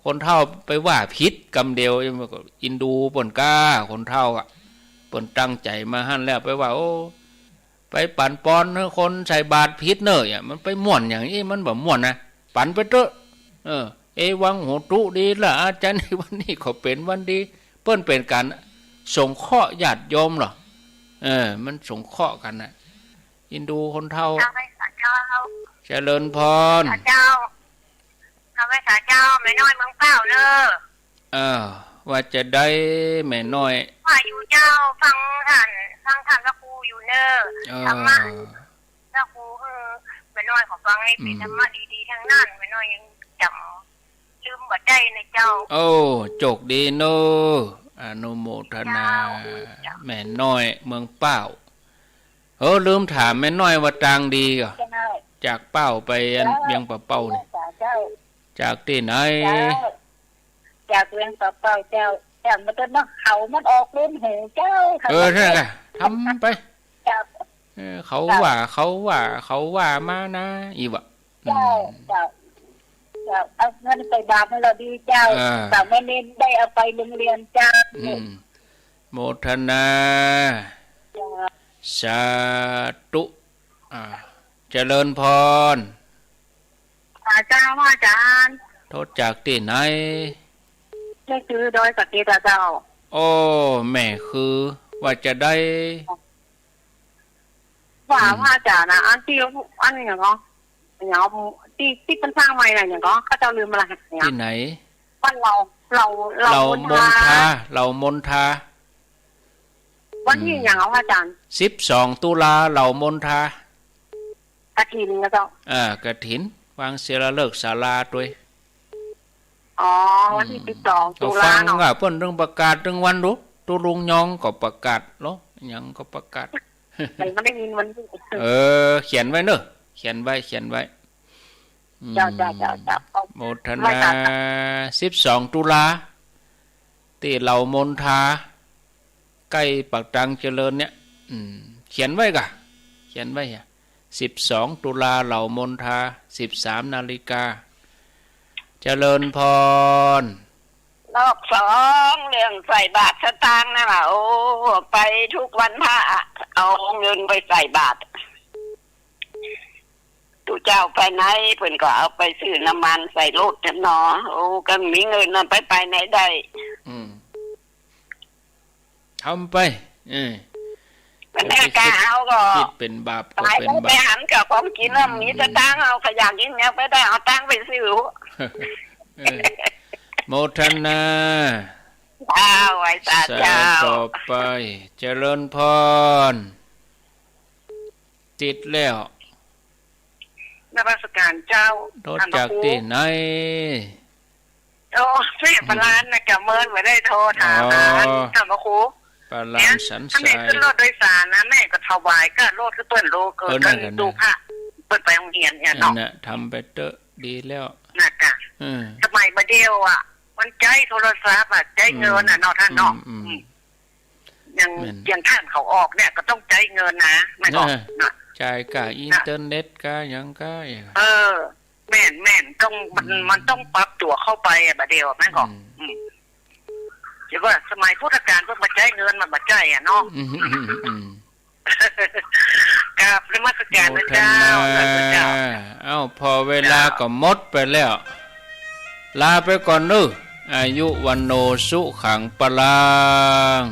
คนเฒ่าไปว่าผิดกำเดียวก็อินดูเปิ้นกล้าคนเฒ่าเปิ้นตั้งใจมาหั่นแล้วไปว่าโอ้ไปปั่นปอนคนใส่บาตรผิดเน้อมันไปม่วนอย่างนี้มันบ่ม่วนนะปั่นไปเถอะเอวังโหตุดีละอาจารย์ในวันนี้ขอเป็นวันดีเปิ้นเป็นการสงเคราะห์ญาติโยมหรอมันสงเคราะห์กันนะอินดูคนเฒ่าเจริญพรเจ้าข้าพเจ้าแม่น้อยเมืองเป้าเด้อว่าจะได้แม่น้อยว่าอยู่เจ้าฟังท่านพระครูอยู่เด้อธรรมะพระครูแม่น้อยขอฟังให้เป็นธรรมะดีๆทั้งนั้นแม่น้อยยังจำลืมบ่ได้นะเจ้าโอ้โชคดีเนาะอนุโมทนาแม่น้อยเมืองเป้าลืมถามแม่น้อยว่าตางดีก่อจากเป้าไปเวียงป่าเป้านี่จากที่ไหนจากเวียงป่าเป้าเจ้ามันต้นมะเขามันออกเล่นหูเจ้าใช่ไงทำไปเขาว่ามานะอีวะเจ้าเอาเงินไปบาปให้เราดีเจ้าแต่ไม่เน้นได้เอาไปโรงเรียนเจ้าโมทนาสาธุเจริญพรเจ้าอาจารย์โทษจากที่ไหนนี่คือโดยสติเจ้า โอ้แม่คือว่าจะได้ว่าอาจารย์นะอันที่อันอย่างก็อย่างที่เป็นสร้างใหม่อะไรอย่างก็เขาจะลืมอะไรอย่างที่ไหนวันเรามนทาเรามนทาวันที่อย่างอาจารย์12 ตุลาเรามนทากฐินนะเจ้ากฐินวางเสียละเลิกศาลาด้วยอ๋อวันที่12 ตุลาเนาะเพิ่นเรื่องประกาศเรื่องวันรู้ตุลุงยองก็ประกาศเนาะยังก็ประกาศแต่ไม่ได้ยินวันเขียนไว้เนอะเขียนไว้จ้าโมทนา12 ตุลาที่เรามนทาใกล้ปากตังเจริญเนี่ยเขียนไว้กะเขียนไว้12 ตุลาเหล่ามนทา 13 นาฬิกาเจริญพรรอบ2เรื่องใส่บาตรสตางค์นะล่ะโอ้ไปทุกวันพระเอาเงินไปใส่บาตรตูเจ้าไปไหนเพิ่นก็เอาไปซื้อน้ำมันใส่รถเนาะโอ้ก็มีเงินนั่นไปไหนได้ทำไปมันแน่กาเอาก็คิดเป็นบาปก็เป็นบาปไปหันกับของกินแล้วมีสตางค์เอาขยันยิ่งเนี้ยไปได้เอาตังค์ไปซื้อโมทนาไว้สาธุต่อไปเจริญพรติดแล้วนมัสการเจ้าโทษจากที่ไหนโอ้แม่ปลานนะแกเมินไม่ได้โทรถามถามครูปลานสันสายถ้าแม่ขึ้นรถโดยสารนะแม่ก็ถวายก็รถก็เปิ้นโลเกินกันดูพระเปิ้นไปโรงเรียนเนี่ยเนาะทำไปเตอะดีแล้วนะกะสมัยมาเดียวอ่ะมันใจโทรศัพท์อ่ะใจเงินอ่ะเนาะท่านเนาะยังท่านเขาออกเนี่ยก็ต้องใจเงินนะไม่ก็จ่ายกับอินเทอร์เน็ตก็ยังก็แม่นต้องมันต้องปรับตัวเข้าไปอ่ะบาเดียวแม่ก็เดี๋ยวว่าสมัยพุทธกาลเพิ่งมาใจเงินมาบัดใจอ่ะเนาะกับนมัสการพระเจ้าพอเวลาก็หมดไปแล้วลาไปก่อนเด้ออายุวันโนสุขังปลัง